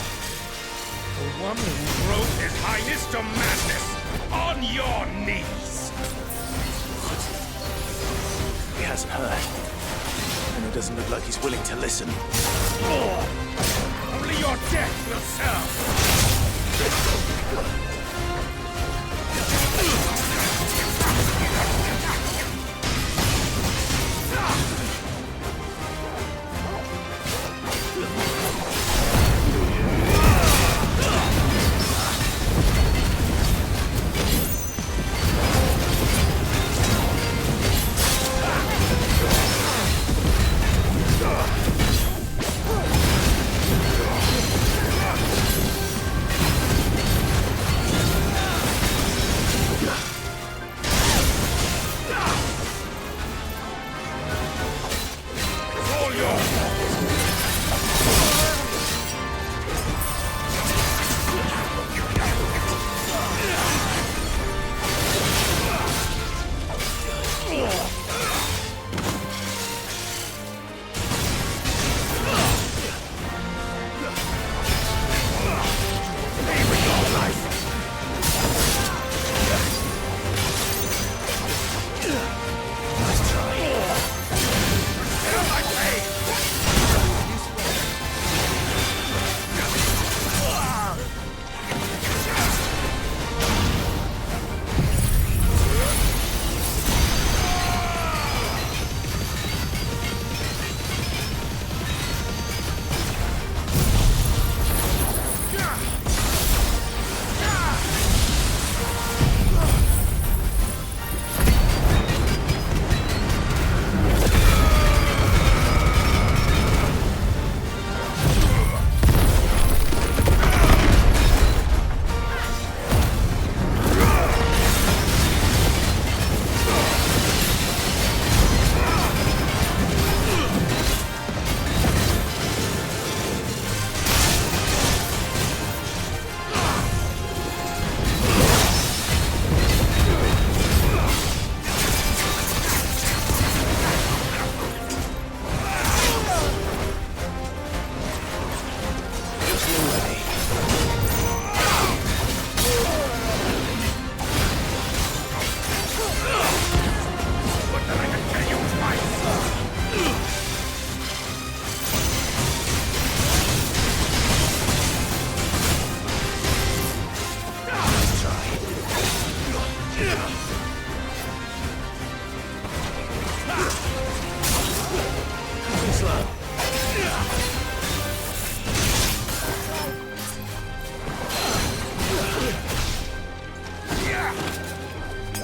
The one who drove His Highness to madness! On your knees! He hasn't heard. And it doesn't look like he's willing to listen. Only your death will serve!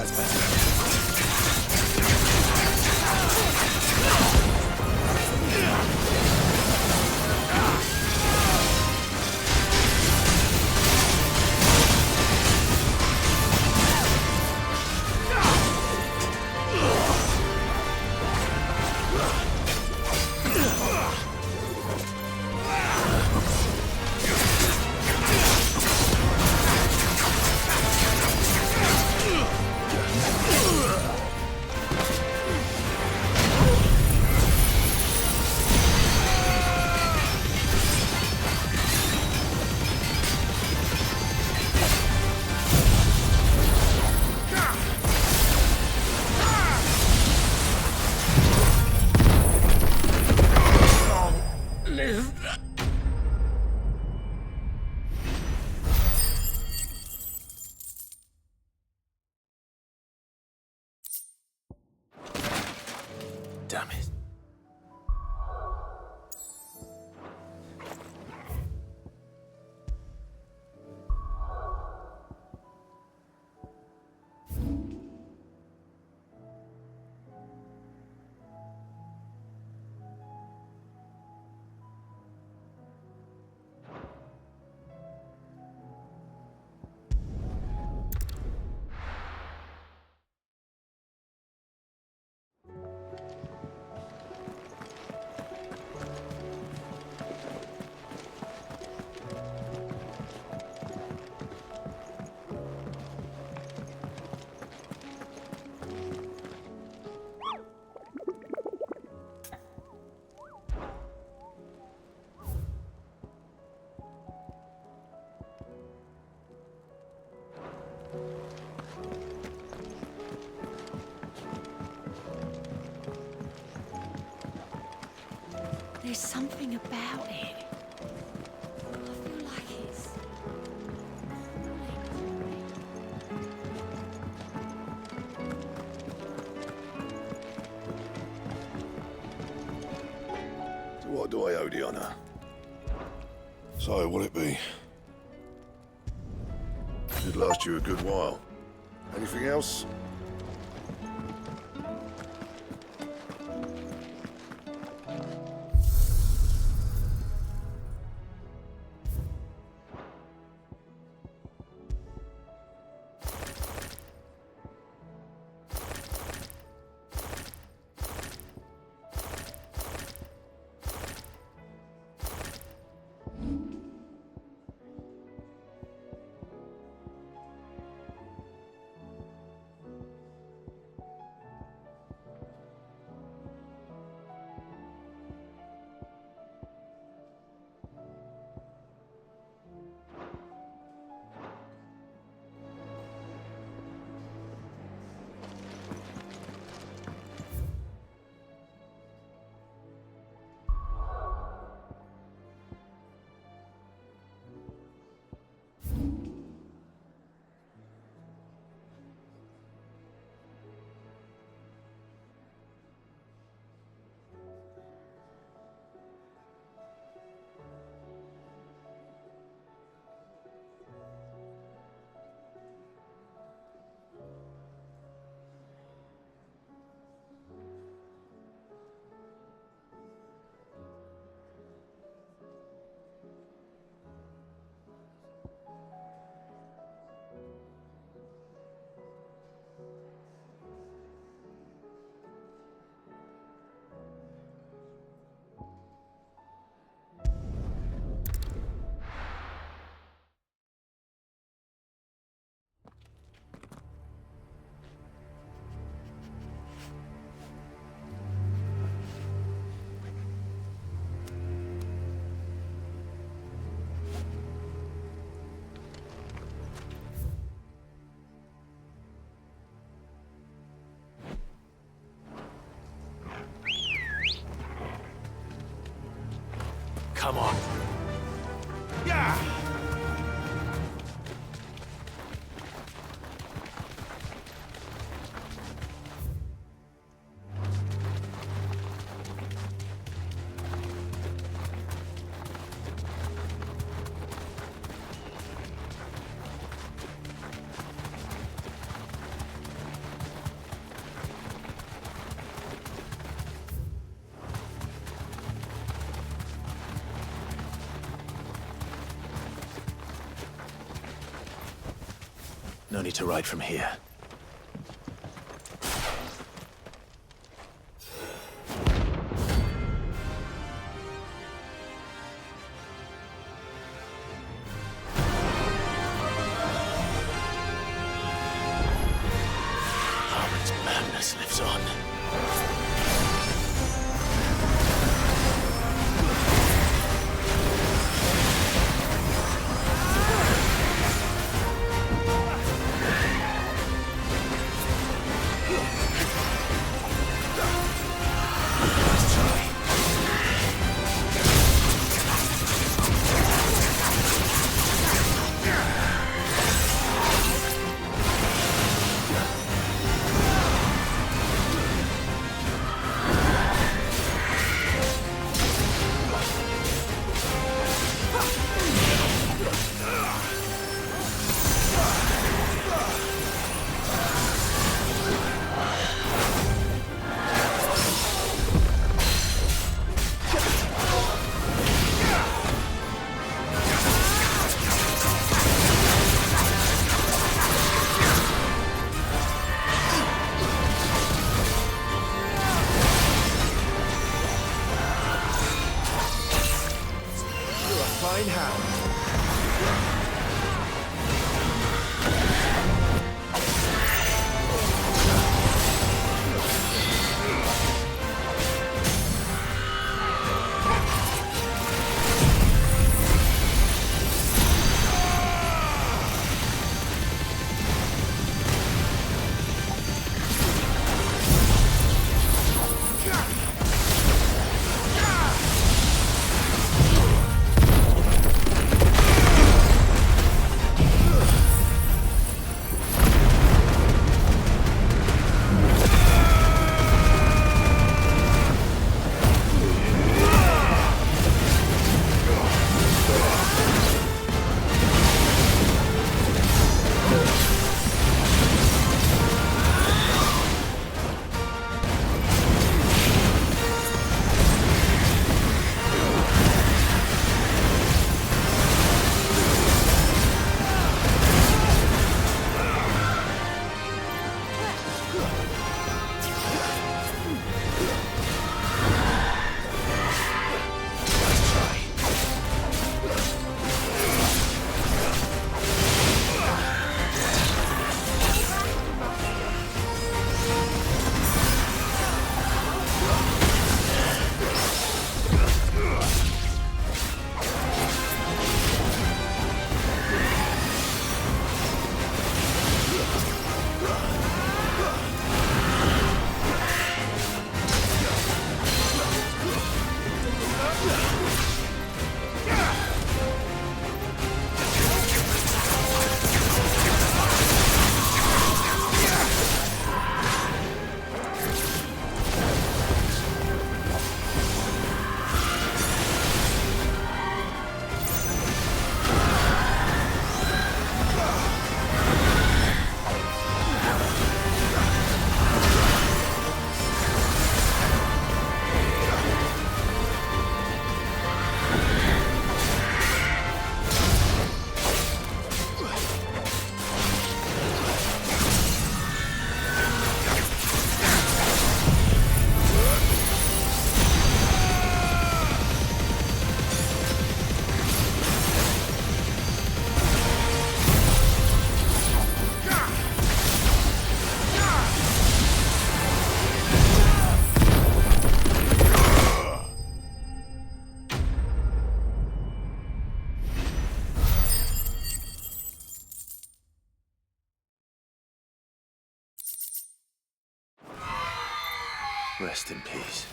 That's better. Damn it. There's something about it. I feel like it's... So what do I owe the honor? So, will it be? Should last you a good while. Anything else? No need to ride from here. Harmon's madness lives on. Fine hand. Rest in peace.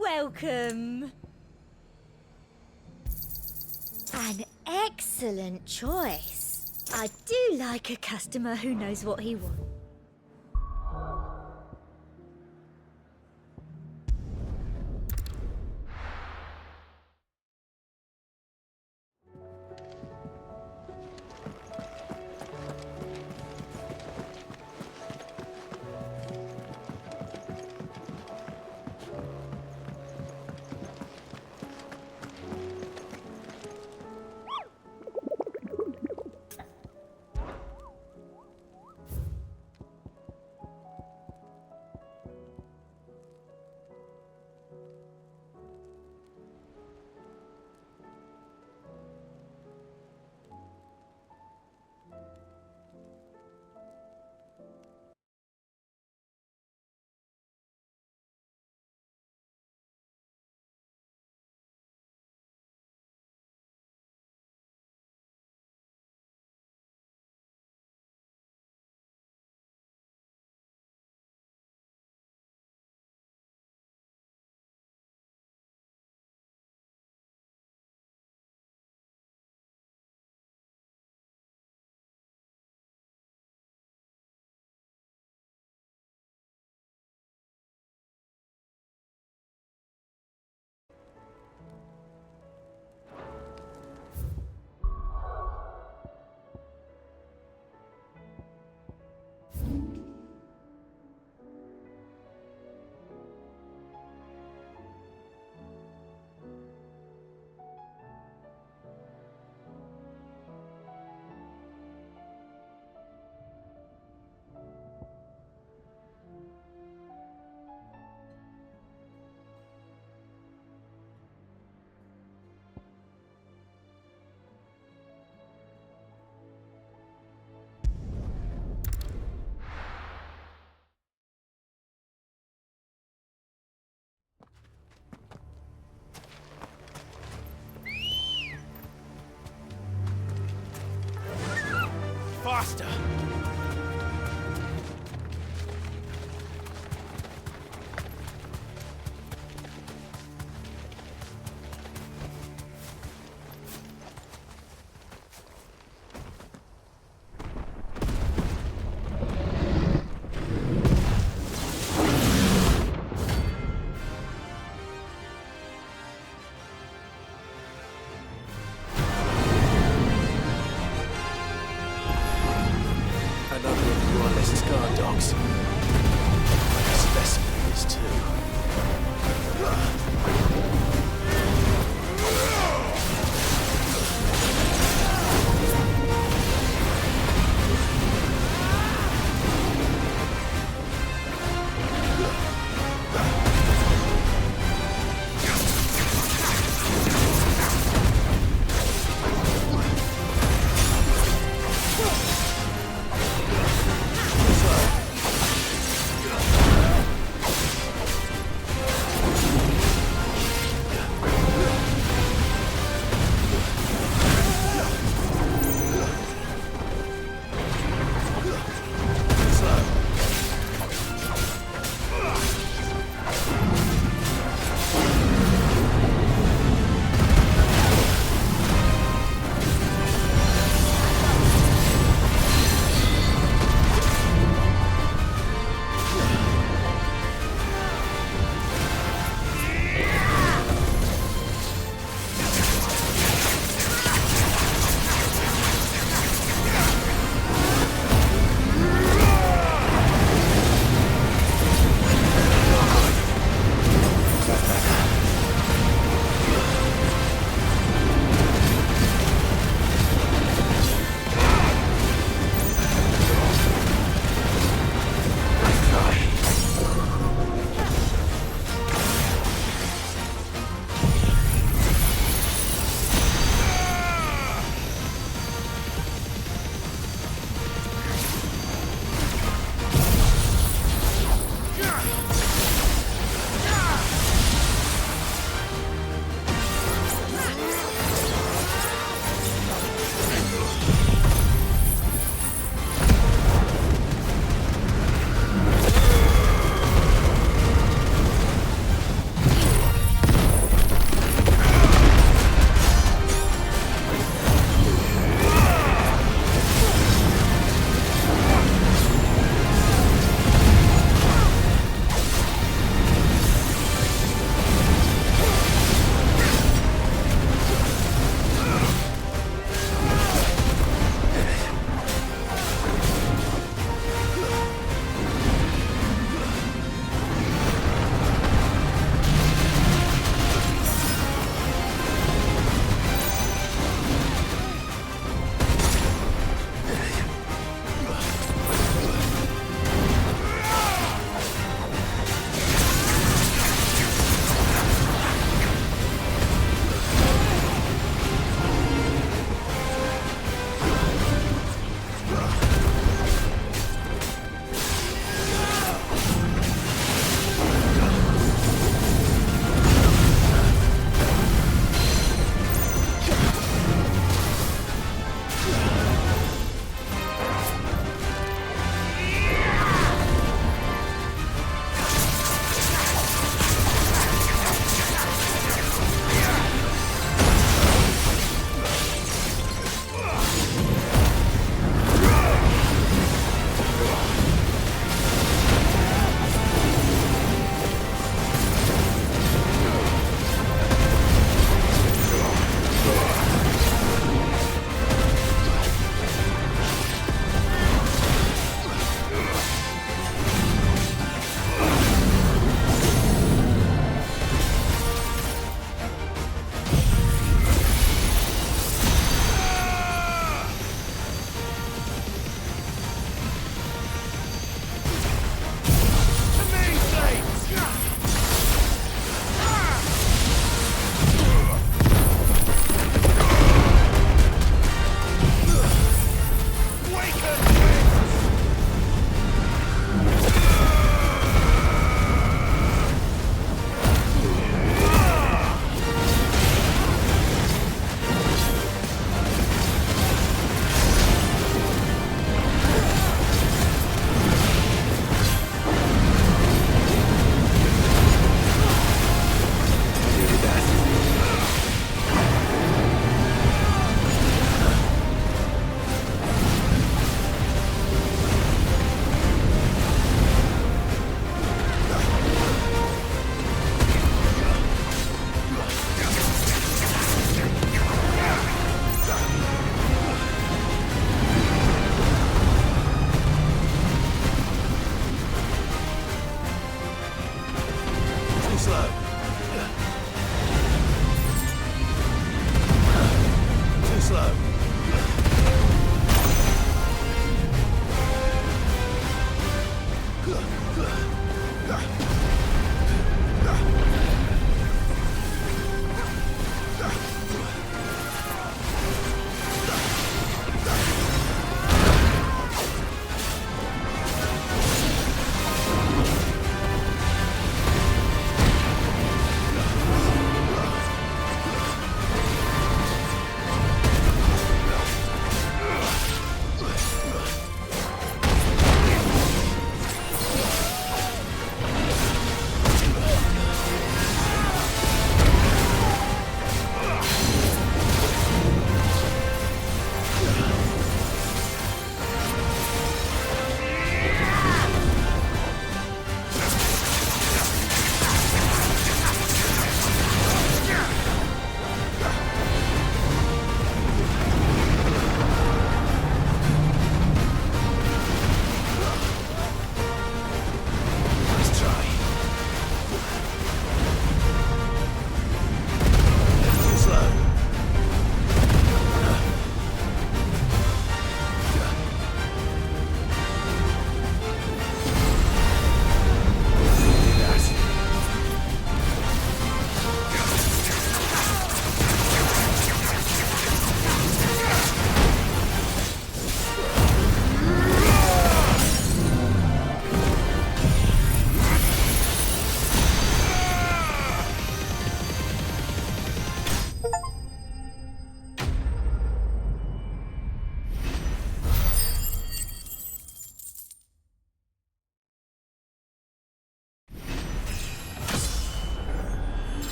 Welcome. An excellent choice. I do like a customer who knows what he wants. Faster!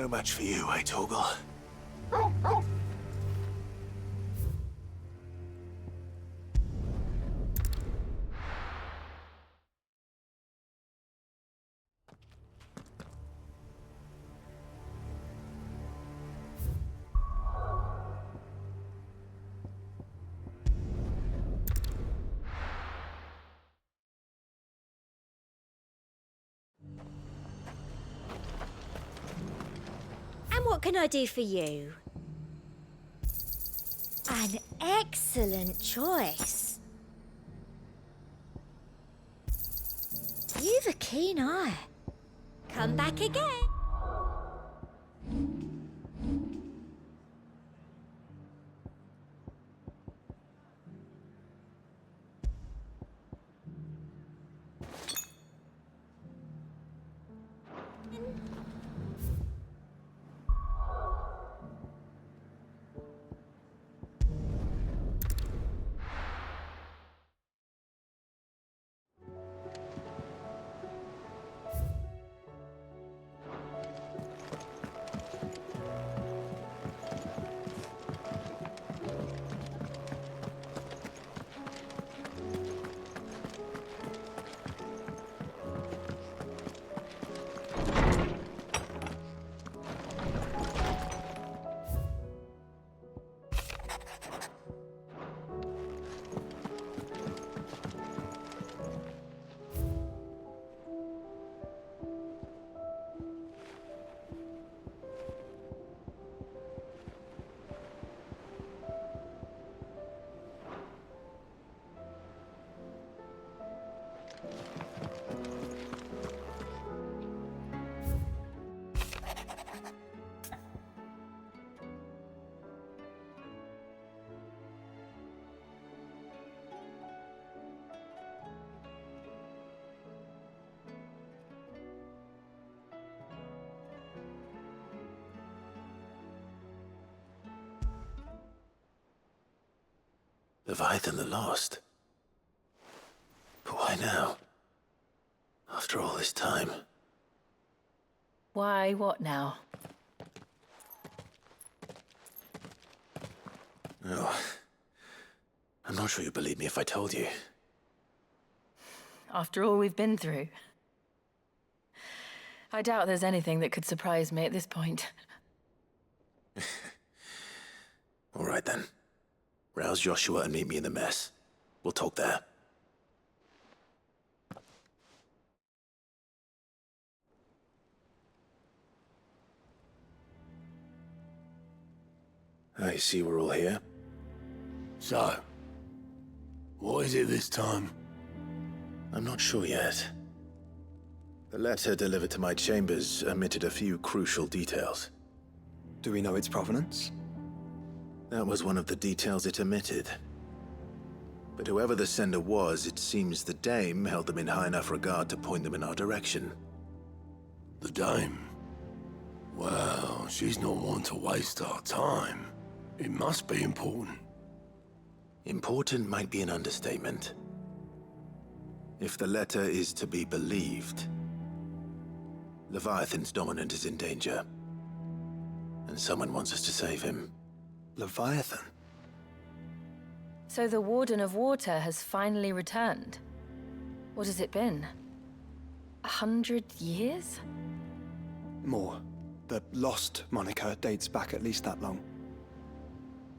No match for you, eh, Torgal? And what can I do for you? An excellent choice. You've a keen eye. Come back again. Leviathan the Lost? But why now? After all this time? Why, what now? Oh. I'm not sure you'd believe me if I told you. After all we've been through. I doubt there's anything that could surprise me at this point. All right then. Rouse Joshua and meet me in the mess. We'll talk there. I see we're all here. So, what is it this time? I'm not sure yet. The letter delivered to my chambers omitted a few crucial details. Do we know its provenance? That was one of the details it omitted. But whoever the sender was, it seems the Dame held them in high enough regard to point them in our direction. The Dame? Well, she's not one to waste our time. It must be important. Important might be an understatement. If the letter is to be believed, Leviathan's dominant is in danger. And someone wants us to save him. Leviathan? So the Warden of Water has finally returned. What has it been? 100 years? More. The Lost moniker dates back at least that long.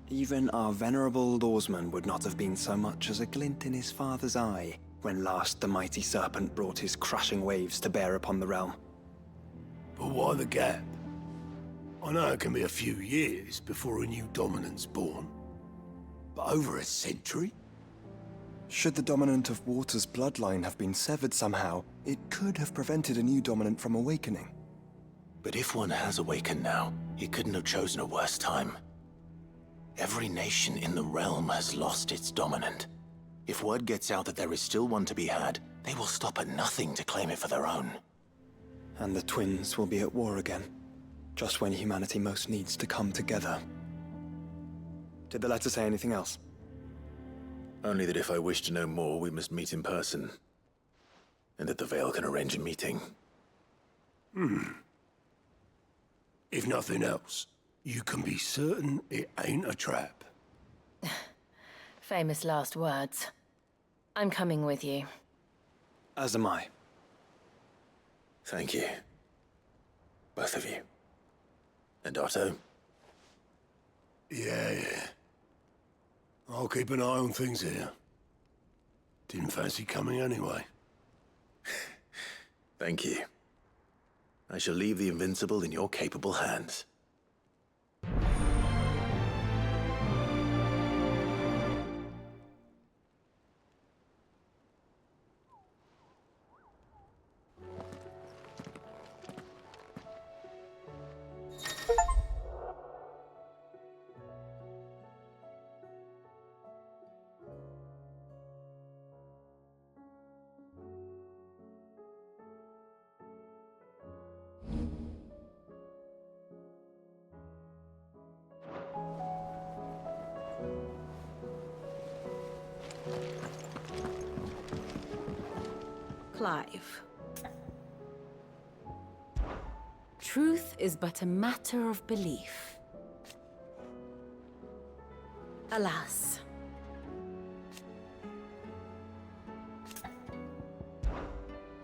Even our venerable lawsman would not have been so much as a glint in his father's eye when last the mighty serpent brought his crushing waves to bear upon the realm. But why the gap? I know it can be a few years before a new dominant's born. But over a century? Should the dominant of Water's bloodline have been severed somehow, it could have prevented a new dominant from awakening. But if one has awakened now, he couldn't have chosen a worse time. Every nation in the realm has lost its dominant. If word gets out that there is still one to be had, they will stop at nothing to claim it for their own. And the twins will be at war again, just when humanity most needs to come together. Did the letter say anything else? Only that if I wish to know more, we must meet in person. And that the Vale can arrange a meeting. If If nothing else, you can be certain it ain't a trap. Famous last words. I'm coming with you. As am I. Thank you. Both of you. And Otto? Yeah. I'll keep an eye on things here. Didn't fancy coming anyway. Thank you. I shall leave the Invincible in your capable hands. Clive. Truth is but a matter of belief. Alas.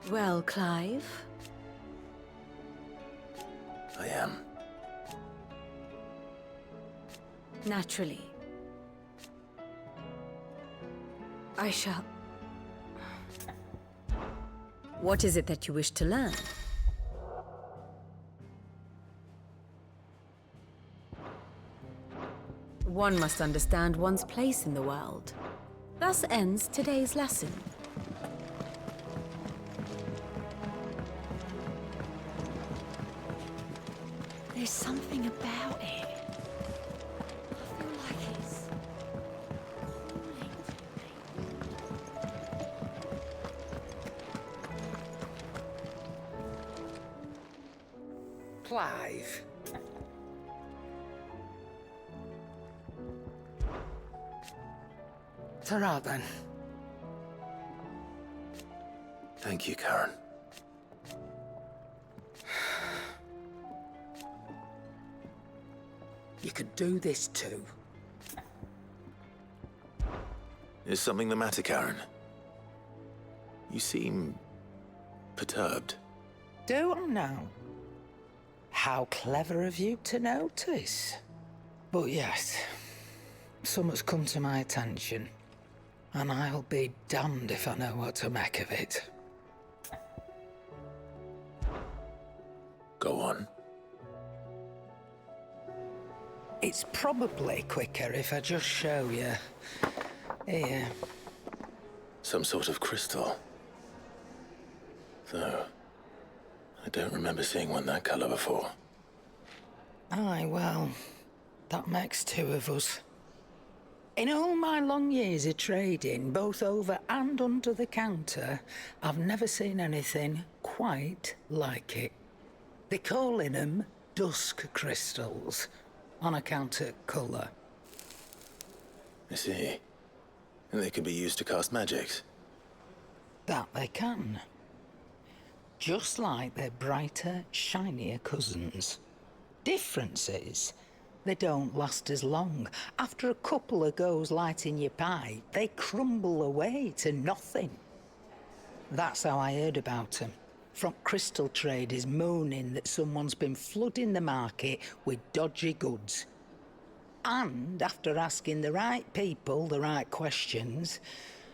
Well, Clive? I am. Naturally. I shall... What is it that you wish to learn? One must understand one's place in the world. Thus ends today's lesson. There's something about it. I feel like it's calling to me. Clive. Ta-ra, then. Thank you, Karen. You could do this too. Is something the matter, Karen? You seem... perturbed. Do I know? How clever of you to notice. But yes, something's come to my attention, and I'll be damned if I know what to make of it. Go on. It's probably quicker if I just show you. Here. Some sort of crystal. Though, I don't remember seeing one that color before. Aye, well, that makes two of us. In all my long years of trading, both over and under the counter, I've never seen anything quite like it. They're calling them dusk crystals, on account of colour. I see. And they can be used to cast magics. That they can. Just like their brighter, shinier cousins. Difference is, they don't last as long. After a couple of goes lighting your pipe, they crumble away to nothing. That's how I heard about them. From crystal traders moaning that someone's been flooding the market with dodgy goods. And after asking the right people the right questions,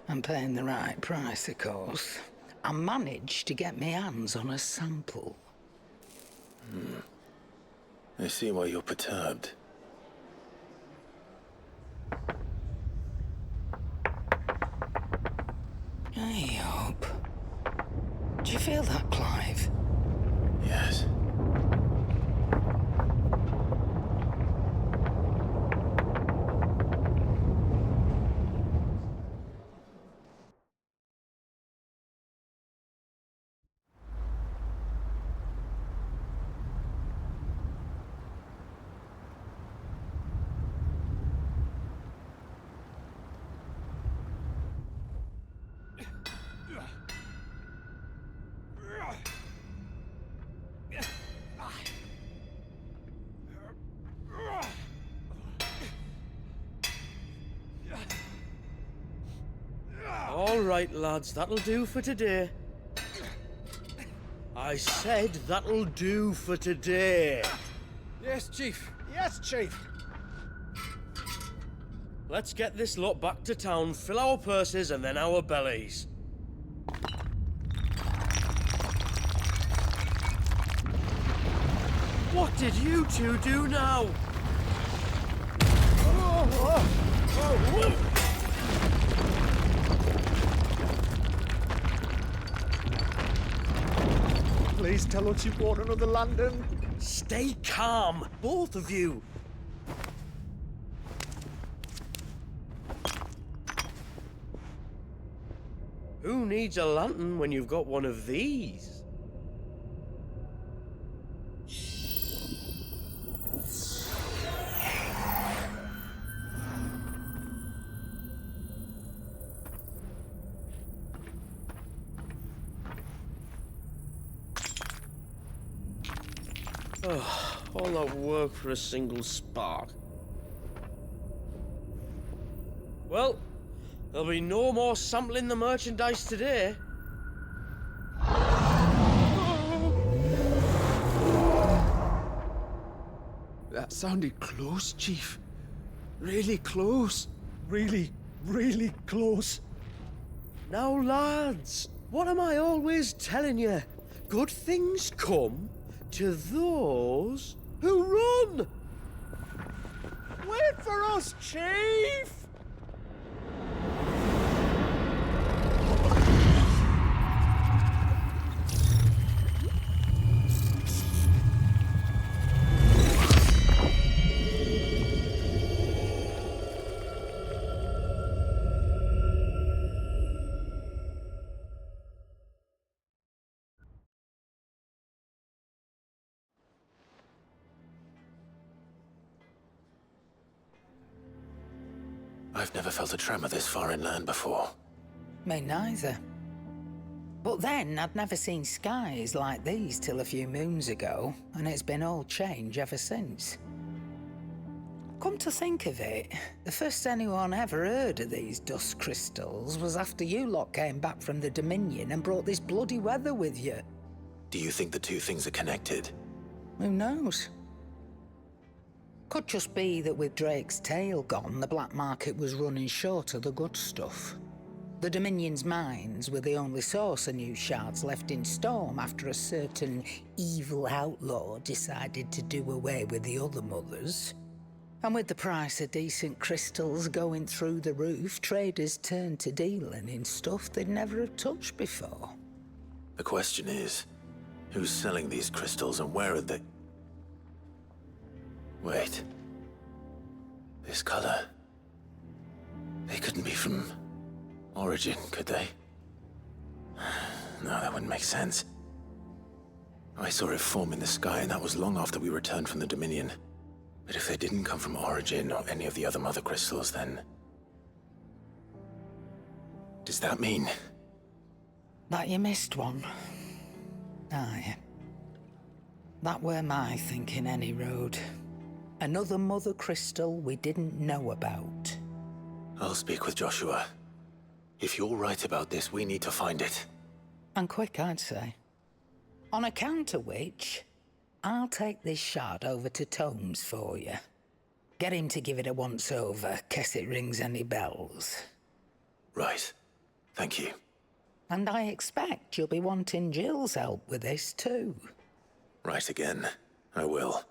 and paying the right price, of course, I managed to get my hands on a sample. I see why you're perturbed. I hope. Do you feel that, Clive? Yes. right, lads, that'll do for today. I said that'll do for today. Yes, Chief. Yes, Chief. Let's get this lot back to town, fill our purses and then our bellies. What did you two do now? Please tell us you bought another lantern. Stay calm, both of you. Who needs a lantern when you've got one of these? Oh, all that work for a single spark. Well, there'll be no more sampling the merchandise today. That sounded close, Chief. Really close. Really, really close. Now, lads, what am I always telling you? Good things come to those who run! Wait for us, Chief! I've never felt a tremor this far inland before. Me neither. But then, I'd never seen skies like these till a few moons ago, and it's been all change ever since. Come to think of it, the first anyone ever heard of these dust crystals was after you lot came back from the Dominion and brought this bloody weather with you. Do you think the two things are connected? Who knows? Could just be that with Drake's tail gone, the black market was running short of the good stuff. The Dominion's mines were the only source of new shards left in Storm after a certain evil outlaw decided to do away with the other mothers. And with the price of decent crystals going through the roof, traders turned to dealing in stuff they'd never have touched before. The question is, who's selling these crystals and where are they? Wait. This color. They couldn't be from Origin, could they? No, that wouldn't make sense. I saw it form in the sky, and that was long after we returned from the Dominion. But if they didn't come from Origin or any of the other mother crystals, then... does that mean... That you missed one? Aye. That were my thinking, any road. Another mother crystal we didn't know about. I'll speak with Joshua. If you're right about this, we need to find it. And quick, I'd say. On account of which, I'll take this shard over to Tomes for you. Get him to give it a once-over, case it rings any bells. Right. Thank you. And I expect you'll be wanting Jill's help with this, too. Right again. I will.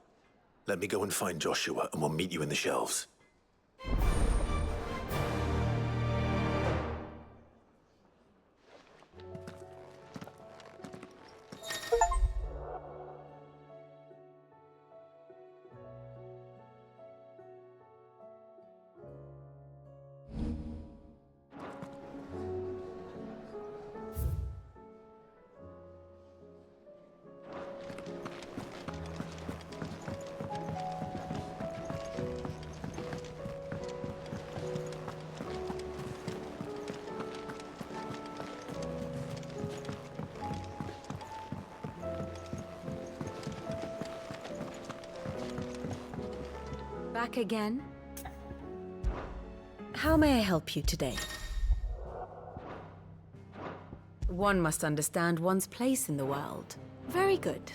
Let me go and find Joshua, and we'll meet you in the shelves. Back again? How may I help you today? One must understand one's place in the world. Very good.